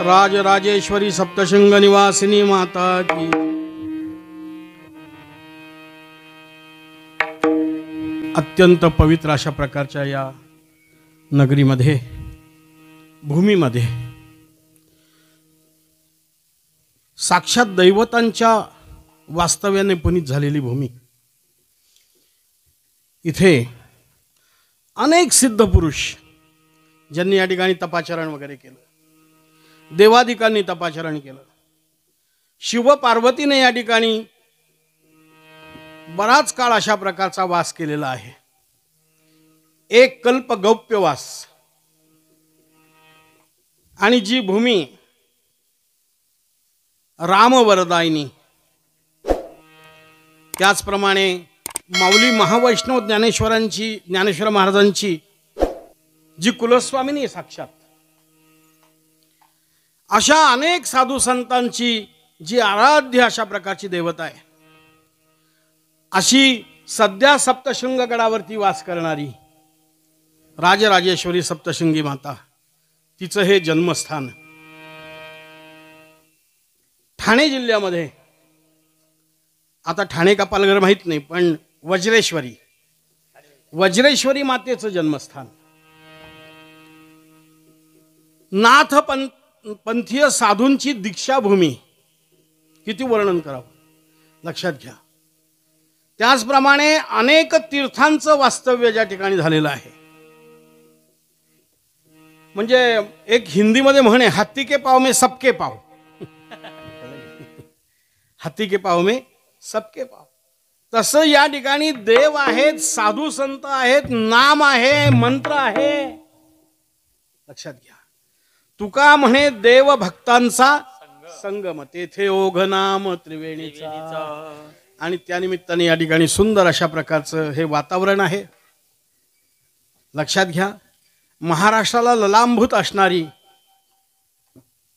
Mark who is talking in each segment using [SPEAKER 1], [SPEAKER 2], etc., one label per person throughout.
[SPEAKER 1] राजराजेश्वरी सप्तशृंग निवासिनी माता की। अत्यंत पवित्र अशा प्रकारच्या या नगरीमध्ये, भूमीमध्ये साक्षात दैवतांच्या वास्तव्याने पुनीत झालेली भूमी। इथे अनेक सिद्ध पुरुष ज्यांनी या ठिकाणी तपाचरण वगैरे केलं, देवादिकांनी तपाचरण केलं, शिव पार्वतीने या ठिकाणी बराच काळ अशा प्रकारचा वास केलेला आहे। एक कल्प गौप्यवास। आणि जी भूमी रामवरदायिनी, त्याचप्रमाणे माऊली महावैष्णव ज्ञानेश्वर महाराजांची जी कुलस्वामिनी साक्षात, अशा अनेक साधू संतांची जी आराध्य अशा प्रकारची देवता आहे, अशी सध्या सप्तशृंग गडावरती वास करणारी राजराजेश्वरी सप्तशृंगी माता, तिचं हे जन्मस्थान ठाणे जिल्ह्यामध्ये। आता ठाणे का पालघर माहित नाही, पण वज्रेश्वरी मातेचं जन्मस्थान। नाथ पंथीय साधूंची दीक्षाभूमी, किती वर्णन करावं, लक्षात घ्या। त्याचप्रमाणे अनेक तीर्थांचं वास्तव्य ज्या ठिकाणी झालेलं आहे, म्हणजे एक हिंदीमध्ये म्हणे, हाथी के पाव में सबके पाव। हाथी के पाव में सबके पाव। तसं या ठिकाणी देव आहेत, साधू संत आहेत, नाम आहे, मंत्र आहे, लक्षात घ्या। तुका म्हणे देव भक्तांचा संगम, तेथे ओघ नाम त्रिवेणीचा। आणि त्यानिमित्ताने या ठिकाणी सुंदर अशा प्रकारचं हे वातावरण आहे, लक्षात घ्या। महाराष्ट्राला ललांभूत असणारी,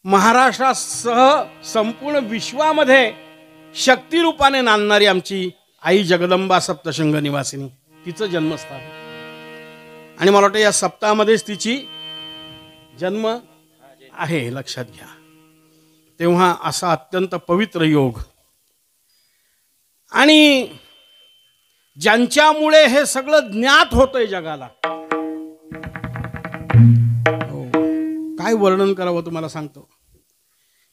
[SPEAKER 1] महाराष्ट्रासह संपूर्ण विश्वामध्ये शक्ती रूपाने नांदणारी आमची आई जगदंबा सप्तशृंग निवासिनी, तिचं जन्मस्थान। आणि मला वाटतं या सप्ताहामध्येच तिची जन्म आहे, लक्षात घ्या। तेव्हा असा अत्यंत पवित्र योग, आणि ज्यांच्यामुळे हे सगळं ज्ञात होतंय जगाला, काय वर्णन करावं तुम्हाला सांगतो,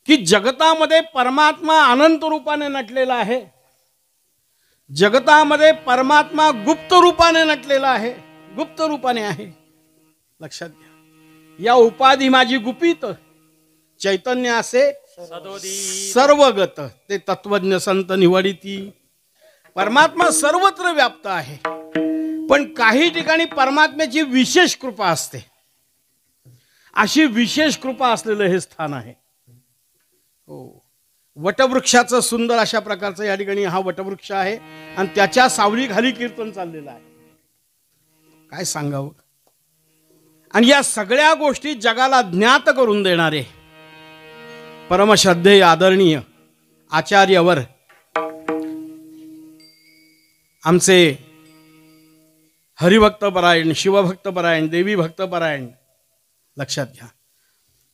[SPEAKER 1] की जगतामध्ये परमात्मा अनंत रूपाने नटलेला आहे, जगतामध्ये परमात्मा गुप्त रूपाने नटलेला आहे, गुप्त रूपाने आहे, लक्षात घ्या। या उपाधी माझी गुपित, चैतन्य असे सर्वगत, ते तत्वज्ञ संत निवडिती। परमात्मा सर्वत्र व्याप्त आहे, पण काही ठिकाणी परमात्म्याची विशेष कृपा असते, अशी विशेष कृपा असलेलं हे स्थान आहे। हो, वटवृक्षाचं सुंदर अशा प्रकारचं या ठिकाणी हा वटवृक्ष आहे, आणि त्याच्या सावलीखाली कीर्तन चाललेलं आहे, काय सांगावं। आणि या सगळ्या गोष्टी जगाला ज्ञात करून देणारे परमश्रद्धेय आदरणीय आचार्यवर आमचे हरिभक्तपरायण, शिवभक्तपरायण, देवी भक्तपरायण, लक्षात घ्या,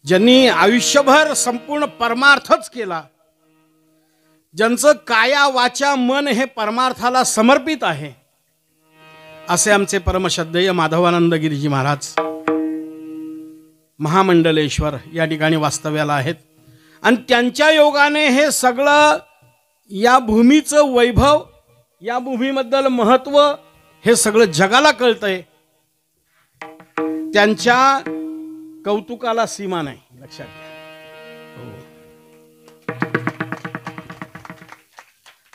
[SPEAKER 1] ज्यांनी आयुष्यभर संपूर्ण परमार्थच केला, ज्यांचं काया वाचा मन हे परमार्थाला समर्पित आहे, असे आमचे परमश्रद्धेय माधवानंद गिरीजी महाराज महामंडलेश्वर या ठिकाणी वास्तव्याला आहेत। आणि त्यांच्या योगाने हे सगळं, या भूमीचं वैभव, या भूमीबद्दल महत्व हे सगळं जगाला कळतंय। त्यांच्या कौतुकाला सीमा नाही, लक्षात घ्या।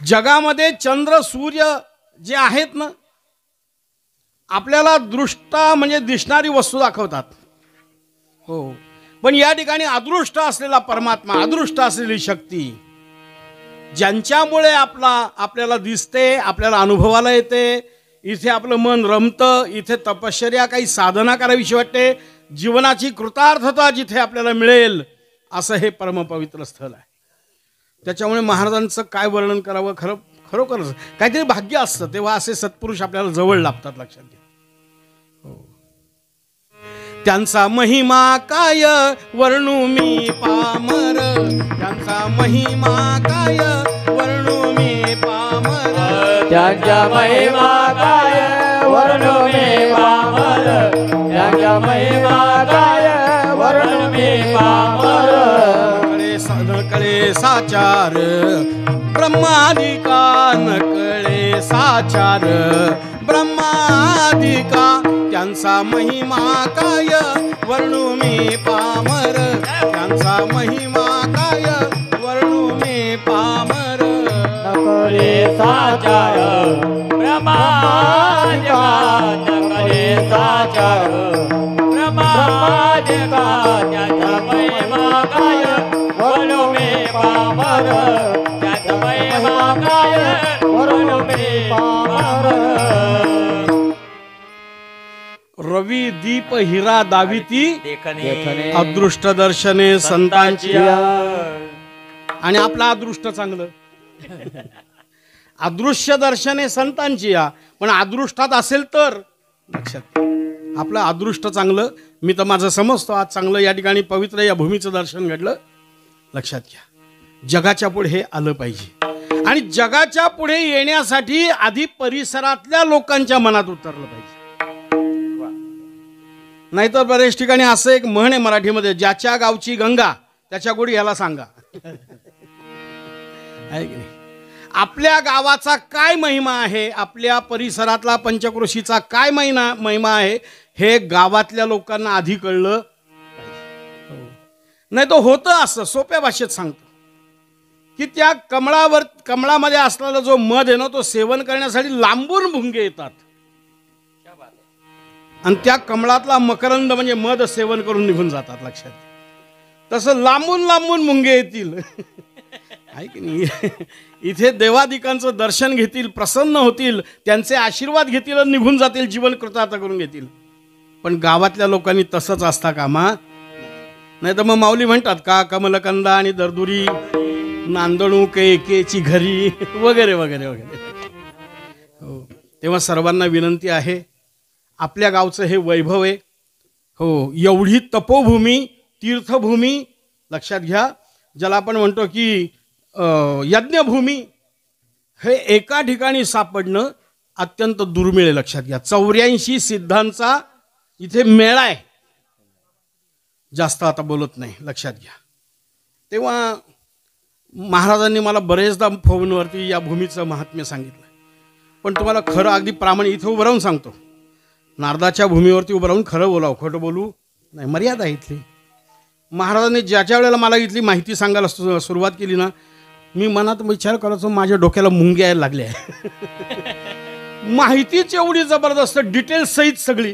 [SPEAKER 1] जगामध्ये चंद्र सूर्य जे आहेत ना, आपल्याला म्हणजे दिसणारी वस्तू दाखवतात, हो, पण या ठिकाणी अदृष्ट असलेला परमात्मा, अदृष्ट असलेली शक्ती, ज्यांच्यामुळे आपल्याला दिसते, आपल्याला अनुभवाला येते, इथे आपलं मन रमतं, इथे तपश्चर्या, काही साधना करावीशी वाटते, जीवनाची कृतार्थता जिथे आपल्याला मिळेल, असं हे परमपवित्र स्थळ आहे। त्याच्यामुळे महाराजांचं काय वर्णन करावं, खरोखरच काहीतरी भाग्य असतं, तेव्हा असे सत्पुरुष आपल्याला जवळ लाभतात, लक्षात घ्या। त्यांचा महिमा काय वर्णू मी पामर, त्यांचा महिमा काय वर्णू मी पामर,
[SPEAKER 2] त्यांचा महिमा काय वर्णू मी पामर, त्यांचा महिमा काय वर्णू मी पामर.
[SPEAKER 1] कळे साचार ब्रह्मादिका नकळे साचार ब्रह्मादिका, त्यांचा महिमा काय वर्णू मी पामर, त्यांचा महिमा काय वर्णू मी पामर.
[SPEAKER 2] नकळे साचार ब्रह्मादिका नकळे साचार ब्रह्मादिका, त्यांचा महिमा काय वर्णू मी पामर, त्यांचा महिमा काय वर्णू मी पामर.
[SPEAKER 1] रवी दीप हिरा दाविती
[SPEAKER 2] देखणे
[SPEAKER 1] अदृष्ट दर्शने संतांची. आणि आपलं अदृष्ट चांगलं अदृश्य दर्शने संतांची या, पण अदृष्टात असेल तर लक्षात आपलं अदृष्ट चांगलं. मी तर माझं समजतो आज चांगलं या ठिकाणी पवित्र या भूमीचं दर्शन घडलं. लक्षात घ्या, जगाच्या पुढे हे आलं पाहिजे आणि जगाच्या पुढे येण्यासाठी आधी परिसरातल्या लोकांच्या मनात उतरलं पाहिजे. नाहीतर बरेच ठिकाणी असं एक म्हण आहे मराठीमध्ये, ज्याच्या गावची गंगा त्याच्या गोडी याला सांगा. आहे की नाही? आपल्या गावाचा काय महिमा आहे, आपल्या परिसरातला पंचक्रोशीचा काय महिमा आहे, हे गावातल्या लोकांना आधी कळलं. नाही तो होतं असं. सोप्या भाषेत सांगतो की त्या कमळामध्ये असलेला जो मध आहे ना, तो सेवन करण्यासाठी लांबून भुंगे येतात आणि त्या कमळातला मकरंद म्हणजे मध सेवन करून निघून जातात. लक्षात, तसं लांबून लांबून मुंगे येतील. आहे की नाही? इथे देवादिकांचं दर्शन घेतील, प्रसन्न होतील, त्यांचे आशीर्वाद घेतील आणि निघून जातील, जीवन कृतार्थ करून घेतील. पण गावातल्या लोकांनी तसंच असता कामा. नाही तर मग माऊली म्हणतात का, कमलकंदा आणि दरदुरी नांदणू केची घरी वगैरे वगैरे वगैरे. हो, तेव्हा सर्वांना विनंती आहे, आपल्या गावचं हे वैभव आहे. हो, एवढी तपोभूमी, तीर्थभूमी लक्षात घ्या, ज्याला आपण म्हणतो की यज्ञभूमी, हे एका ठिकाणी सापडणं अत्यंत दुर्मिळ आहे. लक्षात घ्या, 84 सिद्धांचा इथे मेळा आहे. जास्त आता बोलत नाही. लक्षात घ्या. तेव्हा महाराजांनी मला बरेचदा फोनवरती या भूमीचं महात्म्य सांगितलं, पण तुम्हाला खरं अगदी प्रामाणिक इथं उभं राहून सांगतो. नारदाच्या भूमीवरती उभं राहून खरं बोलावं, खोटं बोलू नाही, मर्यादा आहे इथली. महाराजांनी ज्याच्या वेळेला मला इथली माहिती सांगायला सुरुवात केली ना, मी मनात विचार करायचो माझ्या डोक्याला मुंग्या यायला लागल्या. माहितीच एवढी जबरदस्त, डिटेल्स सहित सगळी,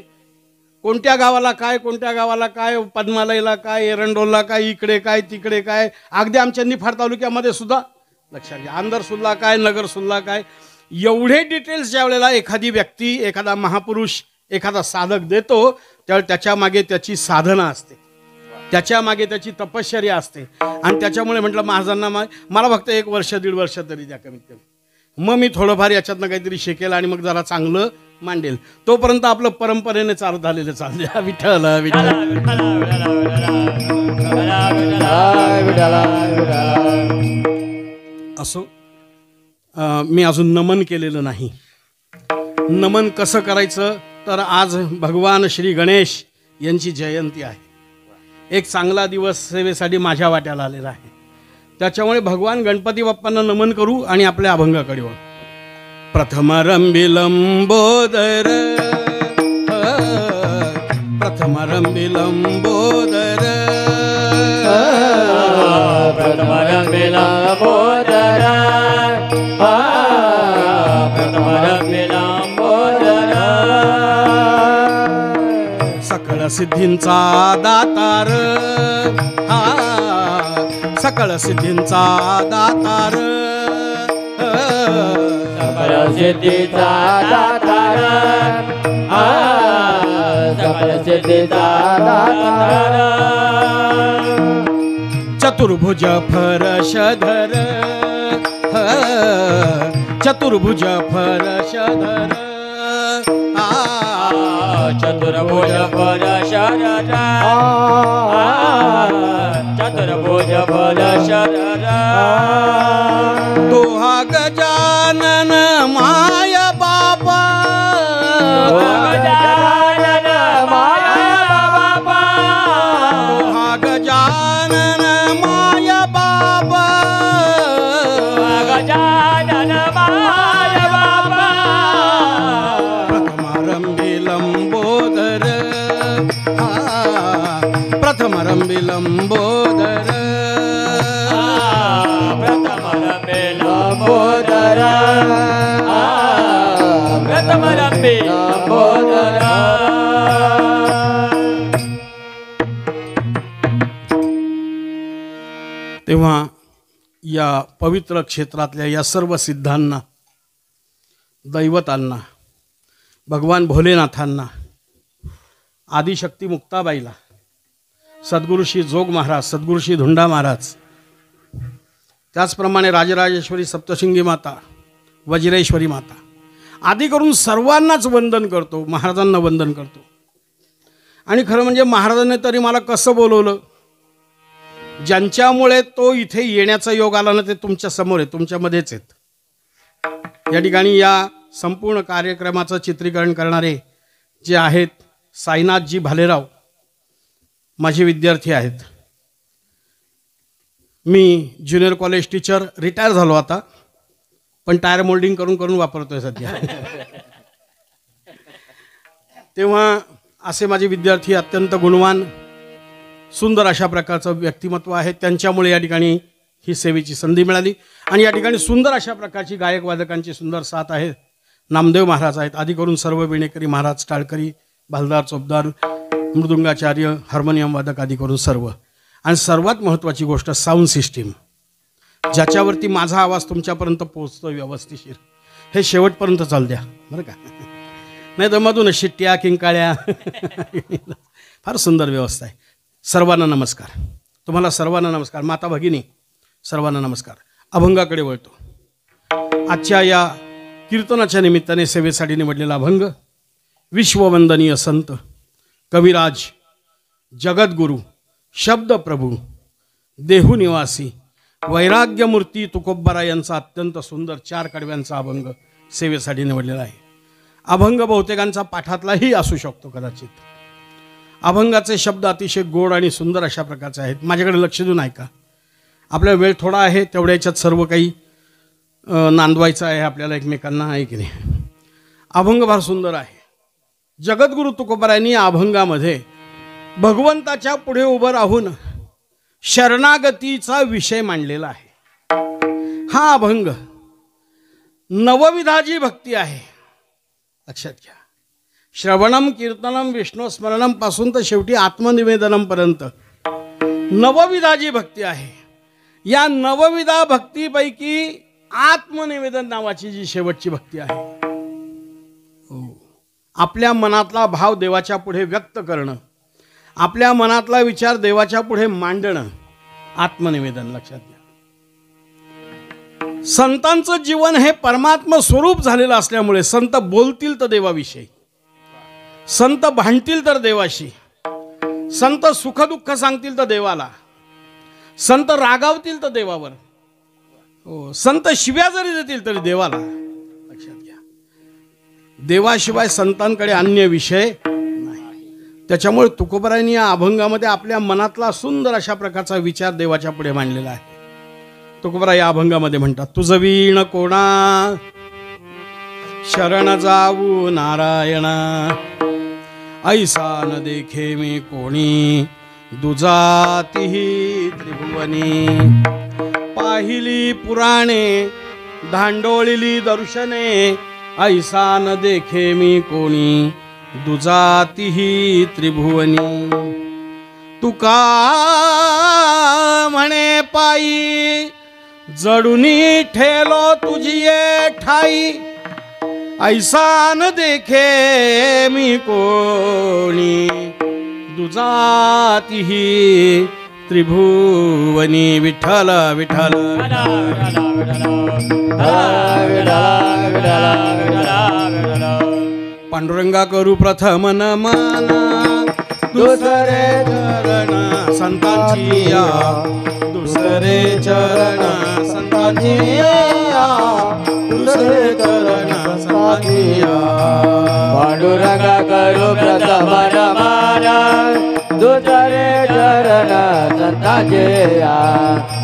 [SPEAKER 1] कोणत्या गावाला काय, कोणत्या गावाला काय, पद्मालयला काय, एरंडोलला काय, इकडे काय, तिकडे काय, अगदी आमच्या निफाड तालुक्यामध्ये सुद्धा लक्षात घ्या, आंदरसुल्ला काय, नगरसुल्ला काय, एवढे डिटेल्स ज्या वेळेला एखादी व्यक्ती, एखादा महापुरुष, एखादा साधक देतो, त्यावेळी त्याच्या मागे त्याची साधना असते, त्याच्या मागे त्याची तपश्चर्या असते. आणि त्याच्यामुळे म्हटलं महाराजांना मला फक्त 1 वर्ष 1.5 वर्ष तरी द्या कमीत कमी, मग मी थोडंफार याच्यातनं काहीतरी शिकेल आणि मग जरा चांगलं मांडेल. तोपर्यंत आपलं परंपरेने चालत झालेलं चालले. विठ्ठल असो. मी अजून नमन केलेलं नाही. नमन कसं करायचं, तर आज भगवान श्री गणेश यांची जयंती आहे. एक चांगला दिवस सेवेसाठी माझ्या वाट्याला आलेला आहे. त्याच्यामुळे भगवान गणपती बाप्पांना नमन करू आणि आपल्या अभंगाकडे वळू. प्रथमरंबिलंबोदर प्रथमरंबिलंबोदर
[SPEAKER 2] प्रथमरंबिलंबोदर प्रथमरंबिलंबोदर
[SPEAKER 1] सकळ सिद्धींचा दातार, सकळ सिद्धींचा दातार,
[SPEAKER 2] सकळ सिद्धीचा दातार, सकळ सिद्धीचा दातार,
[SPEAKER 1] चतुर्भुज फरशधर, चतुर्भुज फरशधर,
[SPEAKER 2] चतुर्भुज फल शरद चतुर्भुज फल शरद
[SPEAKER 1] दोहा गजानन माय बापा
[SPEAKER 2] गजानन माया बाबा
[SPEAKER 1] दोहा गजानन माय बाबा
[SPEAKER 2] गजानन माया बाबा
[SPEAKER 1] प्रथमारंभी लंबोदर प्रथमारंभी लंबोदर
[SPEAKER 2] प्रथमरंभे लंबोदर प्रथमरंभे लंबोदर
[SPEAKER 1] तेव्हा या पवित्र क्षेत्रातल्या या सर्व सिद्धांना, दैवतांना, भगवान भोलेनाथांना, आदिशक्ती मुक्ताबाईला, सद्गुरू श्री जोग महाराज, सद्गुरू श्री धुंडा महाराज, त्याचप्रमाणे राजराजेश्वरी सप्तशृंगी माता, वज्रेश्वरी माता आदी करून सर्वांनाच वंदन करतो, महाराजांना वंदन करतो. आणि खरं म्हणजे महाराजांनी तरी मला कसं बोलवलं, ज्यांच्यामुळे तो इथे येण्याचा योग आला ना ते तुमच्या समोर आहे, तुमच्यामध्येच आहेत. या ठिकाणी या संपूर्ण कार्यक्रमाचं चित्रीकरण करणारे जे आहेत साईनाथजी भालेराव माझे विद्यार्थी आहेत. मी ज्युनियर कॉलेज टीचर, रिटायर झालो आता, पण टायर मोल्डिंग करून करून वापरतोय सध्या. तेव्हा असे माझे विद्यार्थी अत्यंत गुणवान, सुंदर अशा प्रकारचं व्यक्तिमत्व आहे. त्यांच्यामुळे या ठिकाणी ही सेवेची संधी मिळाली. आणि या ठिकाणी सुंदर अशा प्रकारची गायक वादकांची सुंदर साथ आहे. नामदेव महाराज आहेत, आदी करून सर्व विणेकरी महाराज, टाळकरी, भालदार, चोपदार, मृदुंगाचार्य, हार्मोनियम वादक आदी करून सर्व. आणि सर्वात महत्त्वाची गोष्ट साऊंड सिस्टीम, ज्याच्यावरती माझा आवाज तुमच्यापर्यंत पोहोचतो व्यवस्थिशीर, हे शेवटपर्यंत चालू द्या बरं का. नाही तर मधून शिट्ट्या किंकाळ्या. फार सुंदर व्यवस्था आहे. सर्वांना नमस्कार. तुम्हाला सर्वांना नमस्कार. माता भगिनी सर्वांना नमस्कार. अभंगाकडे वळतो. आजच्या या कीर्तनाच्या निमित्ताने सेवेसाठी निवडलेला अभंग विश्ववंदनीय संत कविराज जगद्गुरु शब्दप्रभू देहू निवासी वैराग्यमूर्ती तुकोब्बरा यांचा अत्यंत सुंदर 4 कडव्यांचा अभंग सेवेसाठी निवडलेला आहे. अभंग बहुतेकांचा पाठातलाही असू शकतो कदाचित. अभंगाचे शब्द अतिशय गोड आणि सुंदर अशा प्रकारचे आहेत. माझ्याकडे लक्ष देऊन ऐका. आपला वेळ थोडा आहे, तेवढ्या याच्यात सर्व काही नांदवायचं आहे आपल्याला एकमेकांना, आहे की नाही. अभंग फार सुंदर आहे. जगद्गुरु तुकोबारायांनी या अभंगामध्ये भगवंताच्या पुढे उभं राहून शरणागतीचा विषय मांडलेला आहे. हा अभंग नवविधाची भक्ती आहे, लक्षात घ्या. श्रवणम कीर्तनम विष्णुस्मरणम पासून तर शेवटी आत्मनिवेदनम पर्यंत नवविधाची भक्ती आहे. या नवविधा भक्तीपैकी आत्मनिवेदन नावाची जी शेवटची भक्ती आहे, आपल्या मनातला भाव देवाच्या पुढे व्यक्त करणं, आपल्या मनातला विचार देवाच्या पुढे मांडणं, आत्मनिवेदन. लक्षात घ्या. संतांचं जीवन हे परमात्म स्वरूप झालेलं असल्यामुळे संत बोलतील तर देवाविषयी, संत भांडतील तर देवाशी, संत सुखदुःख सांगतील तर देवाला, संत रागावतील तर देवावर, हो, संत शिव्या जरी देतील तरी देवाला. लक्षात घ्या. देवाशिवाय संतांकडे अन्य विषय नाही. त्याच्यामुळे तुकोबारायांनी या अभंगामध्ये आपल्या मनातला सुंदर अशा प्रकारचा विचार देवाच्या पुढे मांडलेला आहे. तुकोबारा या अभंगामध्ये म्हणतात, तुझ वीण कोणा शरण जाऊ नारायणा, ऐसा न देखे मी कोणी दुजातीही त्रिभुवनी, पाहिली पुराणे धांडोळिली दर्शने, ऐसा न देखे मी कोणी दुजातीही त्रिभुवनी. तुका म्हणे पायी जडुनी ठेलो तुझी ठाई, ऐसा न देखे मी कोणी दुजातीही त्रिभुवनी. विठ्ठल विठ्ठल पांडुरंगा करू प्रथम नमन दुसरे चरण संतांची या दुसरे चरण संतांची या दुसरे चरण संतांची या
[SPEAKER 2] पांडुरंगा करू प्रथम नमन दुसरे चरण संतांचे या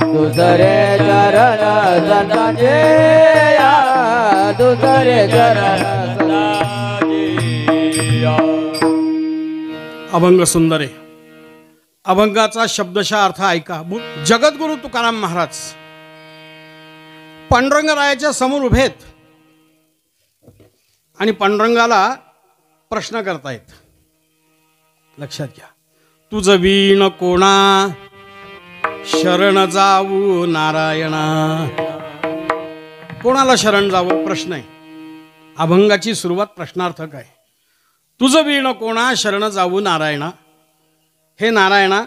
[SPEAKER 2] दुसरे चरण संतांचे या दुसरे चरण संतांचे या.
[SPEAKER 1] अभंग सुंदर आहे. अभंगाचा शब्दशः अर्थ ऐका. जगद्गुरु तुकाराम महाराज पांडुरंगरायाच्या समोर उभेत आणि पांडुरंगाला प्रश्न करतायत. लक्षात घ्या. तुझ वीण कोणा शरण जाऊ नारायणा. कोणाला शरण जावं प्रश्न आहे. अभंगाची सुरुवात प्रश्नार्थक आहे. तुझं वीण कोणा शरण जाऊ नारायणा. हे नारायणा.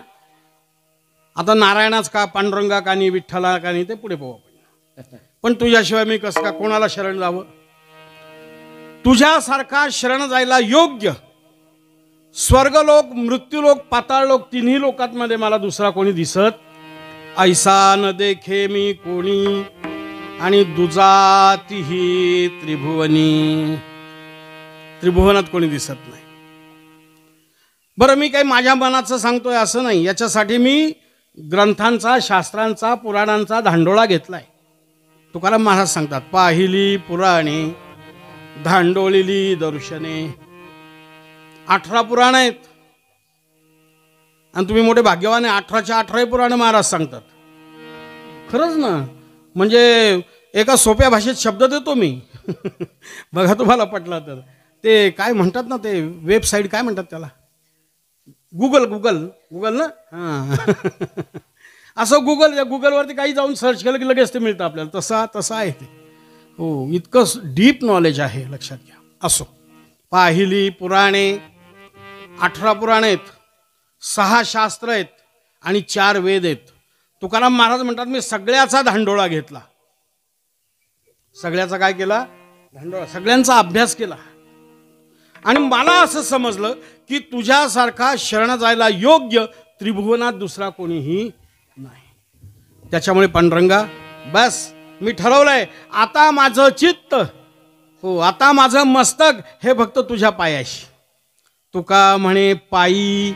[SPEAKER 1] आता नारायणाच का पांडुरंगा का नाही विठ्ठला का नाही ते पुढे पाहू आपण. पण तुझ्याशिवाय मी कसं का कोणाला शरण जावं. तुझ्यासारखा शरण जायला योग्य स्वर्गलोक मृत्यूलोक पाताळलोक तिन्ही लोकात मध्ये मला दुसरा कोणी दिसत ऐसा न देखे मी कोणी आणि दुजातीही त्रिभुवनी. त्रिभुवनात कोणी दिसत नाही. बरं मी काही माझ्या मनाचं सांगतोय असं नाही. याच्यासाठी मी ग्रंथांचा शास्त्रांचा पुराणांचा धांडोळा घेतलाय. तुकाराम महाराज सांगतात पाहिली पुराणे धांडोळिली दर्शने. 18 पुराण आहेत आणि तुम्ही मोठे भाग्यवान आहे. 18च्या 18 पुराण महाराज सांगतात. खरंच ना. म्हणजे एका सोप्या भाषेत शब्द देतो मी. बघा तुम्हाला पटला तर. ते काय म्हणतात ना ते वेबसाईट काय म्हणतात त्याला. गुगल ना. हां. असं गुगलवरती काही जाऊन सर्च केलं की लगेच ते मिळतं आपल्याला. तसं आहे ते. हो इतकं डीप नॉलेज आहे. लक्षात घ्या. असो. पाहिली पुराणे 18 पुराण आहेत 6 शास्त्र आहेत आणि 4 वेद आहेत. तुकाराम महाराज म्हणतात मी सगळ्याचा धांडोळा घेतला. सगळ्याचा काय केला धांडोळा. सगळ्यांचा अभ्यास केला आणि मला असं समजलं की तुझ्यासारखा शरण जायला योग्य त्रिभुवनात दुसरा कोणीही नाही. त्याच्यामुळे पांडुरंगा बस मी ठरवलंय आता माझं चित्त हो आता माझं मस्तक हे फक्त तुझ्या पायाशी. तुका म्हणे पायी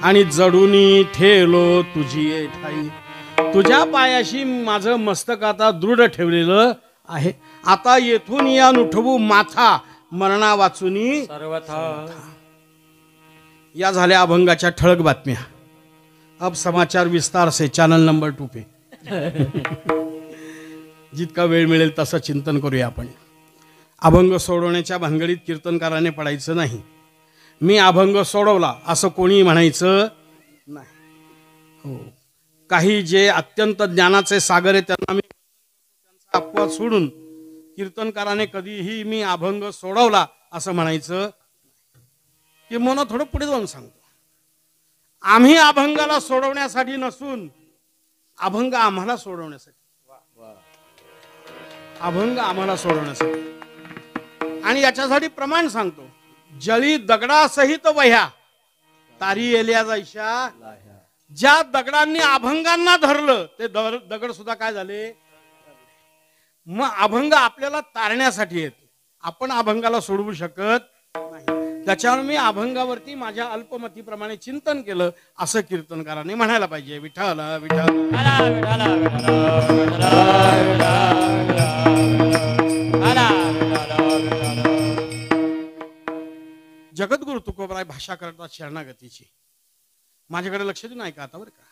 [SPEAKER 1] आणि जडूनी ठेवलो तुझी ठाई. तुझ्या पायाशी माझं मस्तक आता दृढ ठेवलेलं आहे. आता येथून या नुठवू माथा मरणा वाचुनी
[SPEAKER 2] सर्वथा.
[SPEAKER 1] या झाल्या अभंगाच्या ठळक बातम्या. अब समाचार विस्तार से चॅनल नंबर 2 पे. जितका वेळ मिळेल तसं चिंतन करूया आपण. अभंग सोडवण्याच्या भानगडीत कीर्तनकाराने पडायचं नाही. मी अभंग सोडवला असं कोणी म्हणायचं नाही. हो काही जे अत्यंत ज्ञानाचे सागर आहे त्यांना मी त्यांचा अपवाद सोडून कीर्तनकाराने कधीही मी अभंग सोडवला असं म्हणायचं की मला थोडं पुढे जाऊन सांगतो. आम्ही अभंगाला सोडवण्यासाठी नसून अभंग आम्हाला सोडवण्यासाठी. अभंग आम्हाला सोडवण्यासाठी. आणि याच्यासाठी प्रमाण सांगतो. जळी दगडासहित वह्या तारी येल्या जायच्या. ज्या दगडांनी अभंगांना धरलं ते दगड सुद्धा काय झाले. मग अभंग आपल्याला तारण्यासाठी येत. आपण अभंगाला सोडवू शकत नाही. त्याच्यावर मी अभंगावरती माझ्या अल्पमतीप्रमाणे चिंतन केलं असं कीर्तनकाराने म्हणायला पाहिजे. विठ्ठल जगद्गुरु तुकोबराय भाषा करतात शरणागतीची. माझ्याकडे लक्ष देऊन ऐका आता बरं का.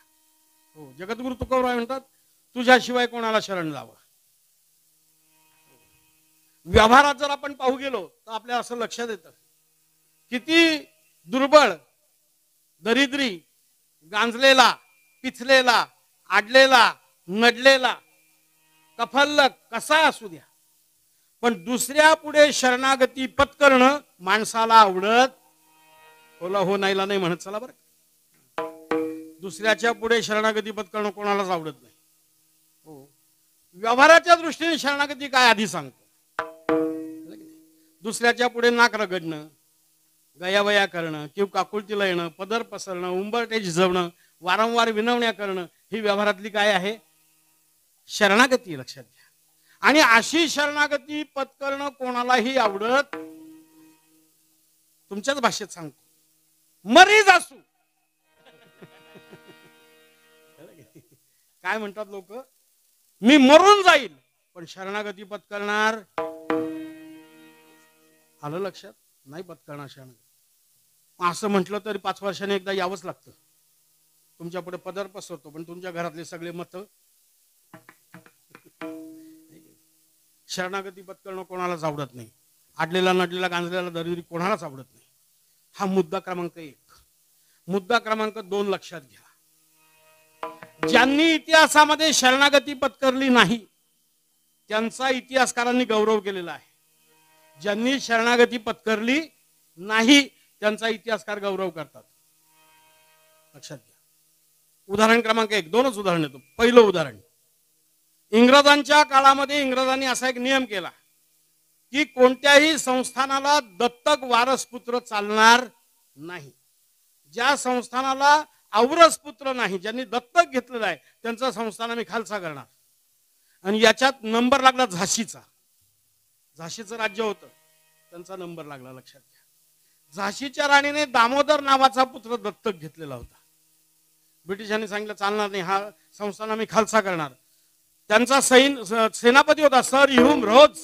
[SPEAKER 1] हो जगद्गुरु तुकोबराय म्हणतात तुझ्याशिवाय कोणाला शरण जावं. व्यवहारात जर आपण पाहू गेलो तर आपल्याला असं लक्षात येतं किती दुर्बळ दरिद्री गांजलेला पिचलेला आडलेला नडलेला कफल्लक कसा असू द्या पण दुसऱ्या पुढे शरणागती पत्करणं माणसाला आवडत. होला हो नाहीला नाही म्हणत चला बरं. दुसऱ्याच्या पुढे शरणागती पत्करणं कोणालाच आवडत नाही. हो व्यवहाराच्या दृष्टीने शरणागती काय आधी सांगतो. दुसऱ्याच्या पुढे नाक रगडणं, गयावया करणं, किंवा काकुळतीला येणं, पदर पसरणं, उंबरटे झिजवणं, वारंवार विनवण्या करणं, ही व्यवहारातली काय आहे? शरणागती. लक्षात घ्या. आणि अशी शरणागती पत्करणं कोणालाही आवडत, तुमच्याच भाषेत सांगतो, मरीज असू. काय म्हणतात लोक? मी मरून जाईल पण शरणागती पत्करणार. आलं लक्षात? नाही पत्करणार शरणागती. असं म्हटलं तरी 5 वर्षांनी एकदा यावंच लागतं. तुमच्या पुढे पदर पसरतो पण तुमच्या घरातले सगळे मत. शरणागती पत्करणं कोणालाच आवडत नाही. आडलेला नडलेला गांजलेला दरिद्री कोणालाच आवडत नाही. हा मुद्दा क्रमांक 1. मुद्दा क्रमांक 2 लक्षात घ्या. ज्यांनी इतिहासामध्ये शरणागती पत्करली नाही त्यांचा इतिहासकारांनी गौरव केलेला आहे. ज्यांनी शरणागती पत्करली नाही त्यांचा इतिहासकार गौरव करतात. लक्षात घ्या. उदाहरण क्रमांक 1. 2च उदाहरण देतो. पहिलं उदाहरण, इंग्रजांच्या काळामध्ये इंग्रजांनी असा एक नियम केला की कोणत्याही संस्थानाला दत्तक वारसपुत्र चालणार नाही. ज्या संस्थानाला औरस पुत्र नाही, ज्यांनी दत्तक घेतलेला आहे, त्यांचा संस्थान आम्ही खालसा करणार. आणि याच्यात नंबर लागला झाशीचा. झाशीचं राज्य होतं, त्यांचा नंबर लागला. लक्षात घ्या. झाशीच्या राणीने दामोदर नावाचा पुत्र दत्तक घेतलेला होता. ब्रिटिशांनी सांगितलं चालणार नाही, हा संस्थान आम्ही खालसा करणार. त्यांचा सेनापती होता सर ह्यूम रोज.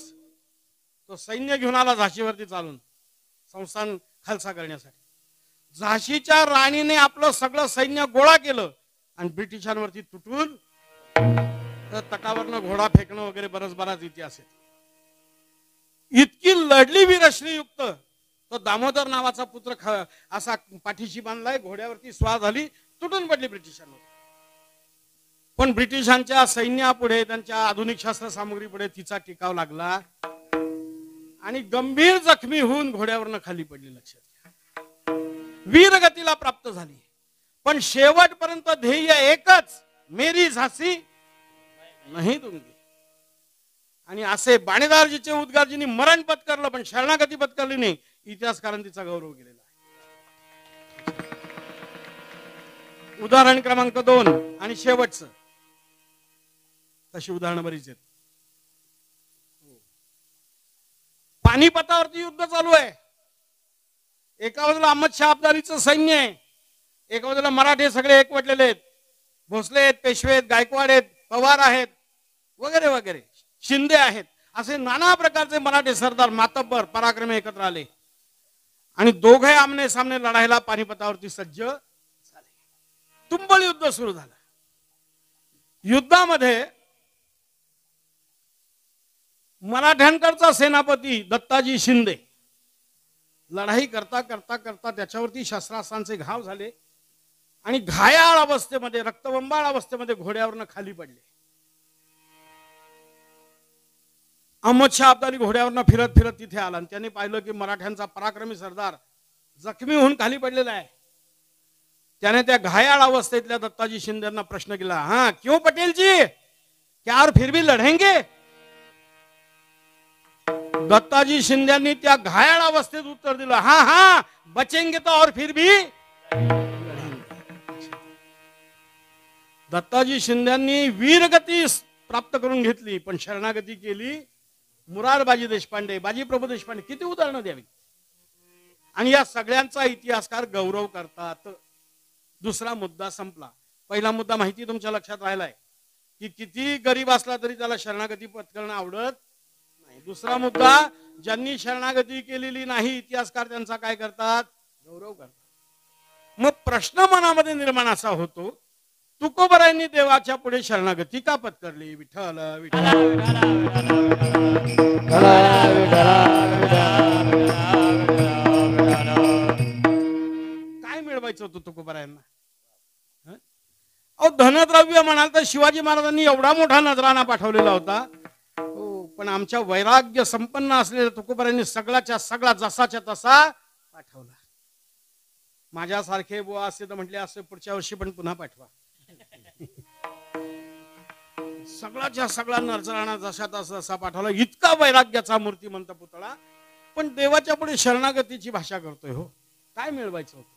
[SPEAKER 1] तो सैन्य घेऊन आला झाशीवरती चालून संस्थान खालसा करण्यासाठी. झाशीच्या राणीने आपलं सगळं सैन्य गोळा केलं आणि ब्रिटिशांवरती तुटून तटावरनं घोडा फेकणं वगैरे बराच इतिहास आहे. इतकी लढली वीरश्रीयुक्त. तो दामोदर नावाचा पुत्र असा पाठीशी बांधलाय, घोड्यावरती स्वार झाली, तुटून पडली ब्रिटिशांवर. पण ब्रिटिशांच्या सैन्यापुढे, त्यांच्या आधुनिक शस्त्र सामग्री पुढे तिचा टिकाव लागला आणि गंभीर जखमी होऊन घोड्यावरनं खाली पडली. लक्षात घ्या. वीरगतीला प्राप्त झाली. पण शेवटपर्यंत ध्येय एकच, मेरी झाशी नाही दूंगी. आणि असे बाणेदारजीचे उद्गारजींनी मरण पत्करलं पण शरणागती पत्करली नाही. इतिहासकारांनी तिचा गौरव केलेला आहे. उदाहरण क्रमांक 2 आणि शेवटचं. तशी उदाहरणं बरीच आहेत. पानिपतावरती युद्ध चालू आहे. एका बाजूला अहमदशाह अब्दालीचं सैन्य आहे, एका बाजूला मराठे सगळे एकवटलेले आहेत. भोसले आहेत, पेशवे आहेत, गायकवाड आहेत, पवार आहेत, वगैरे वगैरे, शिंदे आहेत. असे नाना प्रकारचे मराठे सरदार, मातब्बर, पराक्रमी एकत्र आले आणि दोघे आमने सामने लढायला पानिपतावरती सज्ज झाले. तुंबळ युद्ध सुरू झालं. युद्धामध्ये मराठ्यांकडचा सेनापती दत्ताजी शिंदे लढाई करता करता करता त्याच्यावरती शस्त्रास्त्रांचे घाव झाले आणि घायाळ अवस्थेमध्ये, रक्तबंबाळ अवस्थेमध्ये घोड्यावरनं खाली पडले. अहमदशाह अब्दाली घोड्यावरनं फिरत फिरत तिथे आला आणि त्याने पाहिलं की मराठ्यांचा पराक्रमी सरदार जखमी होऊन खाली पडलेला आहे. त्याने त्या घायाळ अवस्थेतल्या दत्ताजी शिंदेंना प्रश्न केला, हाँ क्यों पटेल जी, क्या और फिर भी लढेंगे? दत्ताजी शिंदेंनी त्या घायाळ अवस्थेत उत्तर दिलं, हाँ हाँ बचेंगे तो और फिर भी. दत्ताजी शिंदेंनी वीरगती प्राप्त करून घेतली पण शरणागती केली. मुरारबाजी देशपांडे, बाजीप्रभू देशपांडे, किती उदाहरणं द्यावी. आणि या सगळ्यांचा इतिहासकार गौरव करतात. दुसरा मुद्दा संपला. पहिला मुद्दा माहिती तुमच्या लक्षात राहिलाय की किती गरीब असला तरी त्याला शरणागती पत्करणं आवडत नाही. दुसरा मुद्दा, ज्यांनी शरणागती केलेली नाही इतिहासकार त्यांचा काय करतात? गौरव करतात. मग प्रश्न मनामध्ये निर्माण असा होतो, तुकोबरायांनी देवाच्या पुढे शरणागती का पत्करली? विठ्ठल काय मिळवायचं होतं तुकोबरायांना? अहो धनद्रव्य म्हणाल तर शिवाजी महाराजांनी एवढा मोठा नजराणा पाठवलेला होता. पण आमच्या वैराग्य संपन्न असलेल्या तुकोबरायांनी सगळ्याच्या सगळा जसाच्या तसा पाठवला. माझ्यासारखे बुवा असे तर म्हटले असं पुढच्या वर्षी पण पुन्हा पाठवा. सगळ्याच्या सगळा नजराणा जसा तसा पाठवला. इतका वैराग्याचा मूर्तिमंत पुतळा पण देवाच्या पुढे शरणागतीची भाषा करतोय. हो, काय मिळवायचं होतं?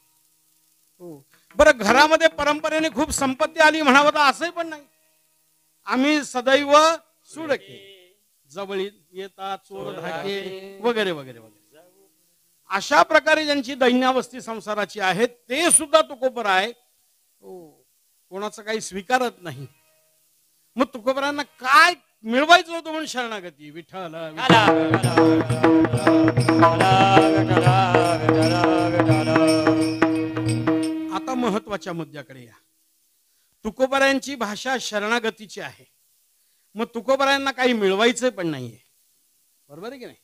[SPEAKER 1] हो, बरं, घरामध्ये परंपरेने खूप संपत्ती आली म्हणावं तर असंही पण नाही. आम्ही सदैव सुडके, जवळी येता चोर धाके वगैरे वगैरे वगैरे, अशा प्रकारे ज्यांची दैन्यावस्थी संसाराची आहे ते सुद्धा तुकोबरा आहे. हो, कोणाचं काही स्वीकारत नाही. मग तुकोबरांना काय मिळवायचं होतं म्हणून शरणागती. विठ्ठल आता महत्वाच्या मुद्द्याकडे या. तुकोबरायांची भाषा शरणागतीची आहे. मग तुकोबरायांना काही मिळवायचं पण नाहीये, बरोबर आहे की नाही?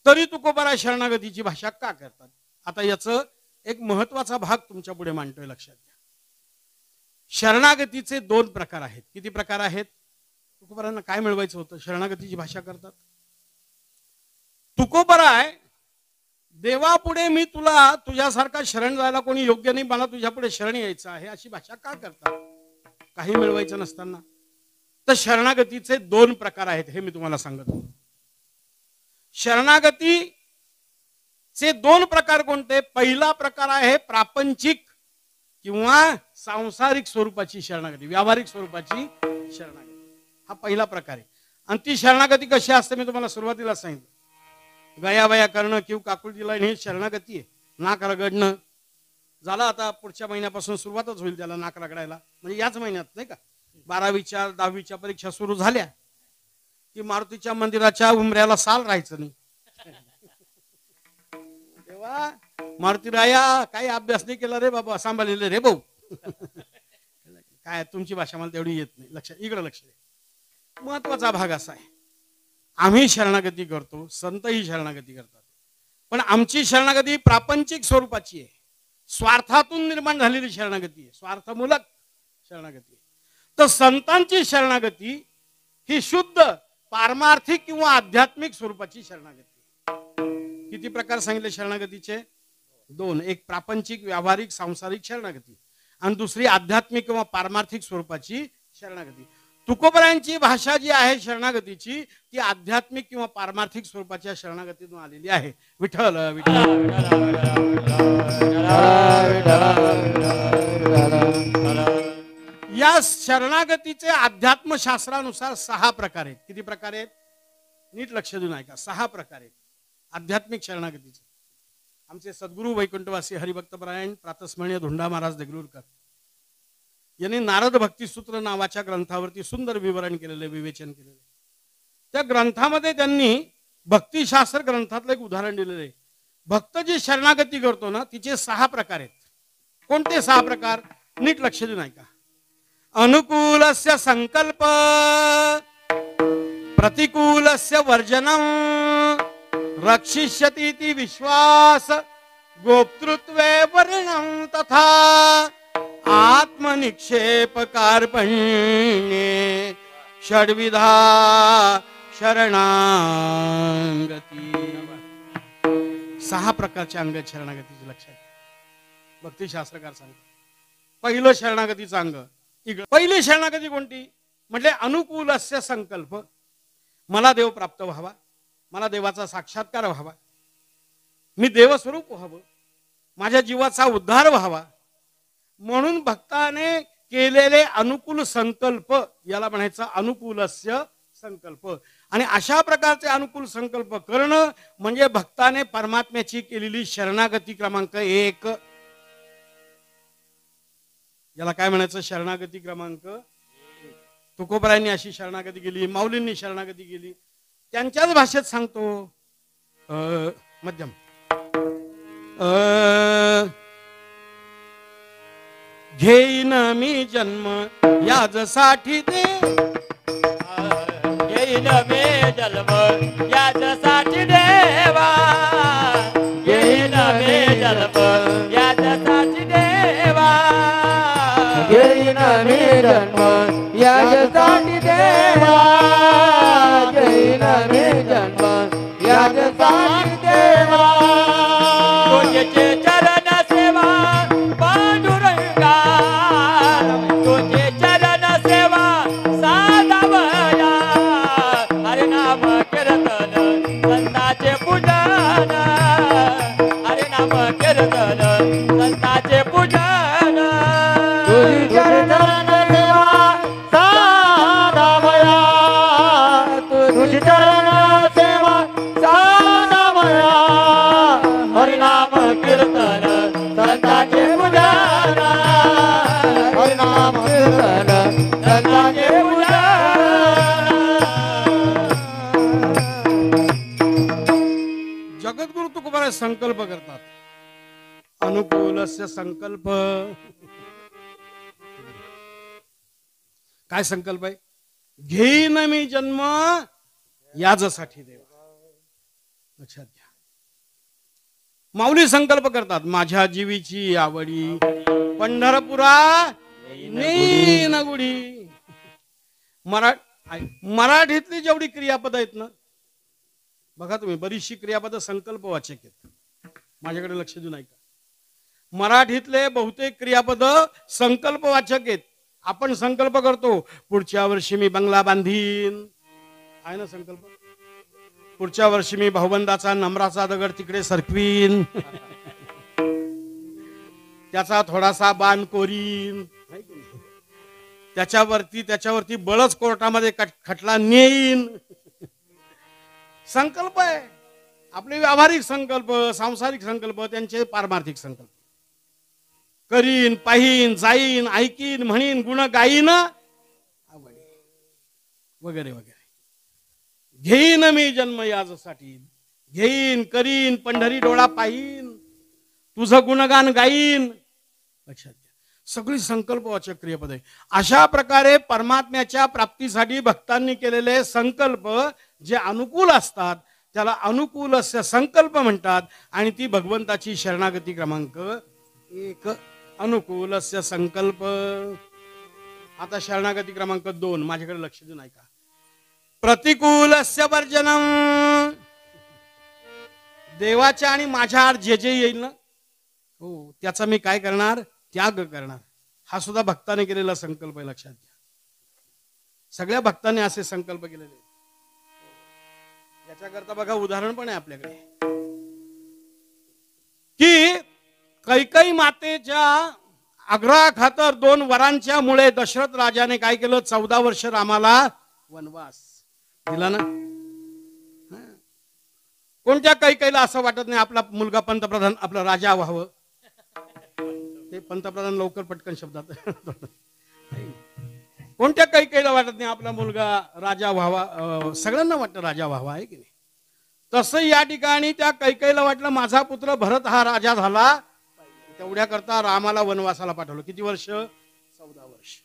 [SPEAKER 1] तरी तुकोबरा शरणागतीची भाषा का करतात? आता याचं एक महत्वाचा भाग तुमच्या पुढे मांडतोय, लक्षात घ्या. शरणागतीचे 2 प्रकार आहेत. किती प्रकार आहेत? तुकोबरांना काय मिळवायचं होतं? शरणागतीची भाषा करतात. तुकोबरा आहे, देवापुढे मी तुला तुझ्यासारखा शरण जायला कोणी योग्य नाही, मला तुझ्या पुढे शरण यायचं आहे, अशी भाषा का करतात? काही मिळवायचं नसताना. तर शरणागतीचे 2 प्रकार आहेत, हे मी तुम्हाला सांगतो. शरणागतीचे 2 प्रकार कोणते? पहिला प्रकार आहे प्रापंचिक किंवा सांसारिक स्वरूपाची शरणागती, व्यावहारिक स्वरूपाची शरणागती. हा पहिला प्रकार आहे. आणि ती शरणागती कशी असते मी तुम्हाला सुरुवातीला सांगितलं. गयावया करणं किंवा काकुळतीला हे शरणागती आहे. नाक रगडणं झालं, आता पुढच्या महिन्यापासून सुरुवातच होईल त्याला नाक रगडायला, म्हणजे याच महिन्यात, नाही का? 12वीच्या 10वीच्या परीक्षा सुरू झाल्या की मारुतीच्या मंदिराच्या उंबऱ्याला साल राहायचं नाही. तेव्हा मारुतीराया काही अभ्यास नाही केला रे बाबा, सांभाळलेले रे भाऊ. काय तुमची भाषा मला तेवढी येत नाही. इकडे लक्ष द्या. महत्वाचा भाग असा आहे, आम्ही शरणागती करतो, संतही शरणागती करतात, पण आमची शरणागती प्रापंचिक स्वरूपाची आहे, स्वार्थातून निर्माण झालेली शरणागती आहे, स्वार्थमूलक शरणागती आहे. तर संतांची शरणागती ही शुद्ध पारमार्थिक किंवा आध्यात्मिक स्वरूपाची शरणागती. किती प्रकार सांगितले शरणागतीचे? 2. एक प्रापंचिक व्यावहारिक सांसारिक शरणागती, आणि दुसरी आध्यात्मिक किंवा पारमार्थिक स्वरूपाची शरणागती. तुकोबरायांची भाषा जी आहे शरणागतीची, ती आध्यात्मिक किंवा पारमार्थिक स्वरूपाच्या शरणागतीतून आलेली आहे. विठ्ठल या शरणागतीचे अध्यात्मशास्त्रानुसार 6 प्रकार आहेत. किती प्रकार आहेत? नीट लक्ष देऊन ऐका. 6 प्रकार आहेत आध्यात्मिक शरणागतीचे. आमचे सद्गुरू वैकुंठवासी हरिभक्तपरायण प्रातस्मरणीय धोंडा महाराज देगलूरकर यांनी नारद भक्तिसूत्र नावाच्या ग्रंथावरती सुंदर विवरण केलेले, विवेचन केलेले. त्या ग्रंथामध्ये त्यांनी भक्तिशास्त्र ग्रंथातलं एक उदाहरण दिलेलं आहे. भक्त जी शरणागती करतो ना, तिचे 6 प्रकार आहेत. कोणते 6 प्रकार? नीट लक्ष देऊन ऐका. अनुकूलस्य संकल्प, प्रतिकूलस्य वर्जनम, रक्षिष्यतीति विश्वास, गोप्तृत्वे वर्णम तथा आत्मनिक्षेप कार्पण्ये षड्विधा शरणागती. 6 प्रकारचे अंग शरणागतीचे, लक्षात. भक्तिशास्त्रकार सांगतात पहिलं शरणागतीचं अंग. पहिली शरणागती कोणती? म्हणजे अनुकूलस्य संकल्प. मला देव प्राप्त व्हावा, मला देवाचा साक्षात्कार व्हावा, मी देवस्वरूप व्हावं, माझ्या जीवाचा उद्धार व्हावा, म्हणून भक्ताने केलेले अनुकूल संकल्प, याला म्हणायचं अनुकूलस्य संकल्प. आणि अशा प्रकारचे अनुकूल संकल्प करणं म्हणजे भक्ताने परमात्म्याची केलेली शरणागती क्रमांक 1. याला काय म्हणायचं? शरणागती क्रमांक 1. तुकोबरायांनी अशी शरणागती केली, माऊलींनी शरणागती केली. त्यांच्याच भाषेत सांगतो, मध्यम घेईन मी जन्म याजसाठी दे,
[SPEAKER 2] घेईन मी जन्म याजसाठी देवा, घेईन मी जन्म याजसाठी देवा, घेईन मी जन्म याजसाठी देवा, घेईन मी जन्म याजसाठी देवा. तुझे चरण सेवा पांडुरंगा, तुझे चरण सेवा साधावया, हरिनाम कीर्तन चरण सेवा साधमया हरिनाम कीर्तन संतांचे पूजन हरिनाम कीर्तन संतांचे पूजन
[SPEAKER 1] जगद्गुरु तुकोबाराय संकल्प करतात अनुकूलस्य संकल्प. काय संकल्प आहे? घेईन मी जन्म याजसाठी देवा. लक्षात घ्या. माऊली संकल्प करतात माझ्या जीवीची आवडी पंढरपुरा नेईन गुढी. मराठीतली जेवढी क्रियापद आहेत ना बघा तुम्ही, बरीचशी क्रियापद संकल्प वाचक आहेत. माझ्याकडे लक्ष देऊ नका. मराठीतले बहुतेक क्रियापद संकल्प वाचक आहेत. आपण संकल्प करतो पुढच्या वर्षी मी बंगला बांधीन, आहे ना संकल्प. पुढच्या वर्षी मी भाऊबंदाचा नम्राचा दगड तिकडे सरकवीन, त्याचा थोडासा बाण कोरीन, त्याच्यावरती बळच कोर्टामध्ये खटला नेईन. संकल्प आहे आपले. व्यावहारिक संकल्प, सांसारिक संकल्प, त्यांचे पारमार्थिक संकल्प. करीन, पाहीन, जाईन, ऐकीन, म्हणीन, गुण गाईन वगैरे वगैरे. घेईन मी जन्म याजसाठी, घेईन, करीन, पंढरी डोळा पाहीन, तुझं गुणगान गाईन. लक्षात घ्या, सगळी संकल्पवाचक क्रियापद आहे. अशा प्रकारे परमात्म्याच्या प्राप्तीसाठी भक्तांनी केलेले संकल्प जे अनुकूल असतात त्याला अनुकूलस्य संकल्प म्हणतात. आणि ती भगवंताची शरणागती क्रमांक 1. अनुकूलस्य संकल्प. आता शरणागती क्रमांक 2 माझ्याकडे लक्ष देऊन ऐका. प्रतिकूलस्य वर्जनम. देवाच्या आणि माझ्या आड जे जे येईल ना हो त्याचा मी काय करणार? त्याग करणार. हा सुद्धा भक्ताने केलेला संकल्प आहे. लक्षात घ्या, सगळ्या भक्तांनी असे संकल्प केलेले. याच्याकरता बघा उदाहरण पण आहे आपल्याकडे की कैकई मातेच्या आग्रहाखातर 2 वरांच्या मुळे दशरथ राजाने काय केलं? 14 वर्ष रामाला वनवास दिला ना. कोणत्या कैकईला असं वाटत नाही आपला मुलगा पंतप्रधान, आपला राजा व्हावं? ते पंतप्रधान लवकर पटकन शब्दात. कोणत्या कैकईला वाटत नाही आपला मुलगा राजा व्हावा? सगळ्यांना वाटतं राजा व्हावा, आहे की नाही? तसं या ठिकाणी त्या कैकईला वाटलं माझा पुत्र भरत हा राजा झाला, तेवढ्या करता रामाला वनवासाला पाठवलं. किती वर्ष? 14 वर्ष.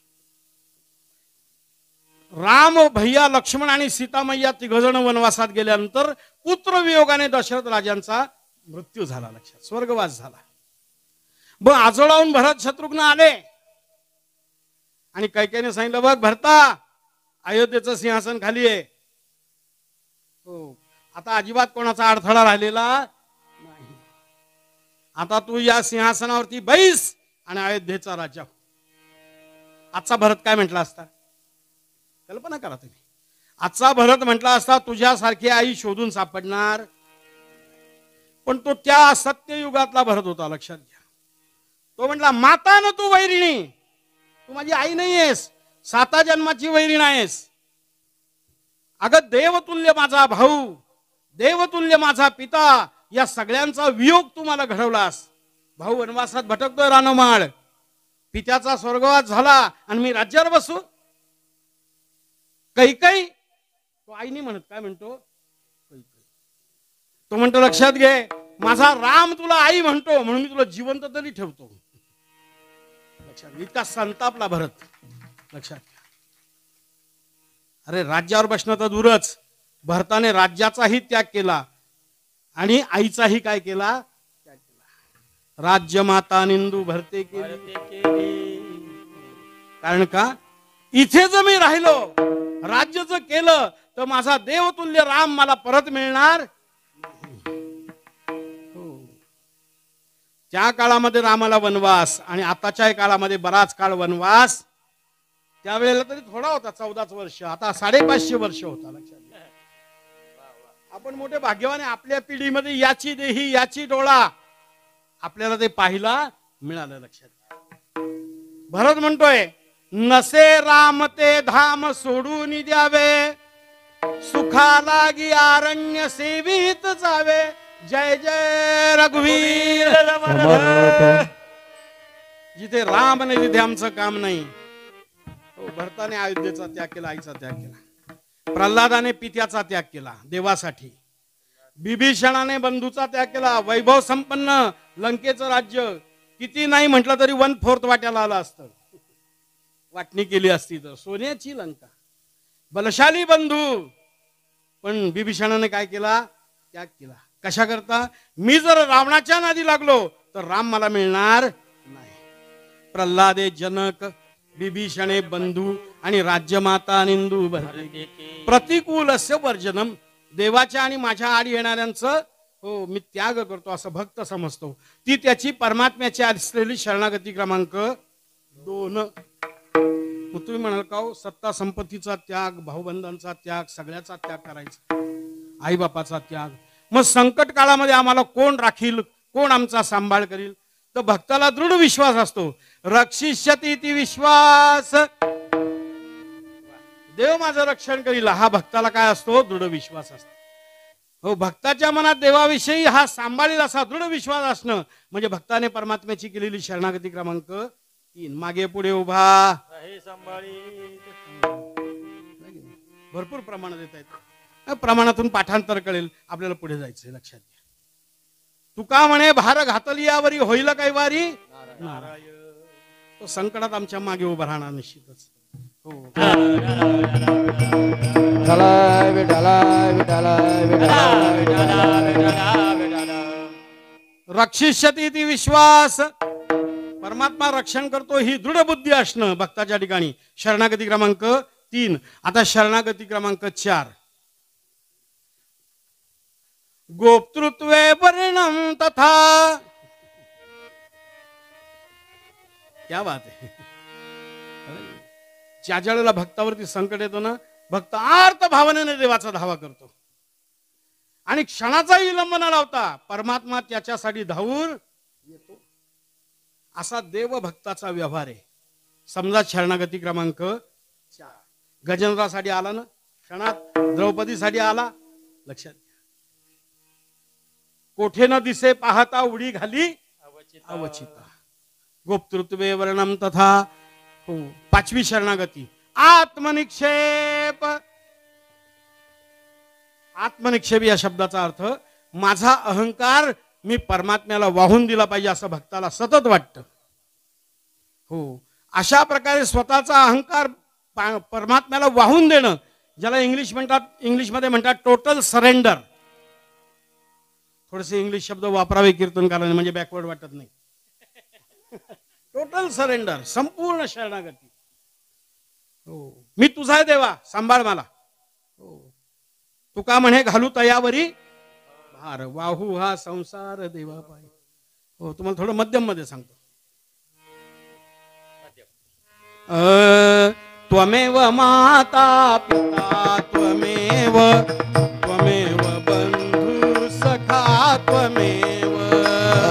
[SPEAKER 1] राम, भैया, लक्ष्मण आणि सीतामय्या 3 जण वनवासात गेल्यानंतर पुत्र वियोगाने दशरथ राजांचा मृत्यू झाला. लक्षात, स्वर्गवास झाला. मग आजोळाहून भरत शत्रुघ्न आले आणि कैकेयीने सांगितलं बघ भरता, अयोध्येचं सिंहासन खाली आहे. हो, आता अजिबात कोणाचा अडथळा राहिलेला नाही. आता तू या सिंहासनावरती बैस आणि अयोध्येचा राजा. आजचा भरत काय म्हटला असता? कल्पना करा तुम्ही. आजचा भरत म्हटला असता तुझ्यासारखी आई शोधून सापडणार. पण तो त्या सत्ययुगातला भरत होता. लक्षात घ्या, तो म्हटला माता न तू वैरिणी, तू माझी आई नाहीयेस, 7 जन्माची वैरीण आहेस. अगं देवतुल्य माझा भाऊ, देवतुल्य माझा पिता, या सगळ्यांचा वियोग तू मला घडवलास. भाऊ वनवासात भटकतोय रानमाळ, पित्याचा स्वर्गवास झाला आणि मी राज्यावर बसू? कैकई, तो आई नाही म्हणत, काय म्हणतो? कैकई. तो म्हणतो लक्षात घे, माझा राम तुला आई म्हणतो म्हणून मी तुला जिवंत तरी ठेवतो. लक्षात, इतका संतापला भरत. लक्षात घ्या. अरे राज्यावर बसणं तर दूरच, भरताने राज्याचाही त्याग केला आणि आईचाही काय केला? त्याग केला. राज्य माता निंदू भरते केली. कारण का? इथे जर मी राहिलो, राज्य जर केलं तर माझा देवतुल्य राम मला परत मिळणार. त्या काळामध्ये रामाला वनवास आणि आताच्या काळामध्ये बराच काळ वनवास. त्यावेळेला तरी थोडा होता, 14 वर्ष, आता 550 वर्ष होता. लक्षात घ्या. आपण मोठे भाग्यवान आहे, आपल्या पिढीमध्ये याची देही याची डोळा आपल्याला ते पाहायला मिळालं. लक्षात घ्या. भरत म्हणतोय नसे राम ते धाम सोडून द्यावे, सुखा लागी आरण्य सेवित जावे, जय जय रघुवीर
[SPEAKER 2] समर्थ.
[SPEAKER 1] जिथे राम नाही तिथे आमचं काम नाही. हो, भरताने अयोध्येचा त्याग केला, आईचा त्याग केला. प्रल्हादाने पित्याचा त्याग केला देवासाठी. बिभीषणाने बंधूचा त्याग केला. वैभव संपन्न लंकेचं राज्य किती नाही म्हटलं तरी 1/4 वाट्याला आलं असतं. वाटणी केली असती तर सोन्याची लंका. बलशाली बंधू, पण बिभीषणाने काय केला? त्याग केला. कशा करता? मी जर रावणाच्या नादी लागलो तर राम मला मिळणार नाही. प्रल्हादे जनक, बिभीषणे बंधू आणि राज्यमाता निंदू भरते. प्रतिकूलस्य वर्जनम. देवाच्या आणि माझ्या आड येणाऱ्यांचं हो मी त्याग करतो असं भक्त समजतो. ती त्याची परमात्म्याची असलेली शरणागती क्रमांक 2. मग तुम्ही म्हणाल का हो, सत्ता संपत्तीचा त्याग, भाऊबंधांचा त्याग, सगळ्याचा त्याग करायचा, आईबापाचा त्याग. मग संकट काळामध्ये आम्हाला कोण राखील, कोण आमचा सांभाळ करील? तर भक्ताला दृढ विश्वास असतो. रक्षिष्यती ती विश्वास, देव माझं रक्षण करील, हा भक्ताला काय असतो? दृढ विश्वास असतो. हो, भक्ताच्या मनात देवाविषयी हा सांभाळील असा दृढ विश्वास असणं म्हणजे भक्ताने परमात्म्याची केलेली शरणागती क्रमांक 3. मागे पुढे उभा
[SPEAKER 2] आहे सांभाळी.
[SPEAKER 1] भरपूर प्रमाणात येत आहेत. प्रमाणातून पाठांतर कळेल आपल्याला. पुढे जायचंय, लक्षात घ्या. तुका म्हणे भार घातली यावरी, होईल काही वारी नारायण. तो संकटात आमच्या मागे उभा राहणार निश्चितच. हो,
[SPEAKER 2] विठ्ठला विठ्ठला विठ्ठला विठ्ठला.
[SPEAKER 1] रक्षिष्यती ती विश्वास, परमात्मा रक्षण करतो ही दृढ बुद्धी असणं भक्ताच्या ठिकाणी. शरणागती क्रमांक 3. आता शरणागती क्रमांक 4. गोप्तृत्वे वर्णम तथा. क्या बात आहे. ज्या ज्यावेळेला भक्तावरती संकट येतो ना, भक्त आर्त भावनेने देवाचा धावा करतो आणि क्षणाचाही विलंब न लावता परमात्मा त्याच्यासाठी धावून येतो. असा देव भक्ताचा व्यवहार आहे. समजा शरणागती क्रमांक 4. गजेंद्रासाठी आला ना क्षणात, द्रौपदीसाठी आला. लक्षात घ्या. कोठे न दिसे पाहता उडी घाली अवचिता. गोप्तृत्वे वर्णम तथा. हो, 5वी शरणागती आत्मनिक्षेप. आत्मनिक्षेप या शब्दाचा अर्थ माझा अहंकार मी परमात्म्याला वाहून दिला पाहिजे असं भक्ताला सतत वाटतं. हो, अशा प्रकारे स्वतःचा अहंकार परमात्म्याला वाहून देणं, ज्याला इंग्लिशमध्ये म्हणतात टोटल सरेंडर. थोडेसे इंग्लिश शब्द वापरावे कीर्तनकाराने, म्हणजे बॅकवर्ड वाटत नाही. टोटल सरेंडर, संपूर्ण शरणागती. हो, मी तुझा आहे देवा, सांभाळ मला. हो, तुका म्हणे घालू तयावरी भार, वाहू हा संसार देवा पाय. हो, तुम्हाला थोडं मध्यम मध्ये सांगतो. त्वमेव माता पिता त्वमेव, त्वमेव बंधू सखा त्वमेव.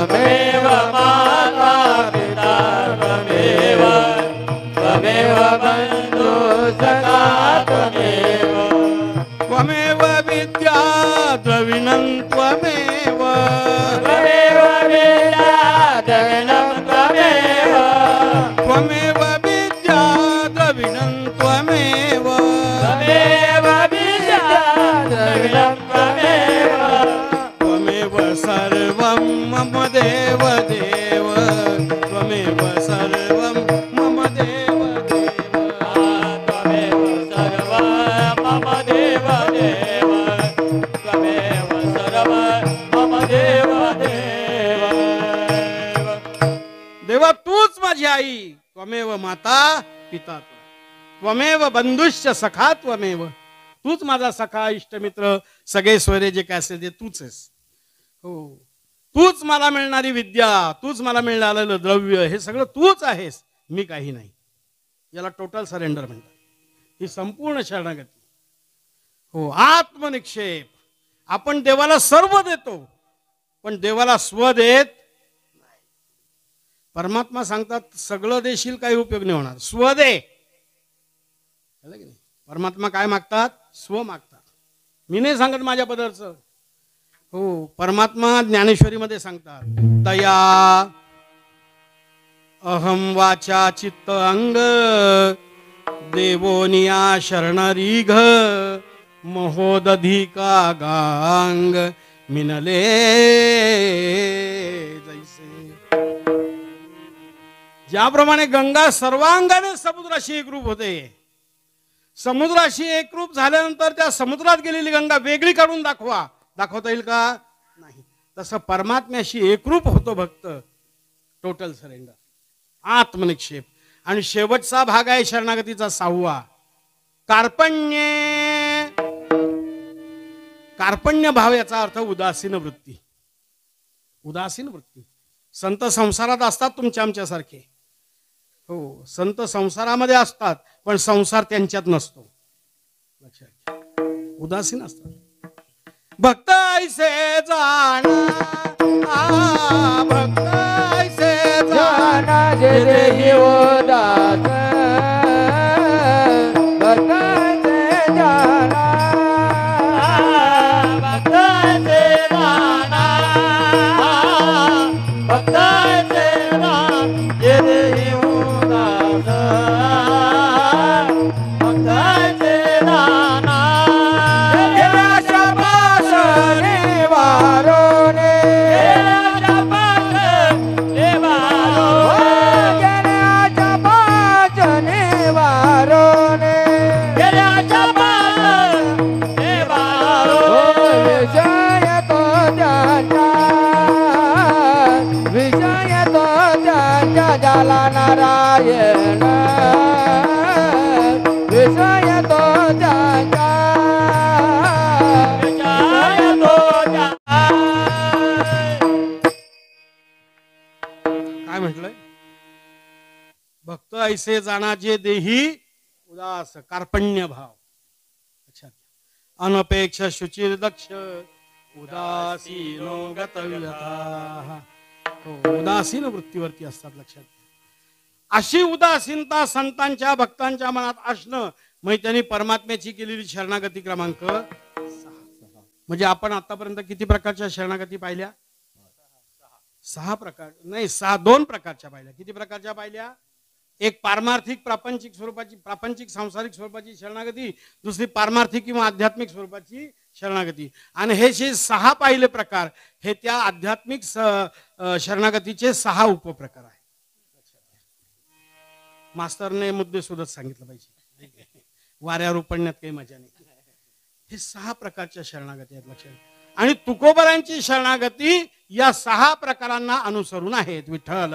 [SPEAKER 2] त्वमेव माता पिता त्वमेव, त्वमेव बंधू सखा त्वमेव.
[SPEAKER 1] त्वमेव विद्या द्रविणं त्वमेव,
[SPEAKER 2] त्वमेव विद्या द्रविणं त्वमेव,
[SPEAKER 1] त्वमेव विद्या द्रविणं त्वमेव.
[SPEAKER 2] त्वमेव विद्या द्रविणं त्वमेव.
[SPEAKER 1] त्वमेव सर्वं मम देव देव, त्वमेव सर्वं मम देव देव.
[SPEAKER 2] त्वमेव सर्वं मम देव देव, त्वमेव सर्वं मम देव देव.
[SPEAKER 1] देवा तूच माझी आई, त्वमेव माता पिता, त्वमेव बंधुश्च सखा त्वमेव. तूच माझा सखा, इष्टमित्र, सगळे सोयरे जे काय असेल ते तूच आहेस. हो, तूच मला मिळणारी विद्या, तूच मला मिळालेलं द्रव्य, हे सगळं तूच आहेस, मी काही नाही. याला टोटल सरेंडर म्हणतात. ही संपूर्ण शरणागती. हो, आत्मनिक्षेप. आपण देवाला सर्व देतो पण देवाला स्व देत नाही. परमात्मा सांगतात सगळं देशील काही उपयोग नाही होणार, स्व दे. परमात्मा काय मागतात? स्व मागतात. मी नाही सांगत माझ्या बदलचं. हो, परमात्मा ज्ञानेश्वरीमध्ये सांगतात, दया अहम वाचा चित्त अंग देवोनिया शरणरीघ महोदधिका गांग मिनले जैसे. ज्याप्रमाणे गंगा सर्वांगाने समुद्राशी एकरूप होते, समुद्राशी एकरूप झाल्यानंतर त्या समुद्रात गेलेली गंगा वेगळी काढून दाखवता येईल का? नाही. तसं परमात्म्याशी एकरूप होतो भक्त. टोटल सरेंडर, आत्मनिक्षेप. आणि शेवटचा भाग आहे शरणागतीचा 6वा, कार्पण्य. कार्पण्य भाव याचा अर्थ उदासीन वृत्ती. उदासीन वृत्ती. संत संसारात असतात तुमच्या आमच्यासारखे. हो, संत संसारामध्ये असतात पण संसार त्यांच्यात नसतो. लक्षात घ्या, उदासीन असतात. भक्त ऐसे जाणा, भक्त ऐसे जाणा
[SPEAKER 2] जे देही उदास भक्तांचे जाणा, भक्तांचे जाणा, भक्तांचे जाणा, जे देही उदास भक्तांचे जाणा. गेल्या शाबास निवारोने, गेल्या शाबास निवारो, गेल्या शाबास निवारोने, गेल्या शाबास निवारो. विषय तो ज्याच्या, विषय तो ज्याच्या झाला नारायण, विषय तो ज्याच्या, विषय तो ज्याच्या.
[SPEAKER 1] काय म्हटलंय? भक्त ऐसे जाणा जे देही उदास, कार्पण्य भाव. अच्छा, अनपेक्ष शुचिर दक्ष उदासीनो गतव्यथा. उदासीन वृत्तीवरती असतात. लक्षात घ्या. अशी उदासीनता संतांच्या भक्तांच्या मनात असणं म्हणजे त्यांनी परमात्म्याची केलेली शरणागती क्रमांक 6. म्हणजे आपण आतापर्यंत किती प्रकारच्या शरणागती पाहिल्या? 6 प्रकार नाही, 2 प्रकारच्या पाहिल्या. किती प्रकारच्या पाहिल्या? एक पारमार्थिक प्रापंचिक स्वरूपाची, प्रापंचिक सांसारिक स्वरूपाची शरणागती, दुसरी पारमार्थिक किंवा आध्यात्मिक स्वरूपाची शरणागती. आणि हे जे 6 पाहिले प्रकार हे त्या आध्यात्मिक शरणागतीचे 6 उपप्रकार आहेत. मास्तरने मुद्दे शोधत सांगितलं पाहिजे, वाऱ्यावर उपडण्यात काही मजा नाही. हे 6 प्रकारच्या शरणागती आहेत. लक्षात. आणि तुकोबरांची शरणागती या 6 प्रकारांना अनुसरून आहेत. विठ्ठल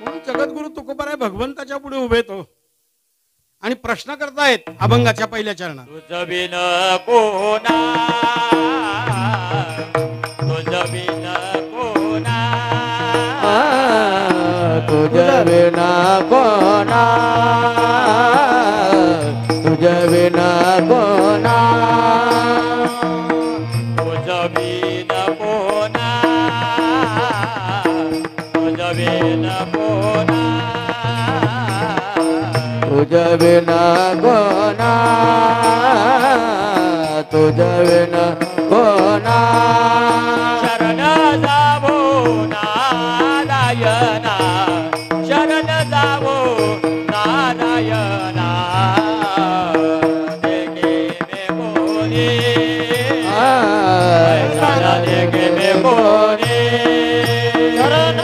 [SPEAKER 1] म्हणून जगद्गुरु तुकोबराय भगवंताच्या पुढे उभे तो आणि प्रश्न करतायत अभंगाच्या पहिल्या चरणात.
[SPEAKER 2] तुझ बिन कोणा, तुझ बिन कोणा, तुझ बिन कोणा, तुझ बिन कोणा, तुझ बिन कोणा, तुझ बिन कोणा, तुझ बिन कोणा, तुझ बिन कोणा. शरण जावो नारायणा, शरण जावो नारायणा. देखे मे कोणी, शरण देखे मे कोणी. शरण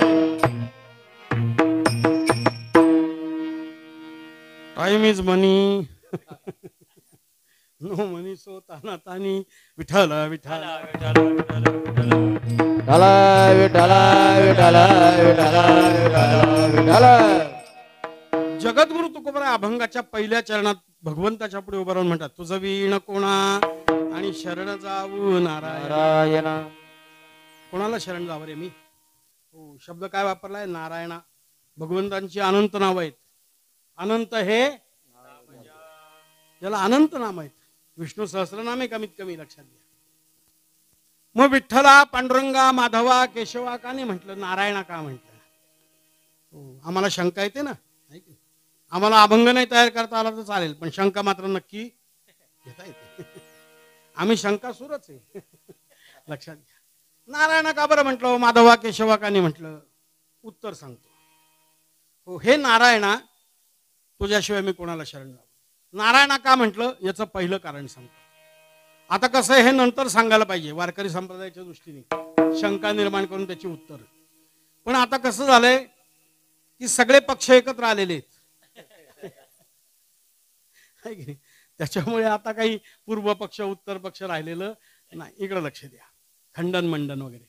[SPEAKER 1] time is money, no money so ताना तानी. विठ्ठल विठ्ठल
[SPEAKER 2] विठ्ठल विठ्ठल विठ्ठल विठ्ठल विठ्ठल विठ्ठल.
[SPEAKER 1] जगद्गुरु तुकोबराय अभंगाच्या पहिल्या चरणात भगवंताच्या पुढे उभं राहून म्हणतात, तुझं वीण कोणा आणि शरण जाऊ नारायण.
[SPEAKER 2] नारायण.
[SPEAKER 1] कोणाला शरण जावं रे मी? हो, शब्द काय वापरलाय? नारायणा. भगवंतांची अनंत नाव आहेत. अनंत हे त्याला अनंत नाम आहेत. विष्णू सहस्रनाम आहे कमीत कमी. लक्षात घ्या. मग विठ्ठला, पांडुरंगा, माधवा, केशवा का नाही म्हटलं? नारायणा का म्हटलं? हो, आम्हाला शंका येते ना. आम्हाला अभंग नाही तयार करता आला तर चालेल, पण शंका मात्र नक्की घेता येते. आम्ही शंकासूरच आहे. लक्षात घ्या. नारायण का बरं म्हटलं, माधवा केशवा का नाही म्हटलं? उत्तर सांगतो. हो, हे नारायणा, तुझ्याशिवाय मी कोणाला शरण जाऊ. नारायणा का म्हटलं याचं पहिलं कारण सांगतो. आता कसं आहे हे नंतर सांगायला पाहिजे वारकरी संप्रदायाच्या दृष्टीने, शंका निर्माण करून त्याची उत्तर. पण आता कसं झालंय की सगळे पक्ष एकत्र आलेले आहेत. त्याच्यामुळे आता काही पूर्व पक्ष उत्तर पक्ष राहिलेलं नाही. इकडे लक्ष द्या. खंडन मंडन वगैरे.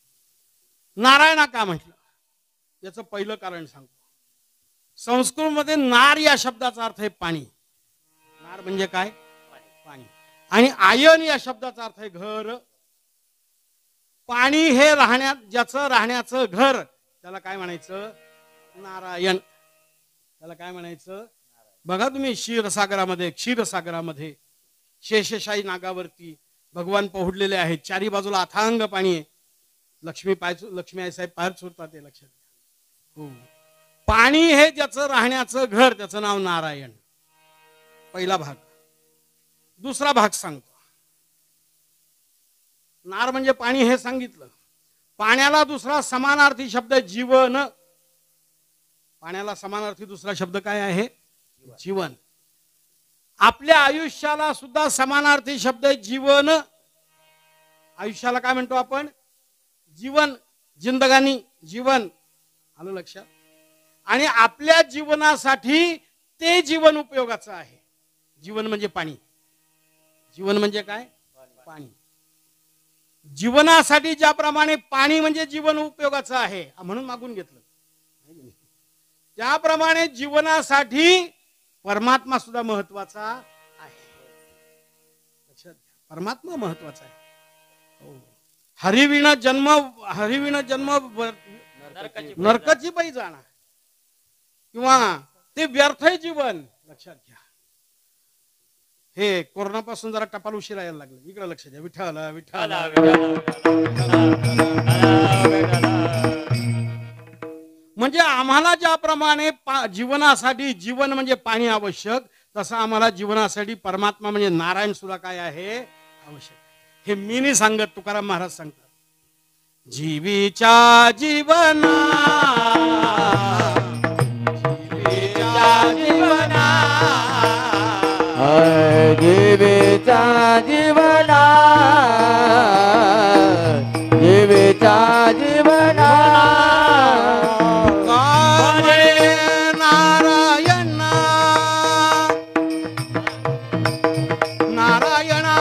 [SPEAKER 1] नारायणा का म्हटलं याचं पहिलं कारण सांगतो. संस्कृतमध्ये नार या शब्दाचा अर्थ आहे पाणी. नार म्हणजे काय? पाणी. आणि आयन या शब्दाचा अर्थ आहे घर. पाणी हे ज्याचं राहण्याचं घर त्याला काय म्हणायचं? नारायण. त्याला काय म्हणायचं? बघा तुम्ही क्षीरसागरामध्ये शेषशाही नागावरती भगवान पोहडलेले आहेत. चारी बाजूला अथांग पाणी आहे. लक्ष्मी आई साहेब पार चोरतात ते लक्षात. हो, पाणी हे ज्याचं राहण्याचं घर त्याचं नाव नारायण. पहिला भाग. दुसरा भाग सांगतो. नार म्हणजे पाणी हे सांगितलं. पाण्याला दुसरा समानार्थी शब्द जीवन. पाण्याला समानार्थी दुसरा शब्द काय आहे? जीवन. आपल्या आयुष्याला सुद्धा समानार्थी शब्द जीवन. आयुष्याला काय म्हणतो आपण? जीवन. जिंदगानी, जीवन. आलं लक्षात? आणि आपल्या जीवनासाठी ते जीवन उपयोगाचं आहे. जीवन म्हणजे पाणी. जीवन म्हणजे काय? पाणी. जीवनासाठी ज्याप्रमाणे पाणी म्हणजे जीवन उपयोगाचं आहे म्हणून मागून घेतलं, त्याप्रमाणे जीवनासाठी परमात्मा सुद्धा महत्वाचा आहे. लक्षात घ्या. परमात्मा महत्वाचा आहे. हो. हरिविण जन्म नरकाची बाई जाणार किंवा ते व्यर्थ आहे जीवन. लक्षात घ्या. हे कोरोनापासून जरा टपाल उशीर यायला लागलं. इकडे लक्ष द्या. विठ्ठल विठ्ठल. म्हणजे आम्हाला ज्याप्रमाणे जीवनासाठी जीवन म्हणजे पाणी आवश्यक, तसं आम्हाला जीवनासाठी परमात्मा म्हणजे नारायण सुद्धा काय आहे? आवश्यक. हे मी नाही सांगत, तुकाराम महाराज सांगतात. जीवीच्या जीवना
[SPEAKER 2] जीवेचा जीवना जीवेचा जीवना
[SPEAKER 1] नारायण नारायण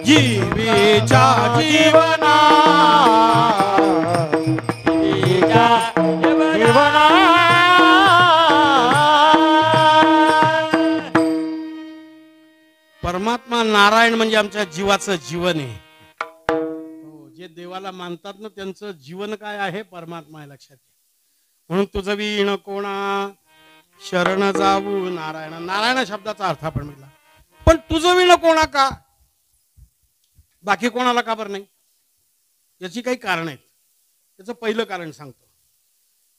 [SPEAKER 1] जीवीच्या जीवना जीवना परमात्मा नारायण म्हणजे आमच्या जीवाचं जीवन आहे. जे देवाला मानतात ना त्यांचं जीवन काय आहे? परमात्मा आहे. लक्षात घ्या. म्हणून तुझं विण कोणा शरण जाऊ नारायण. नारायण शब्दाचा अर्थ आपण म्हटला. पण तुझं विण कोणा का? बाकी कोणाला का बरं नाही? याची काही कारण आहेत. त्याचं पहिलं कारण सांगतो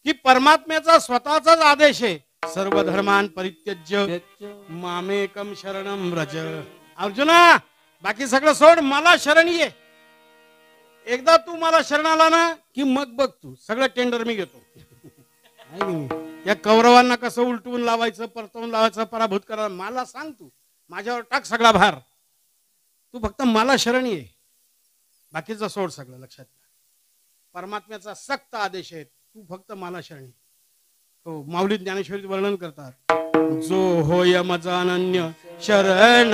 [SPEAKER 1] की परमात्म्याचा स्वतःचाच आदेश आहे, सर्व धर्मान परित्यज्य मामेकम शरणम व्रज. अर्जुना, बाकी सगळं सोड, मला शरण ये. एकदा तू मला शरण आला ना की मग बघ तू, सगळं टेंडर मी घेतो. या कौरवांना कसं उलटवून लावायचं, परतवून लावायचं, पराभूत करा, मला सांग. तू माझ्यावर टाक सगळा भार. तू फक्त मला शरण ये, बाकीचं सोड सगळं. लक्षात घ्या, परमात्म्याचा सक्त आदेश आहे, तू फक्त मला शरण ये. हो, माऊली ज्ञानेश्वरी वर्णन करतात, जो होय मजा अनन्य शरण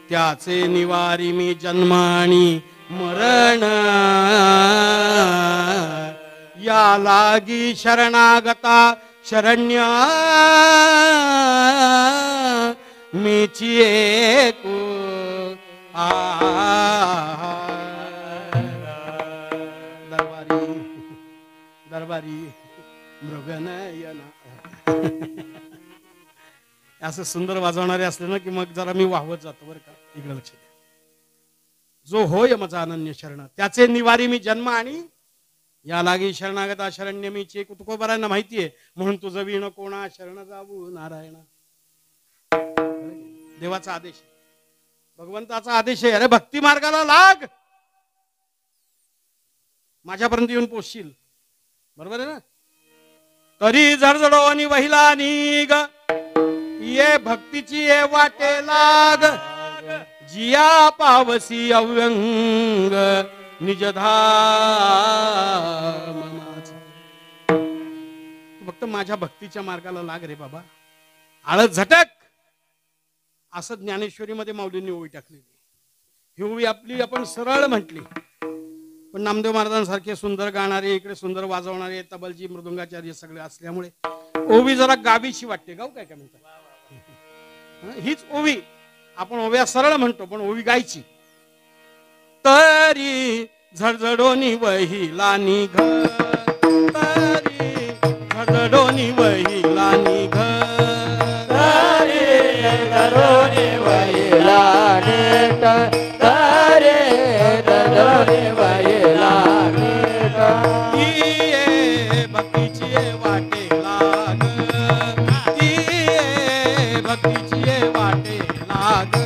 [SPEAKER 1] त्याचे निवारी मी जन्म आणि मरण. या लागी शरणागता शरण्य मीची एको. दरबारी दरबारी मृगनयना. असं सुंदर वाजवणारे असले ना की मग जरा मी वाहवत जातो बरं का. इकडे लक्ष द्या. जो होय माझा अनन्य शरण त्याचे निवारी मी जन्म आणि या लागी शरणागता शरण्य मीचे. तुकोबारांना माहितीये, म्हणून तुझं विण कोणा शरण जाऊ नारायणा. देवाचा आदेश आहे, भगवंताचा आदेश आहे. अरे भक्ती मार्गाला लाग, माझ्यापर्यंत येऊन पोचशील. बरोबर आहे ना? तरी झडझडो आणि वहिला निग ये भक्तीची ये वाटे लाग. जिया पावसी अव्यंग निजधाम. तू फक्त माझ्या भक्तीच्या मार्गाला लाग रे बाबा, आळत झटक. असं ज्ञानेश्वरीमध्ये माऊलींनी ओवी टाकलेली. ही ओवी आपली आपण सरळ म्हटली, पण नामदेव महाराजांसारखे सुंदर गाणारे, इकडे सुंदर वाजवणारे, तबलजी मृदुंगाचार्य सगळे असल्यामुळे ओवी जरा गावीशी वाटते. गाव काय काय म्हणतात, हीच ओवी. आपण ओव्या सरळ म्हणतो, पण ओवी गायची. तरी झडझडोनी वहिला निघ, तरी झडझडोनी वहिला निघ,
[SPEAKER 2] तरी झडझडोनी वहिला निघ, तरी झडझडोनी वहिला निघ.
[SPEAKER 1] ये भक्तीची ये वाटे लाग, ये भक्तीची ये वाटे लाग.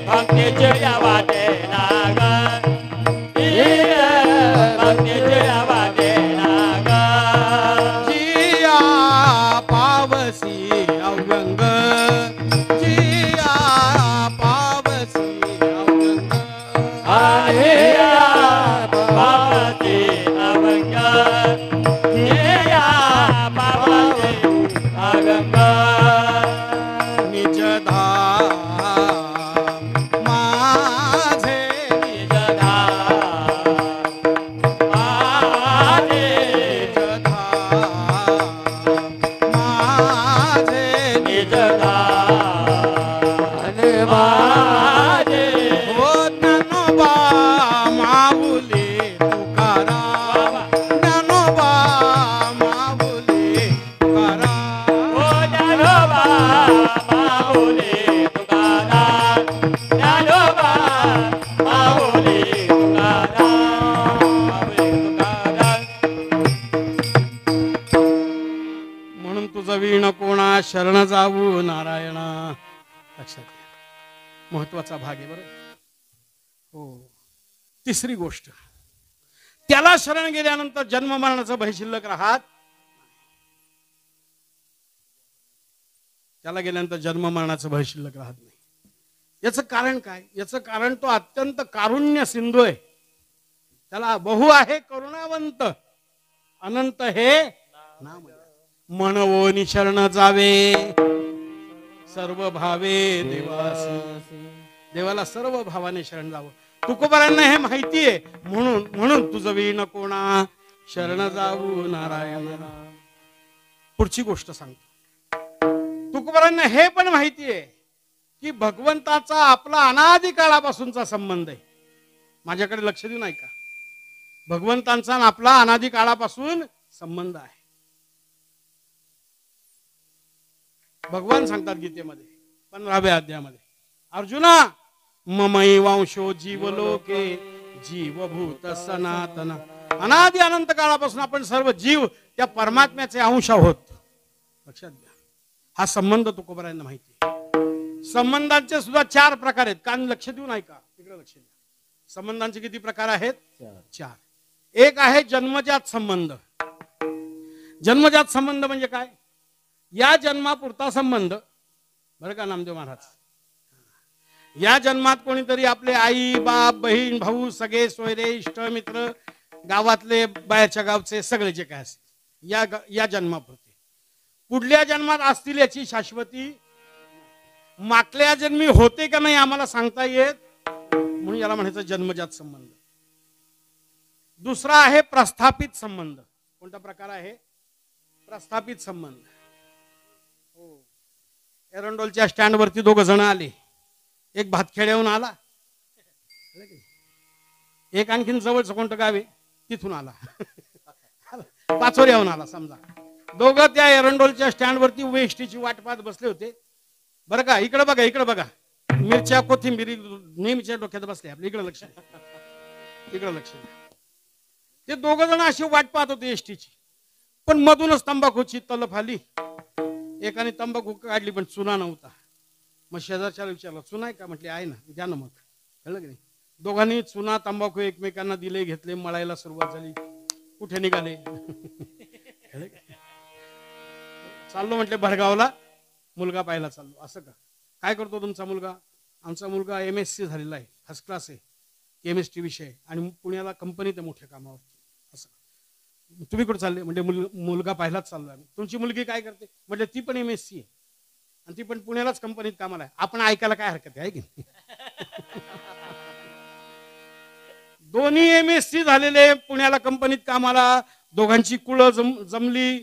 [SPEAKER 2] भक्तीच्या वाटे लाग, भक्तीच्या वाटे लाग.
[SPEAKER 1] जिया पावसी अव्यंग, जिया पावसी अव्यंग.
[SPEAKER 2] आहिया पावसी अव्यंग, जिया पावसी अव्यंग.
[SPEAKER 1] निज धाम माझे,
[SPEAKER 2] निज धाम माझे,
[SPEAKER 1] निज धाम माझे.
[SPEAKER 2] निज धाम माझे.
[SPEAKER 1] हो ज्ञानोबा माऊली तुकाराम, ज्ञानोबा माऊली तुकाराम.
[SPEAKER 2] ओ ज्ञानोबा माऊली तुकाराम, ज्ञानोबा माऊली तुकाराम, माऊली तुकाराम.
[SPEAKER 1] म्हणून तुझं विण कोणा शरण जाऊ नारायणा. लक्षात घ्या, महत्वाचा भाग आहे बरं. हो, तिसरी गोष्ट, त्याला शरण गेल्यानंतर जन्म मरणाचं भय शिल्लक राहत. त्याला गेल्यानंतर जन्म मरणाचं भय शिल्लक राहत नाही. याचं कारण काय? याचं कारण तो अत्यंत कारुण्य सिंधू आहे. त्याला बहु आहे करुणावंत, अनंत हे नाम. म्हणवोनी शरण जावे सर्व भावे देवासी. देवाला सर्व भावाने शरण जावं. तुकोबारांना हे माहिती आहे, म्हणून तुझं विण कोणा शरण जाऊ नारायण. पुढची गोष्ट सांगतो. तुकोबारांना हे पण माहिती आहे की भगवंताचा आपला अनादी काळापासूनचा संबंध आहे. माझ्याकडे लक्ष देऊ नाही का? भगवंतांचा आणि आपला अनादी काळापासून संबंध आहे. भगवान सांगतात गीतेमध्ये, 15व्या अध्यायामध्ये. अर्जुना ममई वंशो जीवलोके जीवभूत सनातन. अनादि अनंत काळापासून आपण सर्व जीव त्या परमात्म्याचे अंश आहोत. लक्षात घ्या, हा संबंध तुकोबारायांना माहिती आहे. संबंधांचे सुद्धा 4 प्रकार आहेत. कान लक्ष देऊन ऐका, तिकडे लक्ष द्या. संबंधांचे किती प्रकार आहेत? 4. एक आहे जन्मजात संबंध. जन्मजात संबंध म्हणजे काय? या जन्मापुरता संबंध, बरं का नामदेव महाराज. या जन्मात कोणीतरी आपले आई बाप बहीण भाऊ सगळे सोयरे इष्ट मित्र गावातले बाहेरच्या गावचे सगळे जे काय असते या जन्मापुरते. पुढल्या जन्मात असतील याची शाश्वती, मागल्या जन्मी होते का नाही आम्हाला सांगता येत, म्हणून याला म्हणायचं जन्मजात संबंध. दुसरा आहे प्रस्थापित संबंध. कोणता प्रकार आहे? प्रस्थापित संबंध. एरंडोलच्या स्टँडवरती 2 जण आले. एक भातखेड्याहून आला, एक आणखीन जवळचं कोणतं गाव आहे तिथून आला, पाचोऱ्याहून आला समजा. दोघं त्या एरंडोलच्या स्टँडवरती वेस्टीची वाट पाहत बसले होते. बरं का, इकडे बघा, इकडे बघा. मिरच्या कोथिंबिरी नेहमीच्या डोक्यात बसले आपल्या. इकडे लक्ष, इकडे लक्ष. ते 2 जण अशी वाट पाहत होते एसटीची, पण मधूनच तंबाखूची तलफ आली. एकाने तंबाखू काढली पण चुना नव्हता. मग शेजारच्याला विचारलं, चुना आहे का? म्हटले आहे ना, द्या ना. मग कळलं की नाही. दोघांनी चुना तंबाखू एकमेकांना दिले, घेतले, मळायला सुरुवात झाली. कुठे निघाले? चाललो म्हटले भरगावला, मुलगा पाहायला चाललो. असं का? काय करतो तुमचा मुलगा? आमचा मुलगा MSc झालेला आहे, फर्स्ट क्लास आहे, केमिस्ट्री विषय, आणि पुण्याला कंपनीत आहे मोठ्या कामावर. असं. तुम्ही कुठे चालले? म्हणजे मुलगा पाहायलाच चाललो आम्ही. तुमची मुलगी काय करते? म्हणजे ती पण MSc आहे आणि ती पण पुण्यालाच कंपनीत कामाला आहे. आपण ऐकायला काय हरकत आहे की? दोन्ही MSc झालेले, पुण्याला कंपनीत कामाला, दोघांची कुळं जमली.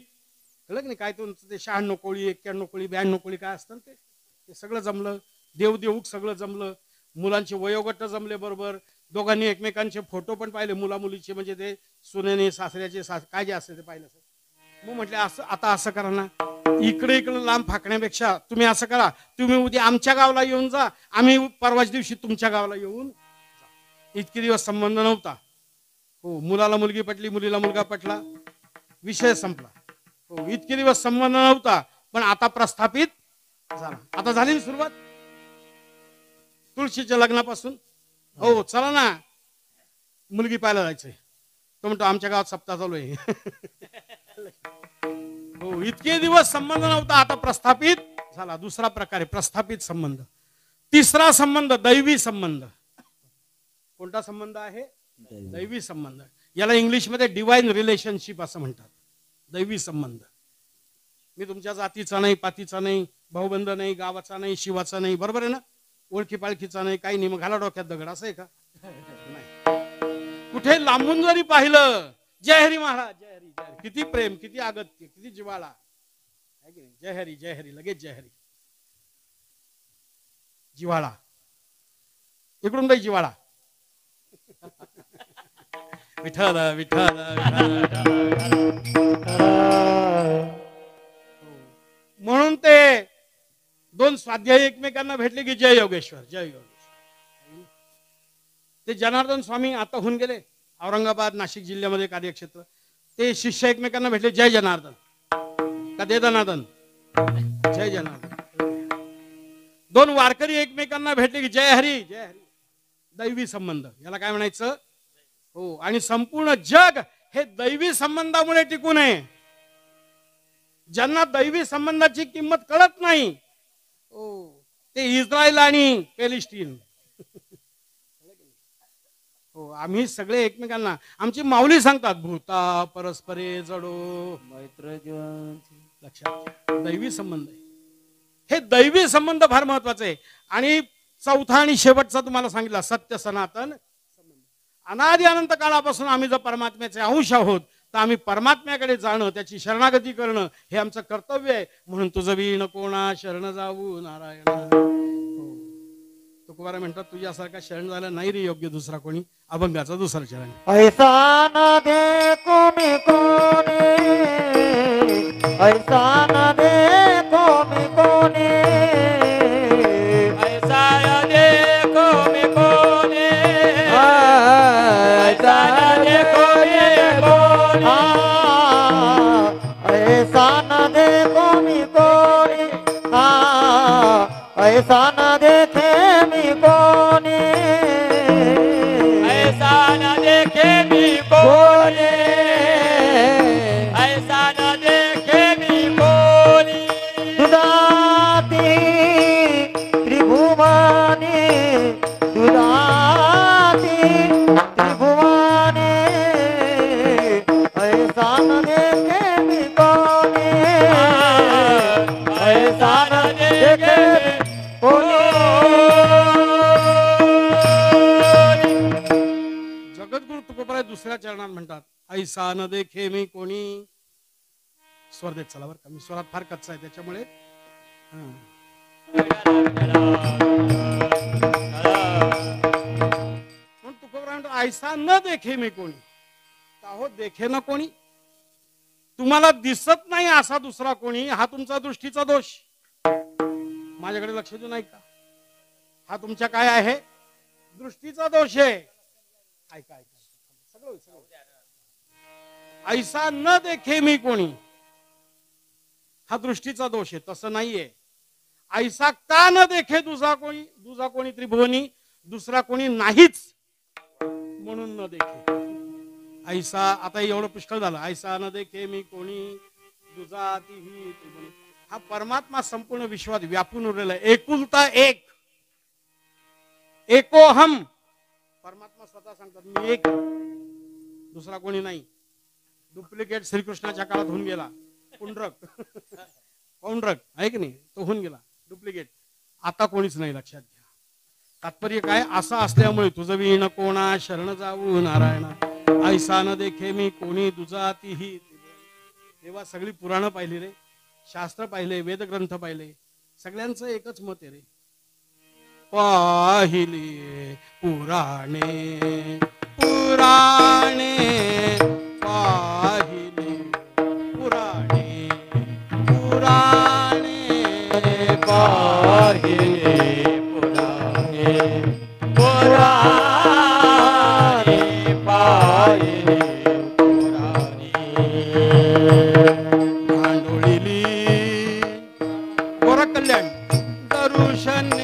[SPEAKER 1] कळलं की नाही? काय तुमचं ते 96 कोळी 91 कोळी 92 कोळी काय असतं ते सगळं जमलं. देवदेऊक सगळं जमलं. मुलांचे वयोगट जमले बरोबर. दोघांनी एकमेकांचे फोटो पण पाहिले मुला मुलीचे, म्हणजे ते सुनेने सासऱ्याचे काय जे असते ते पाहिलं. मग म्हटले असं आता असं करा ना, इकडे इकडे लांब फाकण्यापेक्षा तुम्ही असं करा, तुम्ही उद्या आमच्या गावाला येऊन जा, आम्ही परवाच दिवशी तुमच्या गावाला येऊन. इतके दिवस संबंध नव्हता. हो, मुलाला मुलगी पटली, मुलीला मुलगा पटला, विषय संपला. हो, इतके दिवस संबंध नव्हता, पण आता प्रस्थापित झाला. आता झाली ना सुरुवात तुळशीच्या लग्नापासून. हो, चला ना, मुलगी पाहायला जायचंय. तो म्हणतो आमच्या गावात सप्ताह चालू आहे. हो, इतके दिवस संबंध नव्हता, आता प्रस्थापित झाला. दुसरा प्रकार आहे प्रस्थापित संबंध. तिसरा संबंध दैवी संबंध. कोणता संबंध आहे? दैवी संबंध. याला इंग्लिशमध्ये डिवाइन रिलेशनशिप असं म्हणतात. दैवी संबंध. मी तुमच्या जातीचा नाही, पातीचा नाही, भाऊबंद नाही, गावाचा नाही, शिवाचा नाही, बरोबर आहे ना? ओळखी पाळखीचा नाही, काही नाही. मग घाला डोक्यात दगड, असं आहे का? नाही. कुठे लांबून जरी पाहिलं, जय हरी महाराज, जय हरी, जय हरी. किती प्रेम, किती अगत्य, किती जिव्हाळा आहे की नाही? जय हरी, जय हरी, लगेच जय हरी. जिव्हाळा इकडून जाई, जिव्हाळा. विठ्ठल विठ्ठल. म्हणून ते 2 स्वाध्यायी एकमेकांना भेटले की जय योगेश्वर, जय योगेश्वर. ते जनार्दन स्वामी आता होऊन गेले, औरंगाबाद नाशिक जिल्ह्यामध्ये कार्यक्षेत्र. ते शिष्य एकमेकांना भेटले, जय जनार्दन का दे दनादन, जय जनार्दन. 2 वारकरी एकमेकांना भेटले की जय हरी, जय हरी. दैवी संबंध, याला काय म्हणायचं? हो, आणि संपूर्ण जग हे दैवी संबंधामुळे टिकून आहे. ज्यांना दैवी संबंधाची किंमत कळत नाही, ते इस्रायल आणि पॅलेस्टाईन. हो, आम्ही सगळे एकमेकांना, आमची माऊली सांगतात, भूता परस्परे जडो मैत्र जीवन. लक्षात, दैवी संबंध आहे. हे दैवी संबंध फार महत्वाचे आहे. आणि चौथा आणि शेवटचा तुम्हाला सांगितला, सत्य सनातन संबंध. अनादि अनंत काळापासून आम्ही जर परमात्म्याचे अंश आहोत, तर आम्ही परमात्म्याकडे जाणं, त्याची शरणागती करणं हे आमचं कर्तव्य आहे. म्हणून तुझं वीण कोणा शरण जाऊ नारायण. तुकोबारा म्हणतात, तुझ्यासारखा शरण झाला नाही रे योग्य दुसरा कोणी. अभंगाचा दुसरा चरण.
[SPEAKER 2] ऐसा न देखो मी कोणी, ऐसा न देखो मी कोणी, ऐसा न देखे मी कोणी,
[SPEAKER 3] ऐसा न देखे मी कोणी, ऐसा न देखे मी कोणी.
[SPEAKER 2] दुधाती त्रिभुवानी, दुधाती त्रिभुवानी, ऐसा न देखे मी कोणी, ऐसा न देखे मी कोणी.
[SPEAKER 1] जगद्गुरु तुकोबराय दुसऱ्या चरणात म्हणतात ऐसा न देखे मी कोणी. स्वर देत चला बरं का, मी स्वरात फार कच्चा आहे त्याच्यामुळे. तुकोबराय म्हणतो ऐसा न देखे मी कोणी. हो देखे ना कोणी, तुम्हाला दिसत नाही असा दुसरा कोणी, हा तुमचा दृष्टीचा दोष. माझ्याकडे लक्ष देऊ नाही का, हा तुमच्या काय आहे, दृष्टीचा दोष आहे. ऐका ऐका सगळं ऐसा न देखे मी कोणी, हा दृष्टीचा दोष आहे. तसं नाहीये. ऐसा का न देखे दुसरा कोणी, दुसरा कोणी त्रिभुवनी, दुसरा कोणी नाहीच म्हणून न देखे. ऐसा आता एवढं पुष्कळ झालं. ऐसा न देखे मी कोणी, दुजा तीही त्रिभुवनी. हा परमात्मा संपूर्ण विश्वात व्यापून उरलेला आहे. एकुलता एक, एकोहम. परमात्मा स्वतः सांगतात मी एक, दुसरा कोणी नाही. डुप्लिकेट श्रीकृष्णाच्या काळात होऊन गेला. पुंडरक पौंडरक आहे की नाही, तो होऊन गेला डुप्लिकेट. आता कोणीच नाही. लक्षात घ्या. तात्पर्य काय, असं असल्यामुळे तुझं विण कोणा शरण जाऊ नारायणा. ऐसा न देखे मी कोणी, दुजा तीही. तेव्हा सगळी पुराणं पाहिली रे, शास्त्र पाहिले, वेदग्रंथ पाहिले, सगळ्यांचं एकच मत आहे रे. पाहिले पुराणे, पुराणे पाहिले, पुराणे, पुराणे
[SPEAKER 3] पाहिले, पुराणे, पुराणे पाहिले, पुराणे.
[SPEAKER 1] भांडोळीली गोरख कल्याण दरुशने,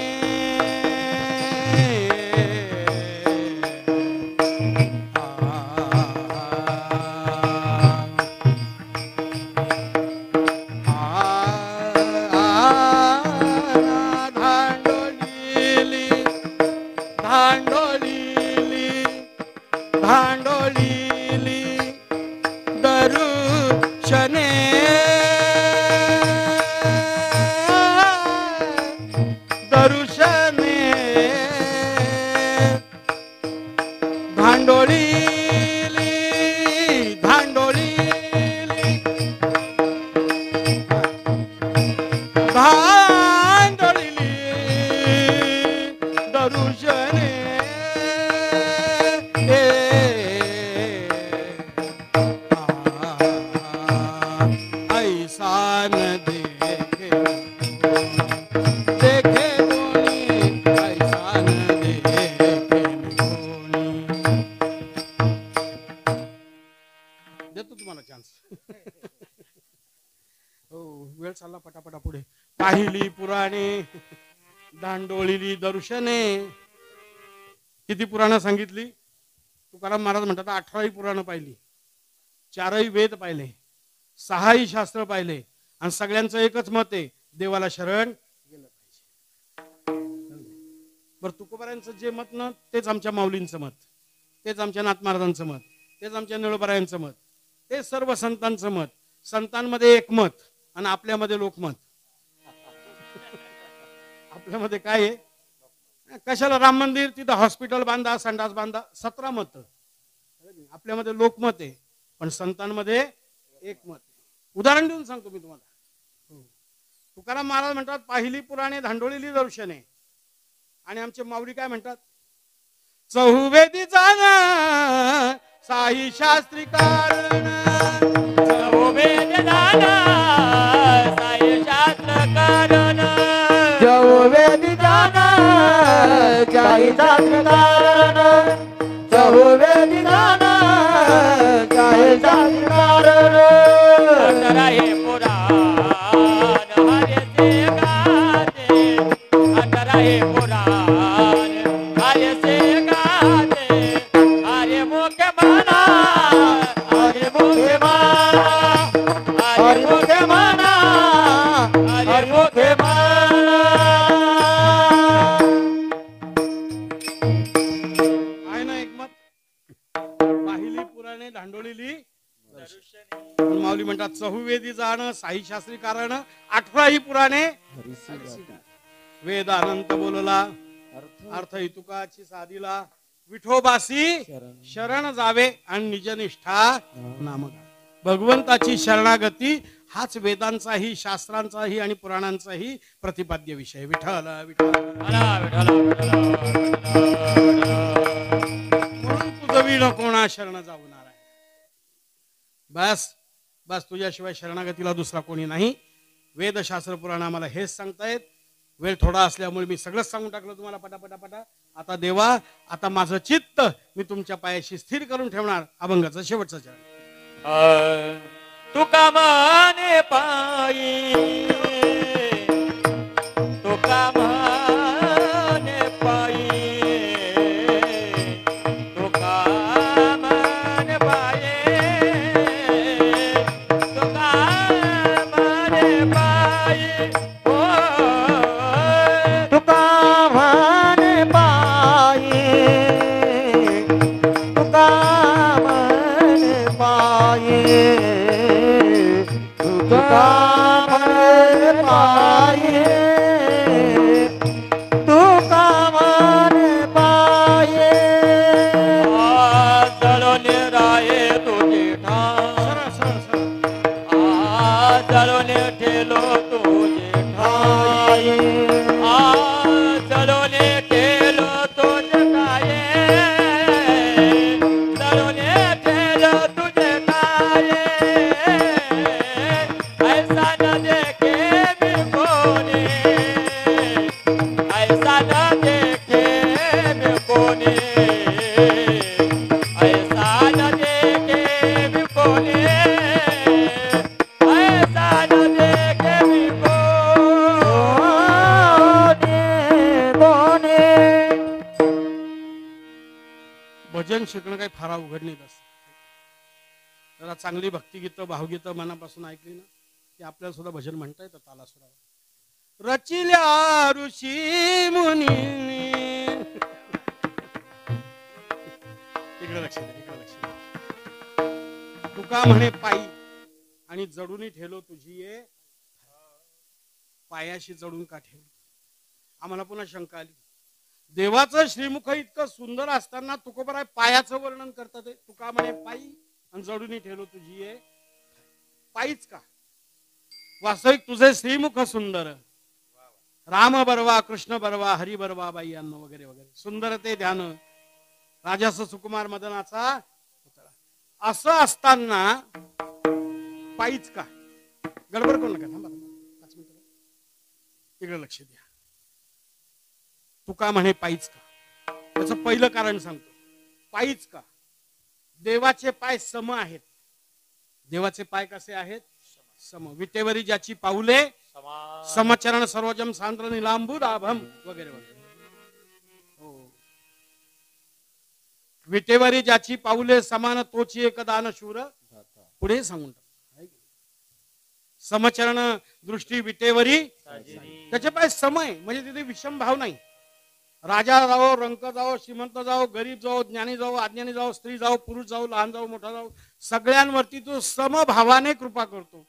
[SPEAKER 1] पटापटा पुढे. पाहिली पुराणे, दांडोळीली दर्शने. किती पुराणं सांगितली? तुकाराम महाराज म्हणतात 18ही पुराणं पाहिली, 4ही वेद पाहिले, 6ही शास्त्र पाहिले, आणि सगळ्यांचं एकच मत आहे, देवाला शरण गेलं पाहिजे. बरं, तुकोबारायांचं जे मत ना तेच आमच्या माऊलींचं मत, तेच आमच्या नाथ महाराजांचं मत, तेच आमच्या निळोबारायांचं मत, ते सर्व संतांचं मत. संतांमध्ये एकमत आणि आपल्यामध्ये लोकमत. आपल्यामध्ये काय आहे? कशाला राम मंदिर, तिथं हॉस्पिटल बांधा, संडास बांधा, 17 मत. आपल्यामध्ये लोकमत आहे, पण संतांमध्ये एकमत. उदाहरण देऊन सांगतो मी तुम्हाला. तुकाराम महाराज म्हणतात पाहिली पुराणे, धांडोळीली दर्शने, आणि आमचे माऊली काय म्हणतात? चहुवेदी जाण साई शास्त्री कारण,
[SPEAKER 3] चहुवेदी जाण साई शास्त्र कारण,
[SPEAKER 2] चहुवेदी जाण साई शास्त्र कारण, चहुवेदी जाण साई शास्त्र कारण.
[SPEAKER 3] अठरा हे पुराण हरेचे गाते,
[SPEAKER 1] म्हणतात चहुवेदी जाणं, साई शास्त्री कारण, 18ही पुराणे वेद अनंत बोलला, अर्थ हितुकाची साधीला, विठोबासी शरण जावे आणि निजनिष्ठा नाम गावे. भगवंताची शरणागती हाच वेदांचाही, शास्त्रांचाही आणि पुराणांचाही प्रतिपाद्य विषय. विठ्ठल विठ्ठल म्हणून तुझवी न कोणा शरण जाऊणार आहे. बस बस, तुझ्याशिवाय शरणागतीला दुसरा कोणी नाही. वेदशास्त्र पुराण आम्हाला हेच सांगतायत. वेळ थोडा असल्यामुळे मी सगळंच सांगून टाकलं तुम्हाला पटापटापटा. आता देवा, आता माझं चित्त मी तुमच्या पायाशी स्थिर करून ठेवणार. अभंगाचं शेवटचं चरण.
[SPEAKER 3] तुका माने पायी, तुका माने पायी, तुका माने पायी, तुका माने पायी, ओ
[SPEAKER 2] तुका म्हणे पायी, तुका म्हणे पायी, तुका म्हणे पायी, तुका म्हणे पायी.
[SPEAKER 3] जळून राये तुझे ठाण, जळून ठेलो तुझे ठाई, जळून ठेलो तुझे काय, जळून ठेलो तुझे काय, ऐसा न देखे मी कोणी, ऐसा न देखे मी कोणी, ऐसा न देखे मी कोणी, ऐसा न देखे मी
[SPEAKER 1] भजन शिकणं काही फार अवघड नाही. असं जरा चांगली भक्तिगीतं, भावगीतं मनापासून ऐकली ना की आपल्याला सुद्धा भजन म्हणता येतं तालासुरावर. रचिल्या ऋषी मुनी, इकडे लक्ष द्या, इकडे लक्ष द्या. तुका म्हणे पायी आणि जडून ठेलो तुझी ये, पायाशी जडून का ठेवली. आम्हाला पुन्हा शंका आली. देवाचं श्रीमुख इतकं सुंदर असताना तुकोबराय पायाचं वर्णन करतात. तुका म्हणे पायी आणि जडून ठेवलो तुझी ये, पायीच का. वास्तविक तुझे श्रीमुख सुंदर, राम बरवा, कृष्ण बरवा, हरी बरवा बाई अन्न वगैरे वगैरे सुंदर ते ध्यान, राजास सुकुमार मदनाचा पुतळा. असं असताना पायीच का. गडबड करू नका, थांबा 5 मिनिटं. इकडे लक्ष द्या. तुका म्हणे पायीच का. त्याचं पहिलं कारण सांगतो. पायीच का. देवाचे पाय सम आहेत. देवाचे पाय कसे आहेत. सम. विटेवरी ज्याची पाऊले, समचरण सर्वजम सांद्र निलांबुदाभम वगैरे वगैरे. हो, विटेवरी ज्याची पाऊले, समान तोची एक दान शूर. पुढे सांगून टाक. समचरण दृष्टी विटेवरी, त्याचे पाय सम आहे. म्हणजे तिथे विषम भाव नाही. राजा जाओ, रंक जाओ, श्रीमंत जाओ, गरीब जाओ, ज्ञानी जाओ, अज्ञानी जाओ, स्त्री जाओ, पुरुष जाओ, लहान जाओ, मोठा जाओ, सगळ्यांवरती तो समभावाने कृपा करतो.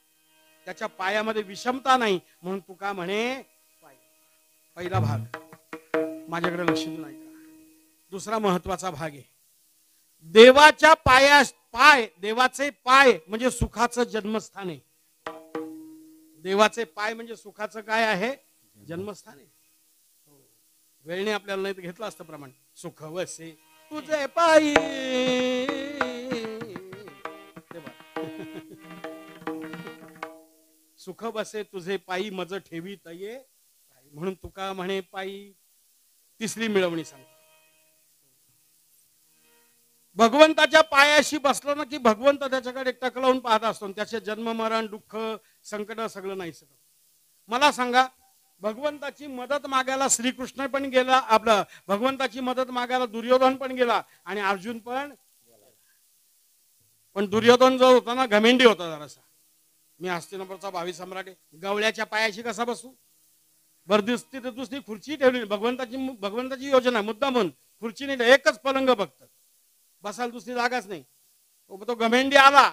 [SPEAKER 1] त्याच्या पायामध्ये विषमता नाही. म्हणून तुका म्हणे पाय. पहिला भाग माझ्याकडे लक्ष देऊन ऐका. दुसरा महत्वाचा भाग आहे. देवाच्या पाय, देवाचे पाय म्हणजे सुखाचं जन्मस्थान आहे. देवाचे पाय म्हणजे सुखाचं काय आहे. जन्मस्थान आहे. वेळने आपल्याला नाही घेतलं असतं प्रमाण. सुख वसे तुझे पायी, सुख बसे तुझे पायी, मज ठेवी तये. म्हणून तुका म्हणे पायी. तिसरी मिळवणी सांग. भगवंताच्या पायाशी बसलं ना की भगवंत त्याच्याकडे टकलावून पाहत असतो. त्याचे जन्म मरण दुःख संकट सगळं नाही सगळं. मला सांगा, भगवंताची मदत मागायला श्रीकृष्ण पण गेला, आपलं भगवंताची मदत मागायला दुर्योधन पण गेला आणि अर्जुन पण दुर्योधन जो होता ना घमेंडी होता जरासा. मी हस्तिनापूरचा 22 सम्राट आहे. गवळ्याच्या पायाशी कसा बसू. बरदिस्ती दुसरी खुर्ची ठेवली. भगवंताची योजना मुद्दा म्हणून खुर्ची नाही, एकच पलंग फक्त बसायला, दुसरी जागाच नाही. तो घमेंडी आला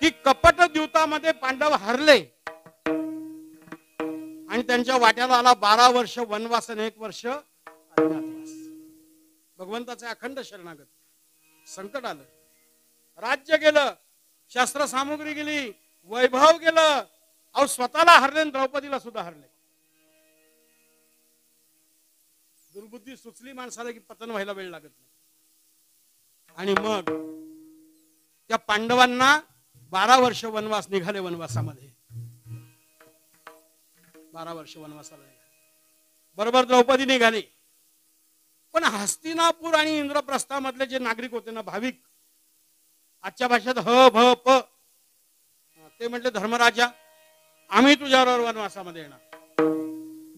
[SPEAKER 1] की कपट द्यूतामध्ये पांडव हरले आणि त्यांच्या वाट्याला आला 12 वर्ष वनवास आणि 1 वर्ष अज्ञातवास. भगवंताचे अखंड शरणागत. संकट आलं, राज्य गेलं, शस्त्र सामुग्री गेली, वैभव गेलं, अहो स्वतःला हरले आणि द्रौपदीला सुद्धा हरले. दुर्बुद्धी सुचली माणसाला की पतन व्हायला वेळ लागत नाही. आणि मग त्या पांडवांना 12 वर्ष वनवास निघाले. वनवासामध्ये 12 वर्ष वनवासाला निघाले. बरोबर द्रौपदी निघाली. पण हस्तिनापूर आणि इंद्रप्रस्थामधले जे नागरिक होते ना, भाविक, आजच्या भाषेत ह भ प, ते म्हटले धर्मराजा आम्ही तुझ्याबरोबर वनवासामध्ये येणार.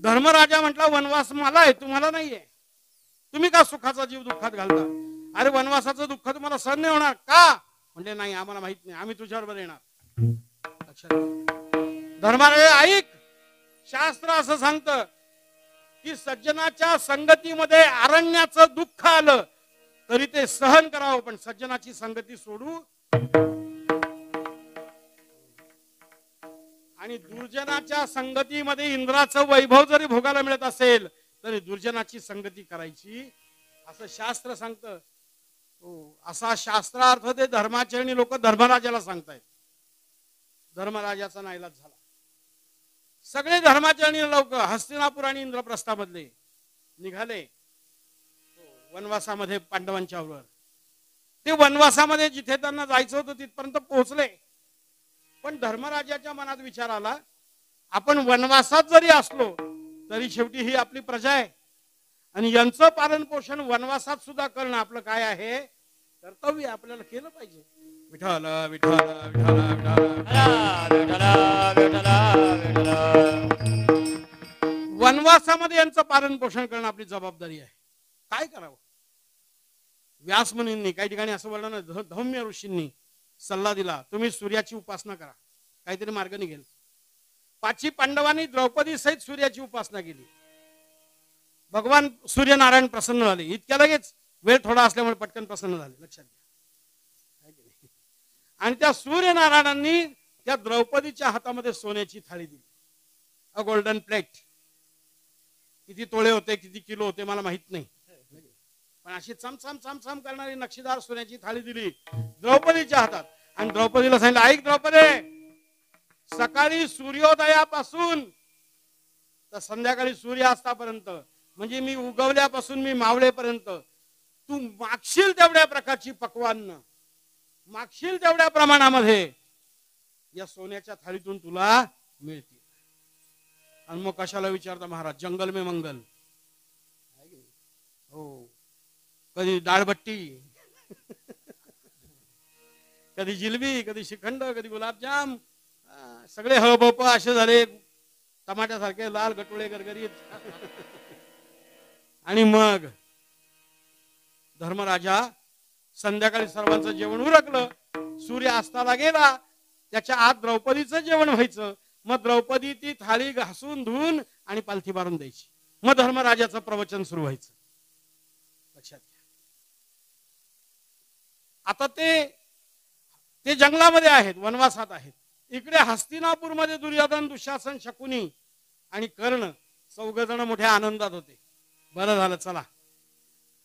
[SPEAKER 1] धर्मराजा म्हटला वनवास मला आहे, तुम्हाला नाहीये. तुम्ही का सुखाचा जीव दुःखात घालता? अरे वनवासाचं दुःख तुम्हाला सहन नाही होणार का? म्हणजे नाही, आम्हाला माहित नाही, आम्ही तुझ्याबरोबर येणार. लक्षात घ्या. धर्मराजा ऐक, शास्त्र असं सांगतं की सज्जनाच्या संगतीमध्ये अरण्याचं दुःख आलं तरी ते सहन करावं, पण सज्जनाची संगती सोडू. आणि दुर्जनाच्या संगतीमध्ये इंद्राचं वैभव जरी भोगायला मिळत असेल तरी दुर्जनाची संगती करायची असं शास्त्र सांगतं. असा शास्त्रार्थ ते धर्माचरणी लोक धर्मराजाला सांगतायत. धर्मराजाचा नाईलाज झाला. सगळे धर्माचरणी लोक हस्तिनापूर आणि इंद्रप्रस्थामधले निघाले वनवासामध्ये पांडवांच्या बरोबर. ते वनवासामध्ये जिथे त्यांना जायचं होतं तिथपर्यंत पोहोचले. पण धर्मराजाच्या मनात विचार आला, आपण वनवासात जरी असलो तरी शेवटी ही आपली प्रजा आहे आणि यांचं पालन पोषण वनवासात सुद्धा करणं आपलं काय आहे, कर्तव्य आपल्याला केलं पाहिजे. विठ्ठल विठ्ठल विठ्ठल वनवासामध्ये यांचं पालन पोषण करणं आपली जबाबदारी आहे. काय करावं? व्यास मुनींनी काही ठिकाणी असं वर्णन, धौम्य ऋषींनी सल्ला दिला, तुम्ही सूर्याची उपासना करा, काहीतरी मार्ग निघेल. 5 पांडवांनी द्रौपदी सहित सूर्याची उपासना केली. भगवान सूर्यनारायण प्रसन्न झाले. इतक्या लगेच वेळ थोडा असल्यामुळे पटकन प्रसन्न झाले. लक्षात घ्या. आणि त्या सूर्यनारायणांनी त्या द्रौपदीच्या हातामध्ये सोन्याची थाळी दिली, अ गोल्डन प्लेट. किती तोळे होते, किती किलो होते मला माहित नाही, पण अशी चमचम चमचम करणारी नक्षीदार सोन्याची थाळी दिली द्रौपदीच्या हातात. आणि द्रौपदीला सांगितलं, ऐक द्रौपदी, सकाळी सूर्योदयापासून तर संध्याकाळी सूर्यास्तापर्यंत, म्हणजे मी उगवल्यापासून मी मावळेपर्यंत तू मागशील तेवढ्या प्रकारची पक्वान्न, मागशील तेवढ्या प्रमाणामध्ये या सोन्याच्या थाळीतून तुला मिळतील. आणि मग कशाला विचारता महाराज, जंगल में मंगल. हो, कधी डाळबट्टी, कधी जिलबी, कधी श्रीखंड, कधी गुलाबजाम, सगळे हळबप असे झाले, टमाट्यासारखे लाल गटुळे गरगरीत. आणि मग धर्मराजा संध्याकाळी सर्वांचं जेवण उरकलं, सूर्य अस्ताला गेला, त्याच्या आत द्रौपदीचं जेवण व्हायचं. मग द्रौपदी ती थाळी घासून धुवून आणि पालथी मारून द्यायची. मग धर्मराजाचं प्रवचन सुरू व्हायचं. लक्षात घ्या. आता ते जंगलामध्ये आहेत, वनवासात आहेत. इकडे हस्तिनापूरमध्ये दुर्योधन, दुःशासन, शकुनी आणि कर्ण 4 जण मोठ्या आनंदात होते. बरं झालं, चला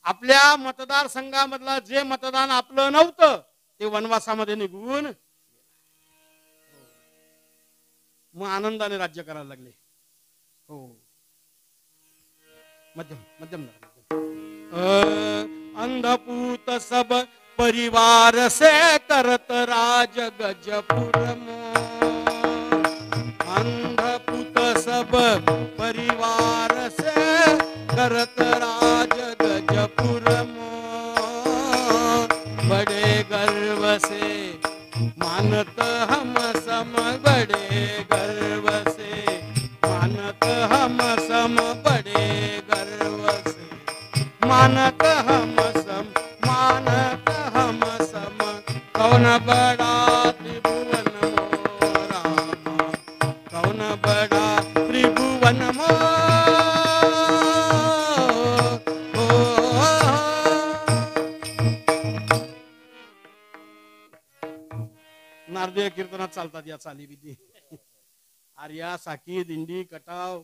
[SPEAKER 1] आपल्या मतदारसंघामधला जे मतदान आपलं नव्हतं ते वनवासामध्ये निघून मग आनंदाने राज्य करायला लागले. हो, मध्यम मध्यम अंधपूत सब परिवार से करत राज गजपुर मो, अंधपूत सब परिवार से करत राज गजपुर मो, बड़े गर्व से मानत हम सम, बड़े गर्व से मानत हम सम, बड़े गर्व से मानत हम सम, मानत हम सम, कौन बड़ा त्रिभुवन मो राम, कौन बड़ा त्रिभुवन मो. हृदय कीर्तनात चालतात या चालीविधी. आर्या, साकी, दिंडी, कटाव,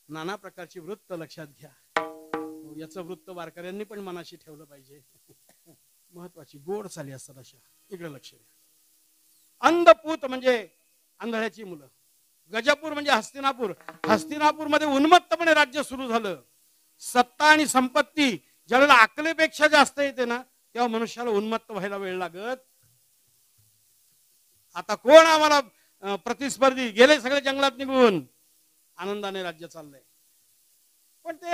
[SPEAKER 1] नाना प्रकारची वृत्त लक्षात घ्या. याचं वृत्त वारकऱ्यांनी पण मनाशी ठेवलं पाहिजे. महत्वाची गोड चाली असतात अशा. इकडे लक्ष द्या. अंधपूत म्हणजे आंधळ्याची मुलं. गजपूर म्हणजे हस्तिनापूर. हस्तिनापूर मध्ये उन्मत्तपणे राज्य सुरू झालं. सत्ता आणि संपत्ती ज्यावेळेला अकलेपेक्षा जास्त येते ना तेव्हा मनुष्याला उन्मत्त व्हायला वेळ लागत. आता कोण आम्हाला प्रतिस्पर्धी, गेले सगळे जंगलात निघून, आनंदाने राज्य चाललंय. पण ते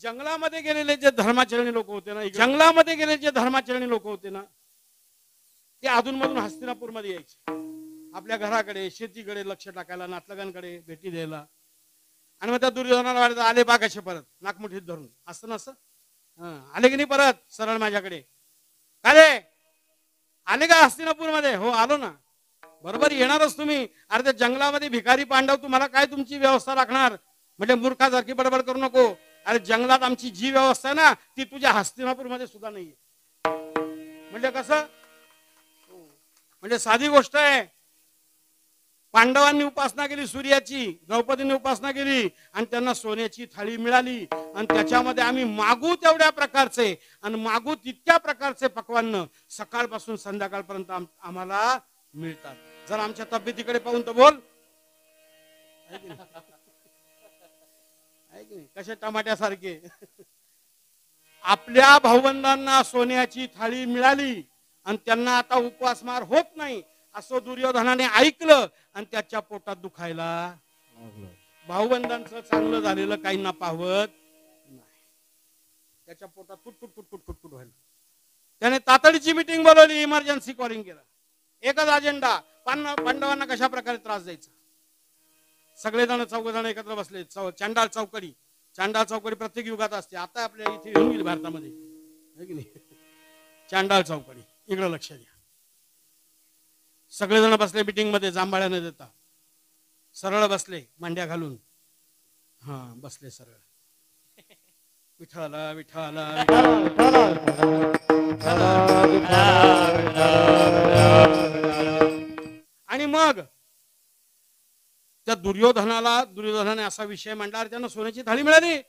[SPEAKER 1] जंगलामध्ये गेलेले जे धर्माचरणी लोक होते ना, जंगलामध्ये गेलेले जे धर्माचरणी लोक होते ना, ते अधूनमधून हस्तिनापूरमध्ये यायचे. आपल्या घराकडे, शेतीकडे लक्ष टाकायला, नातलगांकडे भेटी द्यायला. आणि मग त्या दुर्योधनाला वाटत आले बा कसे परत, नाकमुठीत धरून. असं नसं आले की नाही परत सरळ माझ्याकडे. का रे आले का हस्तिनापूरमध्ये? हो आलो ना. बरोबर येणारच तुम्ही. अरे त्या जंगलामध्ये भिकारी पांडव तुम्हाला काय तुमची व्यवस्था राखणार? म्हणजे मूर्खासारखी बडबड करू नको. अरे जंगलात आमची जी व्यवस्था आहे ना ती तुझ्या हस्तिनापूरमध्ये सुद्धा नाहीये. म्हणजे कसं? म्हणजे साधी गोष्ट आहे. पांडवांनी उपासना केली सूर्याची, द्रौपदींनी उपासना केली आणि त्यांना सोन्याची थाळी मिळाली. आणि त्याच्यामध्ये आम्ही मागू तेवढ्या प्रकारचे आणि मागू तितक्या प्रकारचे पक्वान्न सकाळपासून संध्याकाळपर्यंत आम्हाला मिळतात. जर आमच्या तब्येतीकडे पाहून तर बोल. कसे टमाट्यासारखे. आपल्या भाऊबंधांना सोन्याची थाळी मिळाली आणि त्यांना आता उपवासमार होत नाही असं दुर्योधनाने ऐकलं आणि त्याच्या पोटात दुखायला. भाऊबंधांचं चांगलं झालेलं काहींना पाहवत नाही. त्याच्या पोटात कुटकुट कुटकुट कुटकुट व्हायला. त्याने तातडीची मीटिंग बोलवली, इमर्जन्सी कॉलिंग केलं. एकच अजेंडा, पांडवांना कशा प्रकारे त्रास द्यायचा. सगळेजण चौघजण एकत्र बसले. चांडाळ चौकडी. चांडाळ चौकडी प्रत्येक युगात असते. आता आपल्या इथे येऊन गेली भारतामध्ये, है की नाही? चांडाळ चौकडी. इकडे लक्ष द्या. सगळेजण बसले मीटिंग मध्ये, जांभाळ्याने देता सरळ बसले, मांड्या घालून. हा बसले सरळ. विठाला विठाला आणि मग त्या दुर्योधनाने असा विषय मांडला. त्यांना सोन्याची थाळी मिळाली.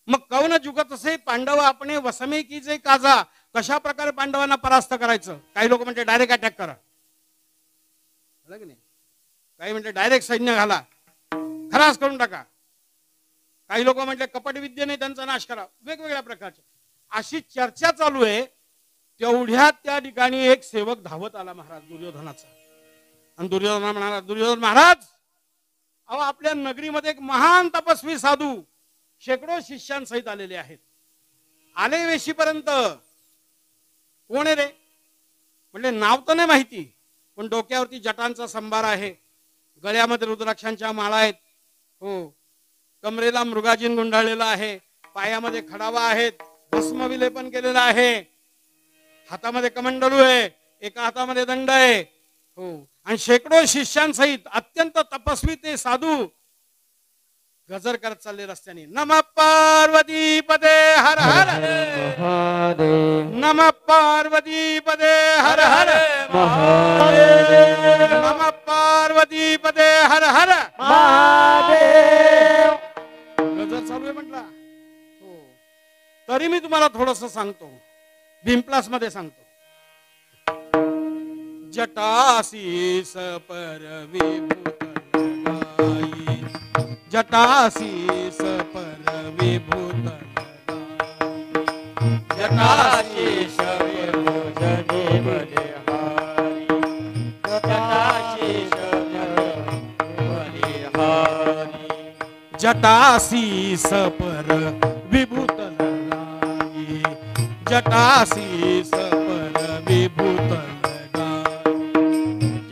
[SPEAKER 1] मग कौन जुगत असे पांडव आपण वसमे की जे काजा. कशा प्रकारे पांडवांना परास्त करायचं. काही लोक म्हणते डायरेक्ट अटॅक करा, काही म्हणते डायरेक्ट सैन्य घाला, खरास करून टाका. काही लोक म्हटले कपट विद्येने त्यांचा नाश करा. वेगवेगळ्या प्रकारचे अशी चर्चा चालू आहे. तेवढ्यात त्या ठिकाणी एक सेवक धावत आला महाराज दुर्योधनाचा. आणि दुर्योधना म्हणाला, दुर्योधन महाराज अहो आपल्या नगरीमध्ये एक महान तपस्वी साधू शेकडो शिष्यांसहित आलेले आहेत. आले वेशीपर्यंत. कोण आहे रे? म्हणजे नाव तर नाही माहिती, पण डोक्यावरती जटांचा संभार आहे, गळ्यामध्ये रुद्राक्षांच्या माळा आहेत, हो, कमरेला मृगाजीन गुंडाळलेला आहे, पायामध्ये खडावा आहेत, भस्म विलेपन केलेला आहे, हातामध्ये कमंडलू आहे, एका हातामध्ये दंड आहे, हो, आणि शेकडो शिष्यांसहित अत्यंत तपस्वी ते साधू गजर करत चालले रस्त्याने. नम पार्वती पदे हर हर नम पार्वती पदे हर हर नम पार्वती पदे हर हर गजर चालू आहे म्हटला. हो, तरी मी तुम्हाला थोडस सांगतो, भीमप्लास मध्ये सांगतो. जटासीस पर विभूत लगाई, जटासीस पर विभूत
[SPEAKER 3] जटाशीष विभूषणे बलिहारी, जटाशीष बलिहारी,
[SPEAKER 1] जटासीस पर विभूत लगाई, जटासीस पर विभूत लगाई,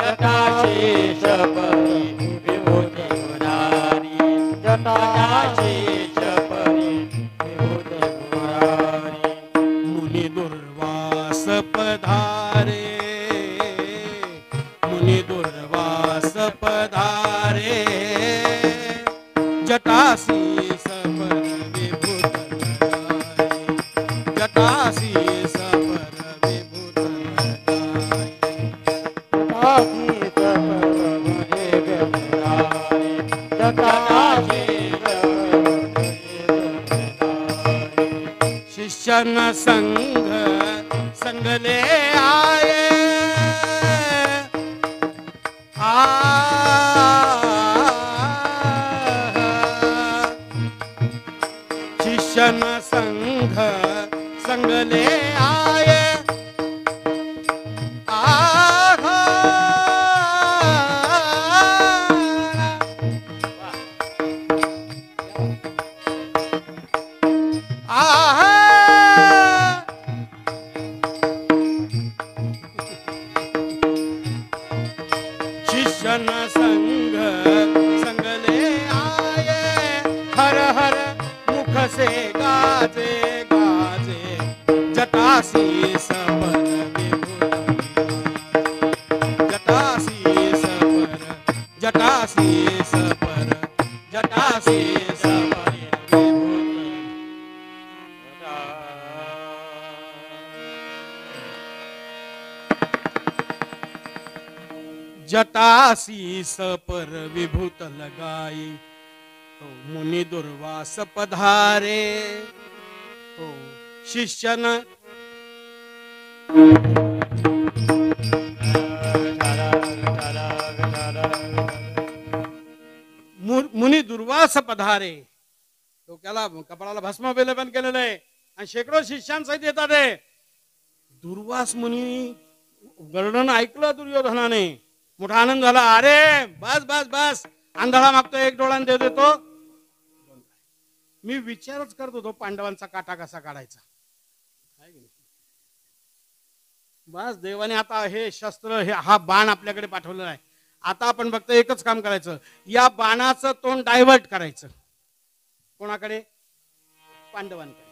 [SPEAKER 3] जटाशीष परि विभूति मुरारी, जटाशीष परि विभूति मुरारी.
[SPEAKER 1] मुनि दुर्वास पधारे, मुनि दुर्वास पधारे, जटासीस पर विभूत लगाई, जटासीस पर विभूत लगाई. शिष्यन संघ संगले आये शिष्यन संघ संगले आये शिष्यन संघ संगले आये हर हर मुख से गाजे गाजे जटासी सपर जटासी सपर जटासी सपर जटासी सपर जटासी सपर विभूत लगाई हो मुनि दुर्वास पधारे हो शिष्यन मुनी दुर्वास पधारे डोक्याला कपाळाला भस्म बेलेपन केलेलं आहे आणि शेकडो शिष्यांसहित येतात आहे. दुर्वास मुनी वर्णन ऐकलं दुर्योधनाने, मोठा आनंद झाला. अरे बस बस बस, आंधळा मागतो एक डोळा देव देतो. मी विचारच करत होतो पांडवांचा काटा कसा काढायचा. बस देवाने आता हे शस्त्र हा बाण आपल्याकडे पाठवलेला आहे. आता आपण फक्त एकच काम करायचं, या बाणाचं तोंड डायव्हर्ट करायचं. कोणाकडे? पांडवांकडे.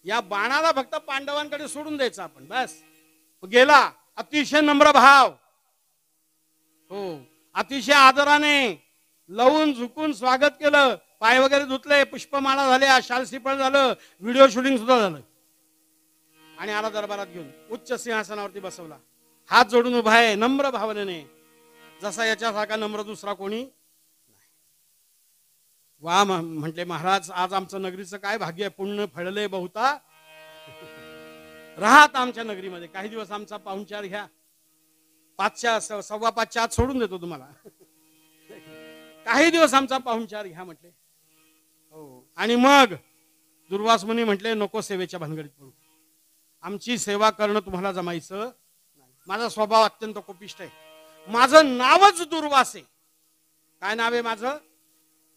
[SPEAKER 1] या बाणाला फक्त पांडवांकडे सोडून द्यायचं आपण. बस गेला. अतिशय नम्र भाव, हो अतिशय आदराने लवून झुकून स्वागत केलं. पाय वगैरे धुतले, पुष्पमाळा झाल्या, शालसीपळ झालं, व्हिडिओ शूटिंग सुद्धा झालं. आणि आला दरबारात घेऊन उच्च सिंहासनावरती बसवला. हात जोडून उभा आहे नम्र भावनेने, जसा याच्यासारखा नम्र दुसरा कोणी नाही. वा म्हटले महाराज, आज आमचं नगरीचं काय भाग्य आहे, पुण्य फळले बहुता. राहत आमच्या नगरीमध्ये काही दिवस, आमचा पाहुणचार घ्या. 5च्या 5:15 आत सोडून देतो तुम्हाला. काही दिवस आमचा पाहुणचार घ्या म्हटले. हो. आणि मग दुर्वास मुनी म्हटले, नको सेवेच्या भानगडीत पडू, आमची सेवा करणं तुम्हाला जमायचं नाही. माझा स्वभाव अत्यंत कोपिष्ट आहे. माझं नावच दुर्वास आहे. काय नाव आहे माझं?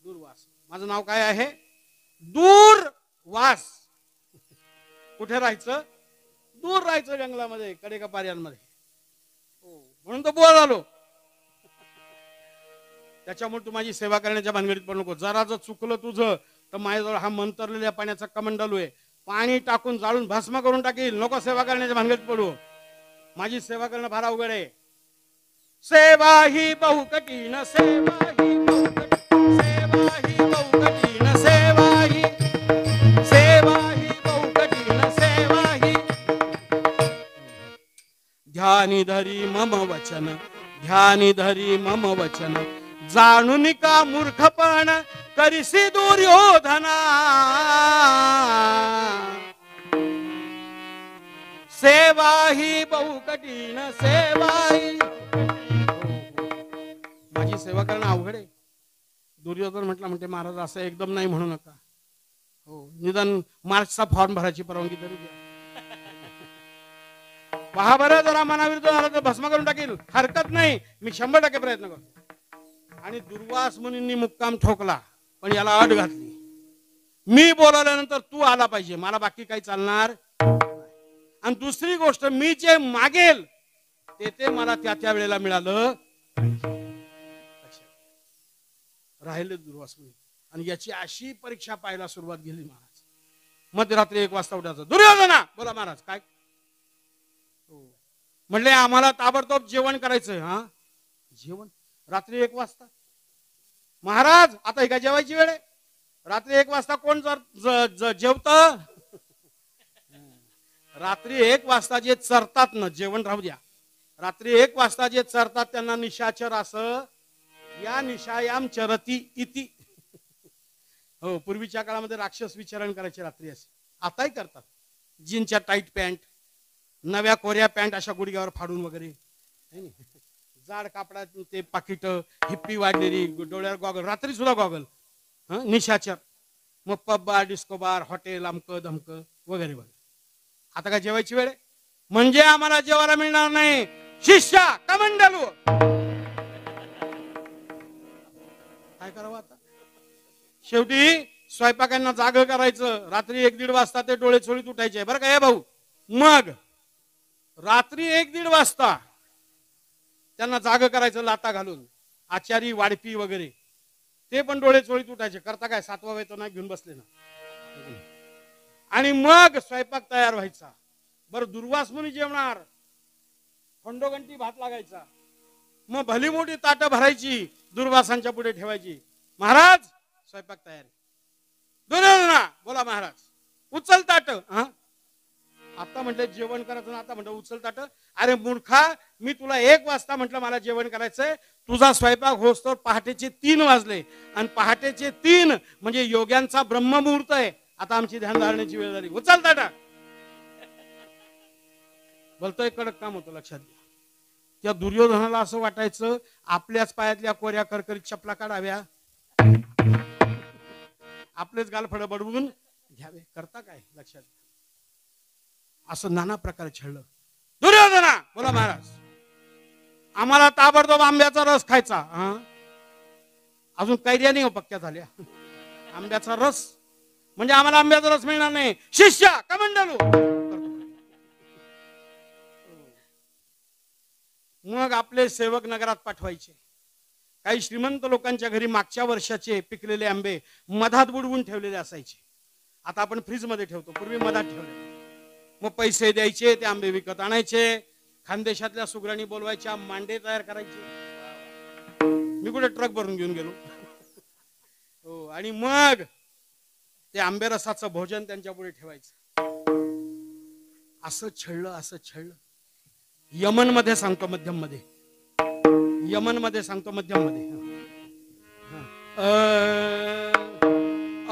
[SPEAKER 1] दुर्वास. माझं नाव काय आहे? दूरवास. कुठे राहायचं? दूर राहायचं, जंगलामध्ये, कडेकपाऱ्यांमध्ये. म्हणून तो बुवा झालो. त्याच्यामुळे तू माझी सेवा करण्याच्या भानगडीत पडू नको. जरा जर चुकलं तुझं तर माझ्याजवळ हा मंतरलेल्या पाण्याचा कमंडलू आहे, पाणी टाकून जाळून भस्म करून टाकील. नको सेवा करण्याच्या भानगडीत पडू. माझी सेवा करणं फार अवघड आहे. सेवा ही बहु कठीण, सेवा ही बहु कठीण, सेवा ही बहु कठीण, सेवा ही बहु कठीण, सेवा ही. ध्यानी धरी मम वचन, ध्यानी धरी मम वचन, जाणून का मूर्खपण करिसी दुर्योधना. सेवा ही बहु कठीण, सेवा ही. माझी सेवा करणं अवघड आहे. दुर्योधन म्हणते महाराज असं एकदम नाही म्हणू नका. हो, निदान मार्चचा फॉर्म भरायची परवानगी तरी द्या. पहा बरं, जरा मनाविरुद्ध झाला तर भस्म करून टाकील, हरकत नाही, मी 100% प्रयत्न करतो. आणि दुर्वास मुनींनी मुक्काम ठोकला, पण याला अट घातली, मी बोलावल्यानंतर तू आला पाहिजे, मला बाकी काही चालणार. आणि दुसरी गोष्ट, मी जे मागेल ते मला त्या वेळेला मिळालं राहिले दुर्वास मुनी. आणि याची अशी परीक्षा पाहायला सुरुवात केली महाराज. मध्यरात्री 1 वाजता उठायचं. दुर्योधना, बोला महाराज काय? म्हणले आम्हाला ताबडतोब जेवण करायचं. हा, जेवण रात्री 1 वाजता? महाराज आता ही काय जेवायची वेळ आहे? रात्री 1 वाजता कोण जेवत? रात्री 1 वाजता जे चरतात ना, जेवण राहू द्या, रात्री 1 वाजता जे चरतात त्यांना निशाचर असं, या निशायाम चरती इति. हो, पूर्वीच्या काळामध्ये राक्षस विचरण करायचे रात्री असे. आताही करतात. जीनच्या टाईट पॅन्ट, नव्या कोऱ्या पॅन्ट अशा गुडघ्यावर फाडून वगैरे, है नी? जाड कापडा ते पाकिट, हिप्पी वाढलेली, डोळ्यावर गॉगल, रात्री सुद्धा गॉगल, निशाचर, मग pub bar, disco bar, hotel, अमकं धमकं वगैरे वगैरे. आता काय जेवायची वेळ आहे? म्हणजे आम्हाला जेवायला मिळणार नाही. शिष्या कमंडलू काय करावं आता? शेवटी स्वयंपाकांना जाग करायचं. रात्री 1-1:30 वाजता ते डोळे चोळीत उठायचे बरं का हे भाऊ. मग रात्री 1-1:30 वाजता त्यांना जाग करायचं लाता घालून. आचारी वाडपी वगैरे ते पण डोळे चोळीत उठायचे. करता काय, 7वा वेतन घेऊन बसले ना. आणि मग स्वयंपाक तयार व्हायचा. बरं दुर्वास मुनी जेवणार, खंडोगंटी भात लागायचा. मग भली मोठी ताटं भरायची, दुर्वासांच्या पुढे ठेवायची. महाराज स्वयंपाक तयार. दुर्योधना बोला महाराज, उचल ताट. आता म्हटलं जेवण करायचं, आता म्हटलं उचल ताट. अरे मूर्खा, मी तुला 1 वाजता म्हटलं मला जेवण करायचंय. तुझा स्वयंपाक होस तर पहाटेचे 3 वाजले. आणि पहाटेचे 3 म्हणजे योग्यांचा ब्रह्ममुहूर्त आहे. आता आमची ध्यान धारण्याची वेळ झाली. उचल ताट. बोलतोय कडक काम होतं, लक्षात घ्या. त्या दुर्योधनाला असं वाटायचं आपल्याच पायातल्या कोऱ्या करकरीत चपला काढाव्या, आपलेच गालफड बडवून घ्यावे. करता काय, लक्षात घ्या. असं नाना प्रकारे छळलं. दुर्योधना बोला महाराज, आम्हाला ताबडतोब आंब्याचा रस खायचा. अजून कैर्या नाही हो पक्क्या झाल्या. आंब्याचा रस म्हणजे आम्हाला आंब्याचा रस मिळणार नाही. शिष्या कमंडलू. मग आपले सेवक नगरात पाठवायचे. काही श्रीमंत लोकांच्या घरी मागच्या वर्षाचे पिकलेले आंबे मधात बुडवून ठेवलेले असायचे. आता आपण फ्रीज मध्ये ठेवतो, पूर्वी मधात ठेवले. मग पैसे द्यायचे, ते आंबे विकत आणायचे. खानदेशातल्या सुगराणी बोलवायच्या, मांडे तयार करायचे. मी कुठे ट्रक भरून घेऊन गेलो. हो, आणि मग ते आंबे रसाचं भोजन त्यांच्या पुढे ठेवायचं. असं छळलं, असं छळलं. यमन मध्ये सांगतो, मध्यम मध्ये, यमन मध्ये सांगतो, मध्यम मध्ये.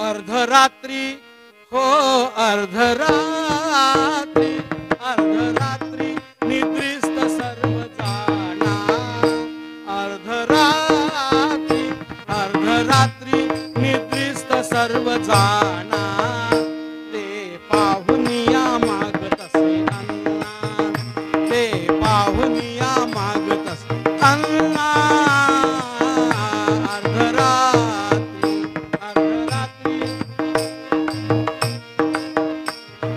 [SPEAKER 1] अर्धरात्री हो अर्धरात्री, अर्धरात्री निद्रिस्त सर्व जाणा. अर्धरात्री, अर्धरात्री निद्रिस्त सर्व जाणा. ते पाहुनिया मागत असे अन्ना, ते पाहुनिया मागत असे अन्ना. अर्धरात्री, अर्धरात्री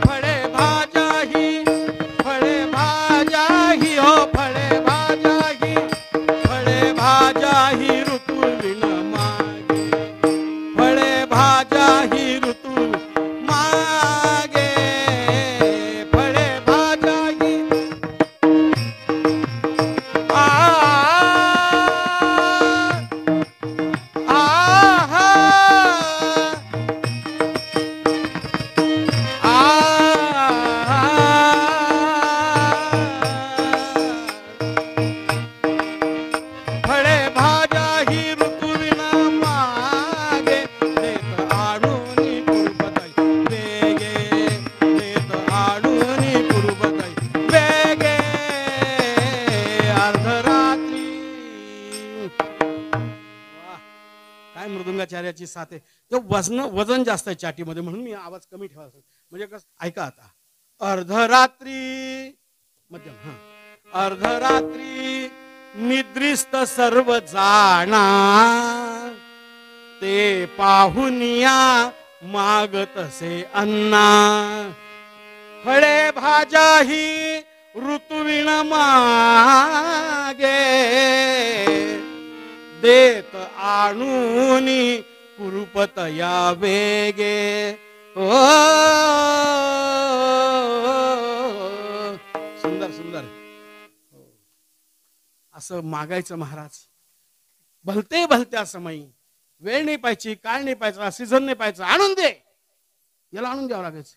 [SPEAKER 1] फळे भाज्याही, फळे भाज्याही हो फळे भाज्याही, फळे भाज्याही ऋतुविण मागे. फळे भाज्याही ऋतू मागे. फळे भाज्याही फळे भाज्याही ऋतुविण मागे. देत आडूनी पूर्वतई वेगे, देत आडूनी पूर्वतई वेगे. अर्धरात्री. काय मृदुंगाचार्याची साथ आहे. ते वजन जास्त आहे चाटीमध्ये, म्हणून मी आवाज कमी ठेवायचा. म्हणजे कसं, ऐका आता. अर्धरात्री मध्यम. अर्धरात्री निद्रिस्त सर्व जाणा. ते पाहुनिया मागतसे अन्ना. फळे भाज्याही ऋतुविण मागे. देत आणूनी कुरुपतया वेगे. ओ सुंदर सुंदर. असं मागायचं महाराज. भलते भलत्या समयी वेळ नाही पाहिजे, काळ नाही पाहिजे, सीझन नाही पाहिजे, आणून दे, याला आणून द्यावं लागायचं.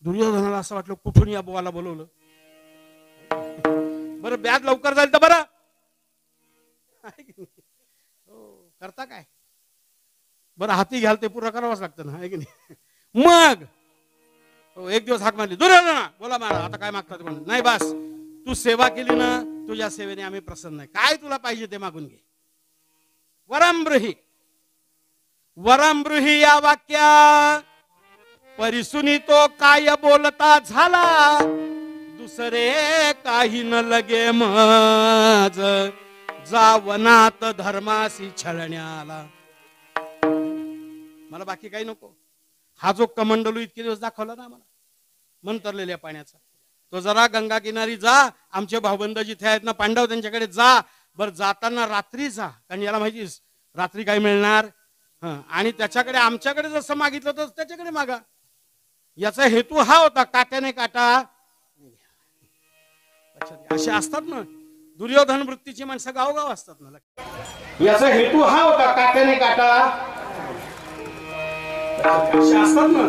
[SPEAKER 1] दुर्योधनाला असं वाटलं कुठून या बुवाला बोलवलं. बरं ब्याज लवकर जाईल तर बरं. करता काय. बरं हाती घ्याल ते पुरा करावंच लागतं ना, आहे की नाही. मग हो, एक दिवस हाक मारली, दुर्योधना बोला मला आता काय मागतात कोण नाही, बस तू सेवा केली ना, तुझ्या सेवेने आम्ही प्रसन्न आहे, काय तुला पाहिजे ते मागून घे. वरंब्रुही वरंब्रुही या वाक्या परिसुनी तो काय बोलता झाला, दुसरे काही न लगे मज, जावनात धर्मासी छळण्याला. मला बाकी काही नको. हा जो कमंडलू इतके दिवस दाखवला ना मला मंतरलेल्या पाण्याचा, तो जरा गंगा किनारी जा, आमचे भाऊबंद जिथे आहेत ना पांडव त्यांच्याकडे जा. बर जाताना रात्री जा, कारण याला माहिती रात्री काय मिळणार. आणि त्याच्याकडे आमच्याकडे जसं मागितलं तर त्याच्याकडे मागा. याचा हेतू हा होता, काट्याने काटा. असे असतात ना दुर्योधन वृत्तीची माणसं, गावगाव असतात ना. याचा हेतू हा होता, काट्याने काटा. असे असतात ना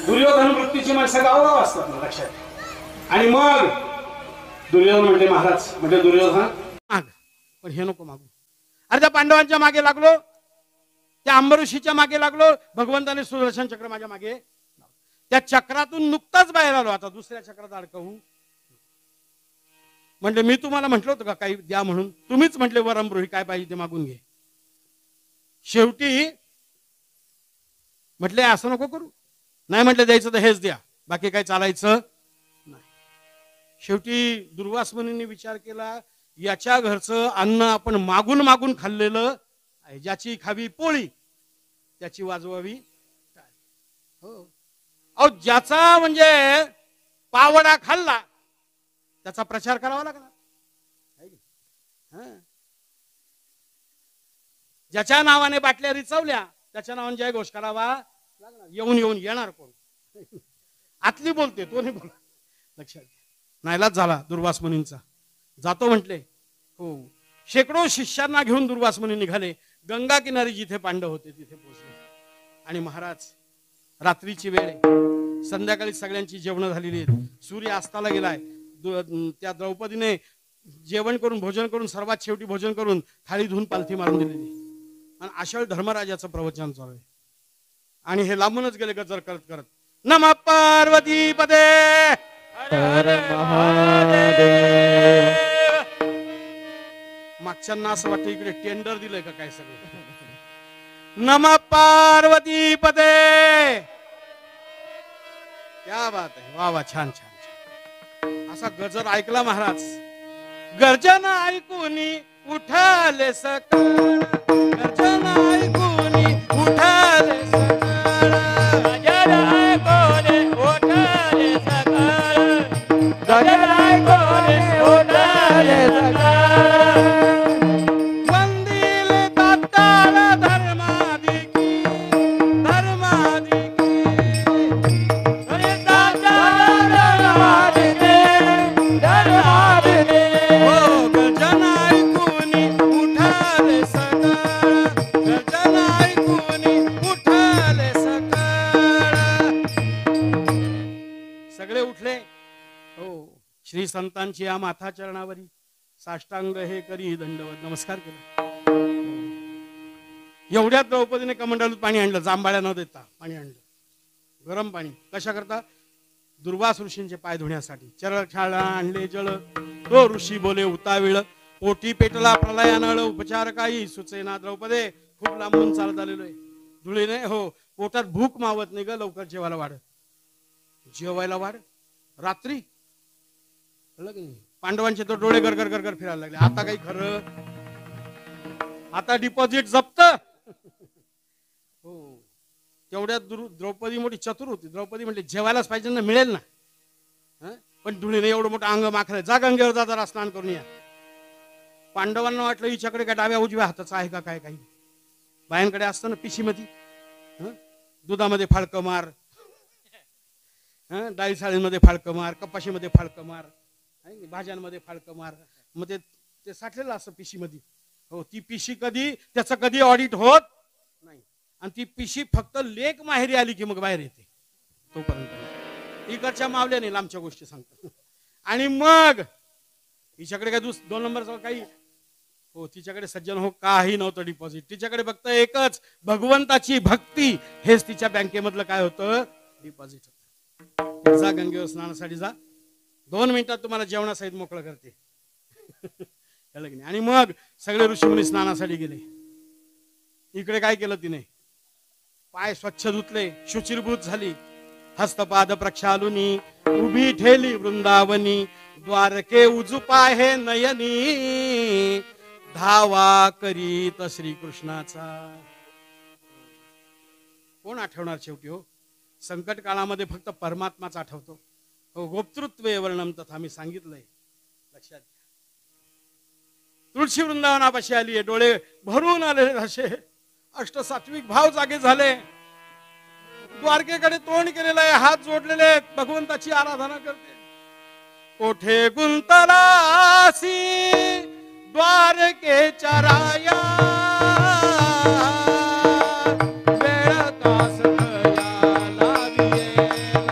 [SPEAKER 1] दुर्योधन वृत्तीची माणसं, गावगाव असतात ना, लक्षात. आणि मग दुर्योधन म्हणजे महाराज म्हणजे दुर्योधन माग, पण हे नको मागू. अरे त्या पांडवांच्या मागे लागलो, त्या अंबऋषीच्या मागे लागलो, भगवंताने सुदर्शन चक्र माझ्या मागे, त्या चक्रातून नुकताच बाहेर आलो, आता दुसऱ्या चक्रात अडकवू. म्हणजे मी तुम्हाला म्हटलं होतं का काही द्या म्हणून, तुम्हीच म्हटले वरंब्रुही काय पाहिजे ते मागून घे. शेवटी म्हटले असं नको करू, नाही म्हटलं द्यायचं तर हेच द्या, बाकी काय चालायचं नाही. शेवटी दुर्वास मुनींनी विचार केला, याच्या घरचं अन्न आपण मागून मागून खाल्लेलं आहे, ज्याची खावी पोळी त्याची वाजवावी टाळी. हो अहो, ज्याचा म्हणजे पावडा खाल्ला त्याचा प्रचार करावा लागला. ज्याच्या नावाने बाटल्या रिचवल्या त्याच्या नावाने जय घोष करावा लागला. येऊन येणार कोण, आतली बोलते तो नाही बोला. लक्षात नाईलाज झाला दुर्वास मुनींचा. जातो म्हटले. हो, शेकडो शिष्यांना घेऊन दुर्वास मुनी निघाले. गंगा किनारी जिथे पांडव होते तिथे पोहोचले. आणि महाराज रात्रीची वेळ आहे, संध्याकाळी सगळ्यांची जेवण झालेली आहेत, सूर्य अस्ताला गेलाय. त्या द्रौपदीने जेवण करून भोजन करून सर्वात शेवटी भोजन करून थाळी धुवून पालथी मारून दिलेली. आणि अशा धर्मराजाचं प्रवचन चालू आहे. आणि हे लांबूनच गेले गजर करत करत, नमः पार्वती पदे
[SPEAKER 2] हर महादेव.
[SPEAKER 1] मागच्यांना असं वाटतं इकडे टेंडर दिलंय का काय सगळं. नमः पार्वती पदे. क्या बात आहे, वा वा, छान छान छान. असा गजर ऐकला महाराज. गर्जना ऐकूनी उठाले सकाळ, गर्जना ऐकूनी उठाले सकाळ,
[SPEAKER 3] गजर ऐकून उठाले सकाळ, गजर ऐकून उठाले सकाळ.
[SPEAKER 1] वंदिले तात्काळ धर्माधिकी, धर्माधिकी.
[SPEAKER 3] अरे तात्काळ धर्माधिकी, धर्माधिकी.
[SPEAKER 1] हो, गर्जना ऐकूनी उठाले सकाळ, गर्जना ऐकूनी उठाले सकाळ. सगळे उठले. हो, श्री संतांची या माथा चरणावरी साष्टांग हे करी दंडवत नमस्कार केला. एवढ्यात द्रौपदीने कमंडलूत पाणी आणलं, जांभाळ्या न देता पाणी आणलं, गरम पाणी. कशा करता? दुर्वास ऋषींचे पाय धुण्यासाठी. चरळ छाळा आणले जळ, तो ऋषी बोले उताविळ, पोटी पेटला प्रलयानळ, उपचार काही सुचेना द्रौपदे. खूप लांबून चालत आलेलो आहे, धुळीने. हो, पोटात भूक मावत नाही ग, लवकर जेवायला वाढ, जेवायला वाढ. रात्री पांडवांचे तर डोळे गरगर गरगर फिरायला लागले. आता काही खरं, आता डिपॉझिट जप्त. हो, तेवढ्यात द्रौपदी मोठी चतुर होती. द्रौपदी म्हटली जेवायलाच पाहिजे ना, मिळेल ना. पण धुळीने एवढं मोठं अंग माखलं, जा गंगेवर जा, जरा स्नान करून या. पांडवांना वाटलं हिच्याकडे काय डाव्या उजव्या हाताचं आहे का काय, काही बायांकडे असतं ना पिशीमध्ये. दुधामध्ये फाळकं मार, डाळी साळींमध्ये फाळकं मार, कपाशीमध्ये फाळकं मार, भाज्यांमध्ये फाळकं मार. मग ते साठलेलं असतं पिशीमध्ये. हो, ती पिशी कधी त्याचं कधी ऑडिट होत नाही. आणि ती पिशी फक्त लेक माहेरी आली की मग बाहेर येते, तोपर्यंत इकडच्या मावल्याने लांबच्या गोष्टी सांगतात. आणि मग हिच्याकडे काय दोन नंबरचं काही, हो, तिच्याकडे सज्जन हो काही नव्हतं डिपॉझिट. तिच्याकडे फक्त एकच, भगवंताची भक्ती, हेच तिच्या बँकेमधलं काय होतं, डिपॉझिट होतं. चला गंगेवर स्नानासाठी जा, 2 मिनिटात तुम्हाला जेवणासहित मोकळं करते. कळलं की नाही? आणि मग सगळे ऋषीमुनी स्नानासाठी गेले. इकडे काय केलं तिने? पाय स्वच्छ धुतले, शुचिरभूत झाली, हस्तपाद प्रक्षालुनी उभी ठेली वृंदावनी, द्वारके उजुपाय हे नयनी, धावा करीत श्रीकृष्णाचा. कोण आठवणार शेवटी हो? संकट काळामध्ये फक्त परमात्माच आठवतो. हो, गोप्तृत्वे वर्णम तथा मी सांगितलंय, लक्षात घ्या. तुळशी वृंदावनापाशी आली, डोळे भरून आले, असे अष्टसात्विक भाव जागे झाले. द्वारकेकडे तोंड केलेलं आहे, हात जोडलेले आहेत, भगवंताची आराधना करते. कोठे गुंतलासी द्वारकेच्या राया, वेळ तास गयाला वियेला,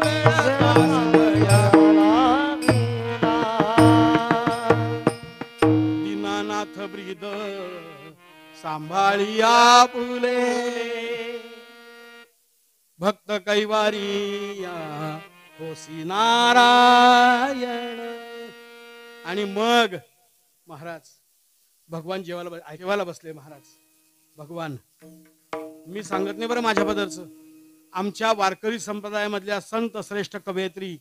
[SPEAKER 1] वेळ तास गयाला वियेला. दीनानाथ ब्रीद सांभाळिया फुले, भक्त कैवारिया होसी नारायण. आणि मग महाराज भगवान जेवायला बसले. महाराज भगवान, मी सांगत नाही बरं माझ्या बद्दलचं, आमच्या वारकरी संप्रदायामधल्या संत श्रेष्ठ कवयित्री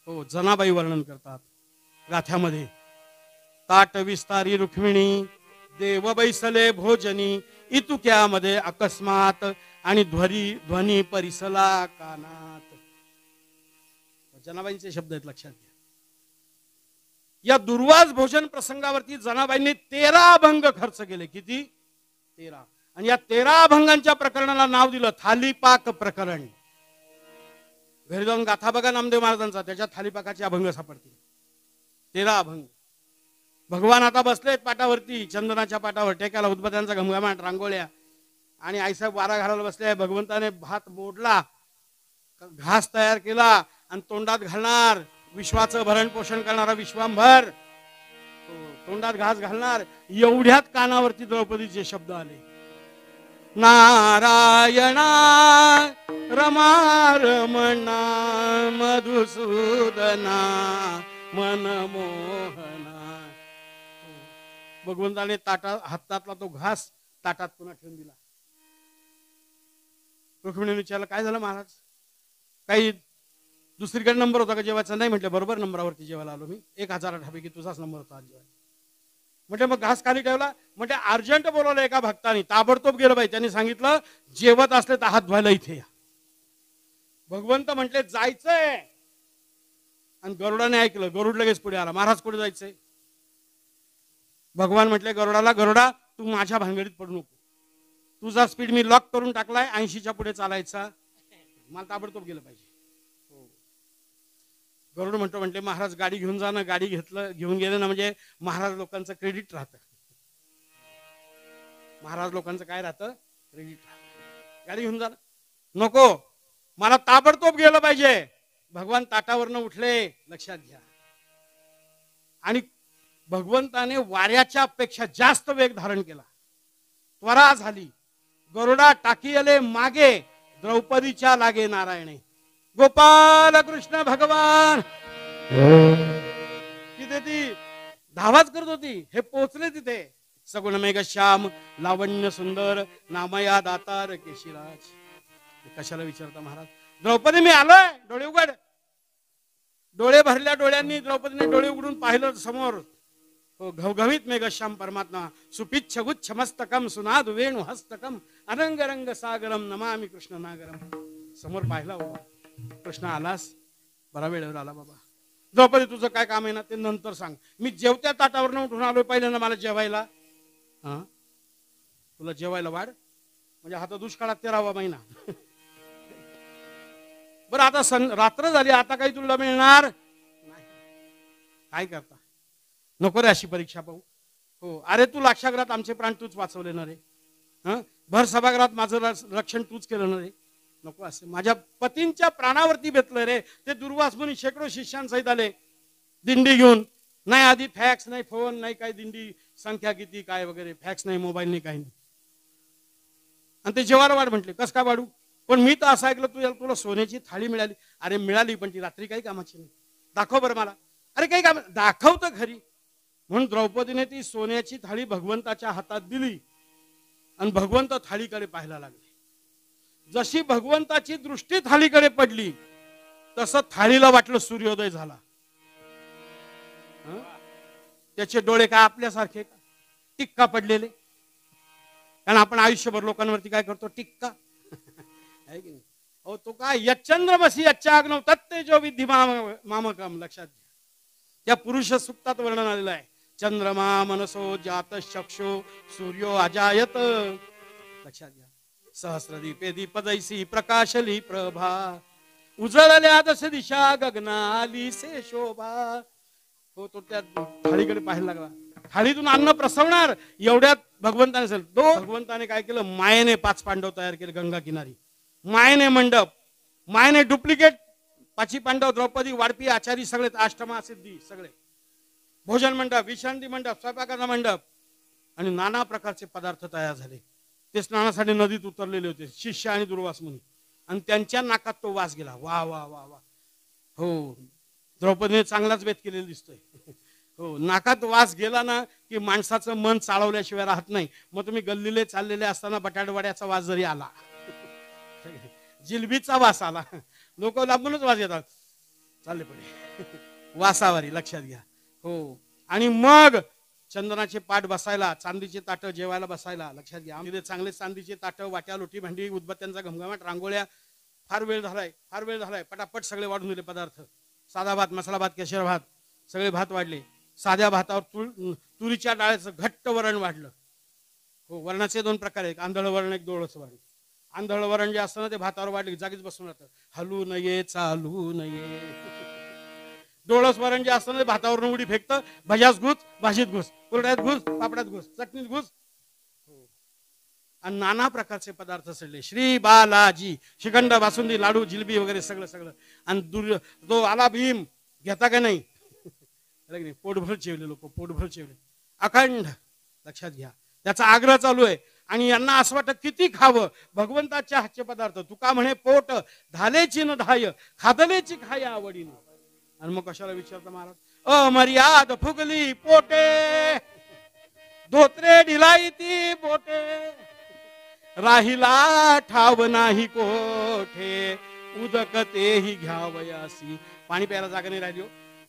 [SPEAKER 1] हो जनाबाई वर्णन करतात गाथ्यामध्ये. ताट विस्तारी रुक्मिणी, देव बैसले भोजनी, इतुक्यामध्ये अकस्मात, आणि ध्वनी परिसला कानात. जनाबाईंचे शब्द आहेत, लक्षात घ्या. या दुर्वास भोजन प्रसंगावरती जनाबाईंनी 13 अभंग खर्च केले. किती? 13. आणि या 13 अभंगांच्या प्रकरणाला नाव दिलं थालीपाक प्रकरण. घरी जाऊन गाथा बघा नामदेव महाराजांचा, त्याच्यात थालीपाकाचे अभंग सापडतील. 13 अभंग. भगवान आता बसलेत पाटावरती, चंदनाच्या पाटावर, टेक्याला उदबत्यांचा घमघमाट, रांगोळ्या, आणि आईसाहेब वारा घालायला बसले. भगवंताने भात मोडला, घास तयार केला आणि तोंडात घालणार. विश्वाचं भरण पोषण करणारा विश्वांभर तोंडात घास घालणार. एवढ्यात कानावरती द्रौपदीचे शब्द आले, नारायणा रमारमणा मधुसूदना मनमोहना. भगवंताने हातातला तो घास ताटात पुन्हा ठेवून दिला. रुक्मिणीने विचारलं, काय झालं महाराज? काही दुसरीकडे नंबर होता का जेवायचा? नाही म्हटलं, बरोबर नंबरावरती जेवायला आलो मी. 1000 ठापैकी तुझाच नंबर होता आज जेवायला. म्हटलं मग घास खाली ठेवला? म्हटलं अर्जंट बोलवलं एका भक्तानी, ताबडतोब गेलं बाई. त्यांनी सांगितलं जेवत असले तर हात धुवायला इथे या. भगवंत म्हटले जायचंय, आणि गरुडाने ऐकलं. गरुड लगेच पुढे आला. महाराज कुठे जायचंय? भगवान म्हटले गरुडाला, गरुडा तू माझ्या भानगडीत पडू नको, तुझा स्पीड मी लॉक करून टाकलाय, 80च्या पुढे चालायचा, मला ताबडतोब गेलं पाहिजे. गरुड म्हटले महाराज गाडी घेऊन जा ना. गाडी घेऊन गेले ना म्हणजे महाराज लोकांचं क्रेडिट राहतं. महाराज लोकांचं काय राहतं? क्रेडिट राहतं. गाडी घेऊन जा ना. नको, मला ताबडतोब गेलं पाहिजे. भगवान ताटावरनं उठले, लक्षात घ्या. आणि भगवंताने वाऱ्याच्या पेक्षा जास्त वेग धारण केला. त्वरा झाली. गरुडा टाकीले मागे, द्रौपदीच्या लागे नारायणे. गोपाल कृष्ण भगवान. तिथे ती धावाच करत होती. हे पोचले तिथे. सगुण मेघ श्याम लावण्य सुंदर नामया दातार केशिराज. कशाला विचारता महाराज? द्रौपदी मी आलोय, डोळे उघड. डोळे भरल्या डोळ्यांनी द्रौपदीने डोळे उघडून पाहिलं समोर. घवघवीत मेघश्याम परमात्मा, सुपिच्छ गुच्छ मस्तकम सुनाद वेणु हस्तकम अनंग रंग सागरम नमामि कृष्ण नागरम. समोर पाहिला बाबा, कृष्ण आलास, बरा वेळेवर आला बाबा. द्रौपदी तुझं काय काम आहे ना ते नंतर सांग. मी जेवत्या ताटावरनं उठून आलोय, पहिल्यांदा मला जेवायला. हा, तुला जेवायला वाढ म्हणजे हा तर दुष्काळात 13वा महिना. बरं आता रात्र झाली, आता काही तुला मिळणार नाही. काय करता? नको रे अशी परीक्षा पाहू. हो, अरे तू लाक्षागृहात आमचे प्राण तूच वाचवले ना रे. भर सभागृहात माझं रक्षण तूच केलं ना रे. नको असे. माझ्या पतींच्या प्राणावरती बेतलं रे. ते दुर्वास मुनी शेकडो शिष्यांसहित आले दिंडी घेऊन. नाही आधी फॅक्स, नाही फोन, नाही काय दिंडी संख्या किती काय वगैरे. फॅक्स नाही, मोबाईल नाही, काही नाही. आणि ते जेवायला वाढ म्हटले. कस काय वाढू? पण मी तर असं ऐकलं तुला सोन्याची थाळी मिळाली. अरे मिळाली, पण ती रात्री काही कामाची नाही. दाखव बरं मला. अरे काही काम दाखव तर खरी. म्हणून द्रौपदीने ती सोन्याची थाळी भगवंताच्या हातात दिली आणि भगवंत थाळीकडे पाहायला लागले. जशी भगवंताची दृष्टी थाळीकडे पडली तसं थाळीला वाटलं सूर्योदय झाला. त्याचे डोळे काय आपल्यासारखे का टिक्का पडलेले? कारण आपण आयुष्यभर लोकांवरती काय करतो, टिक्का. आहे की नाही? हो, तो काय यच्चंद्रमसी यच्चाग्नौ तत्तेजो विद्धि मामकम. लक्षात घ्या, त्या पुरुष सुक्तात वर्णन आलेलं आहे. चंद्रमा मनसो जात चक्षु सूर्यो अजायत. लक्षात घ्या. सहस्रदीपे दीपजैसी प्रकाशली प्रभा उजळल्या दश दिशा गगनाली से शोभा. हो, तो त्या थाळीकडे पाहायला लागला. थाळीतून अन्न प्रसवणार एवढ्यात भगवंताने असेल तो भगवंताने काय केलं, मायेने 5 पांडव तयार केले गंगा किनारी. मायेने मंडप, मायेने डुप्लिकेट 5 पांडव, द्रौपदी, वाडपी, आचारी सगळे, अष्टमा सिद्धी सगळे, भोजन मंडप, विश्रांती मंडप, स्वयंपाकाचा मंडप आणि नाना प्रकारचे पदार्थ तयार झाले. ते स्नानासाठी नदीत उतरलेले होते शिष्य आणि दुर्वास मुनी, आणि त्यांच्या नाकात तो वास गेला. वा वा वा वा. हो, द्रौपदीने चांगलाच भेद केलेला दिसतोय. हो, नाकात वास गेला ना की माणसाचं मन चालवल्याशिवाय राहत नाही. मग तुम्ही गल्लीले चाललेले असताना बटाटवड्याचा वास जरी आला, जिलबीचा वास आला, लोक लांबूनच वास येतात, चालले पुढे वासावारी. लक्षात घ्या. हो, आणि मग चंदनाचे पाट बसायला, चांदीचे ताटं जेवायला बसायला. लक्षात घ्या, आमचे चांगले चांदीचे ताटं, वाट्या, लोटी, भांडी, उदबत्त्यांचा घमघमाट, रांगोळ्या. फार वेळ झालाय, पटापट सगळे वाढून दिले पदार्थ. साधा भात, मसाला भात, केशर भात, सगळे भात वाढले. साध्या भातावर तुरीच्या डाळ्याचं घट्ट वरण वाढलं. हो, वरणाचे 2 प्रकार आहेत, आंधळ वरण, एक डोळस वरण. आंधळ वरण जे असतं ना ते भातावर वाढले जागीच बसून राहतं, हलू नये चालू नये. डोळस वरण जे असतं ना ते भातावर उडी फेकतं, भज्यात घुस, भाजीत घुस, कुरड्यात घुस, पापडात घुस, चटणीत घुस. आणि नाना प्रकारचे पदार्थ सडले. श्री बालाजी, श्रीखंड, बासुंदी, लाडू, जिलबी वगैरे सगळं सगळं. आणि तो आला भीम, घेता का नाही, पोटभर जेवले लोक, पोटभर जेवले अखंड. लक्षात घ्या, त्याचा आग्रह चालू आहे. आणि यांना असं वाटतं किती खावं भगवंताच्या हातचे पदार्थ. तुका म्हणे पोट धालेची न धाय, खादलेची खाय आवडीनं. आणि मग कशाला विचारता महाराज, अमर्याद फुगली पोटे, धोत्रे ढिलाई ती बोटे, राहिला ठाव नाही कोठे, उदक तेही घ्यावयासी. पाणी प्यायला जागा नाही राहिली.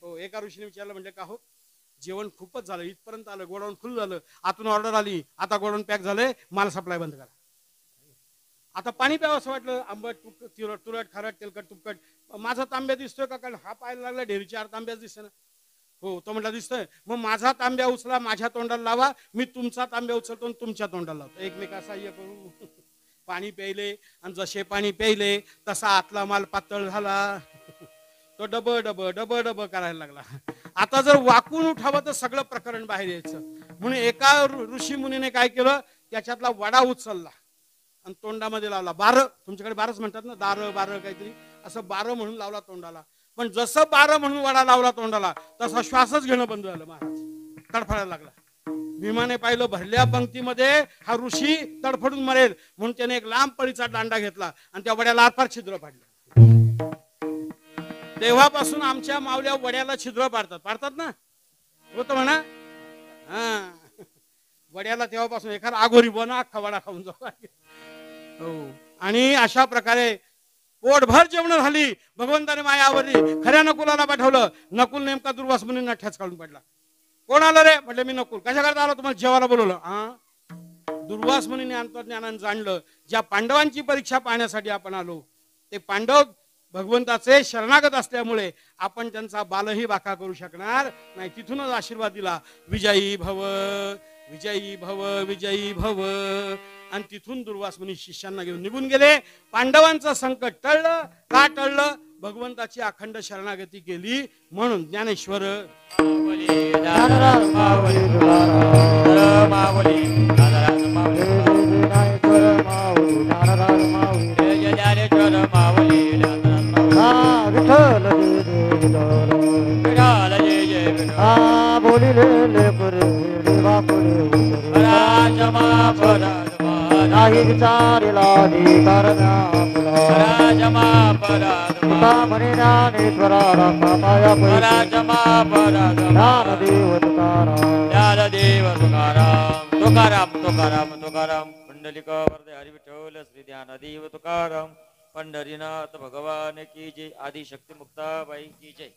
[SPEAKER 1] हो, एका ऋषीने विचारलं, म्हणजे का हो, जेवण खूपच झालं, इथपर्यंत आलं, गोडाऊन फुल झालं, आतून ऑर्डर आली, आता गोडाऊन पॅक झालंय, माल सप्लाय बंद करा. आता पाणी प्यावं असं वाटलं, आंबट, तुरट, खारट, तेलकट, तुपकट. माझा तांब्या दिसतोय का? कारण हा पाहायला लागला ढेरी 4 तांब्याच दिसते ना. हो, तो म्हटला दिसतोय, मग माझा तांब्या उचला, माझ्या तोंडाला लावा, मी तुमचा तांब्या उचलतो आणि तुमच्या तोंडाला लावतो, एकमेका सहाय्य करू. पाणी प्यायले, आणि जसे पाणी प्यायले तसा आतला माल पातळ झाला. तो डब डब डब डब करायला लागला. आता जर वाकून उठावं तर सगळं प्रकरण बाहेर यायचं. म्हणून एका ऋषी मुनीने काय केलं, त्याच्यातला वडा उचलला आणि तोंडामध्ये लावला. बारं, तुमच्याकडे बारच म्हणतात ना, दारं बारं काहीतरी, असं बारं म्हणून लावला तोंडाला. पण जसं बारं म्हणून वडा लावला तोंडाला तसा श्वासच घेणं बंद झालं. महाराज तडफडायला लागला. भीमाने पाहिलं, भरल्या पंक्तीमध्ये हा ऋषी तडफडून मरेल, म्हणून त्याने एक लांब पळीचा दांडा घेतला आणि त्या वड्याला आरपार छिद्र पाडलं. तेव्हापासून आमच्या मावल्या वड्याला छिद्र पाडतात ना, होतं म्हणा. हा, वड्याला तेव्हापासून एखादा आगोरी बना, अख्खा वडा खाऊन जाऊ. हो, आणि अशा प्रकारे पोटभर जेवण झाली. भगवंताने माया आवरली. खऱ्या नकुलाला पाठवलं. नकुल नेमका दुर्वास मुनींना ठेच काढून पडला. कोण आलं रे? म्हटलं मी नकुल. कशा करता आलो? तुम्हाला जेवायला बोलवलं. हा, दुर्वास मुनीने अंतर्ज्ञानाने जाणलं, ज्या पांडवांची परीक्षा पाहण्यासाठी आपण आलो, ते पांडव भगवंताचे शरणागत असल्यामुळे आपण त्यांचा बालही बाका करू शकणार नाही. तिथूनच आशीर्वाद दिला, विजयी भव, विजयी भव, विजयी भव. आणि तिथून दुर्वास मुनी शिष्यांना घेऊन निघून गेले. पांडवांचं संकट टळलं. का टळलं? भगवंताची अखंड शरणागती केली म्हणून. ज्ञानेश्वर
[SPEAKER 2] बोलिले नाही विचारिला करण्या तुला
[SPEAKER 3] पराजमा पराजमा
[SPEAKER 2] तुका म्हणे ज्ञानेश्वरा रामाया
[SPEAKER 3] पराजमा पराजमा
[SPEAKER 2] ज्ञान देव तुकाराम
[SPEAKER 3] ज्ञानदेव तुकाराम तुकाराम तुकाराम तुकाराम पुंडलिक वरदे हरी विठ्ठल श्री ज्ञानदेव तुकाराम पंढरीनाथ भगवान की जय आदिशक्ती मुक्ताबाई की जय.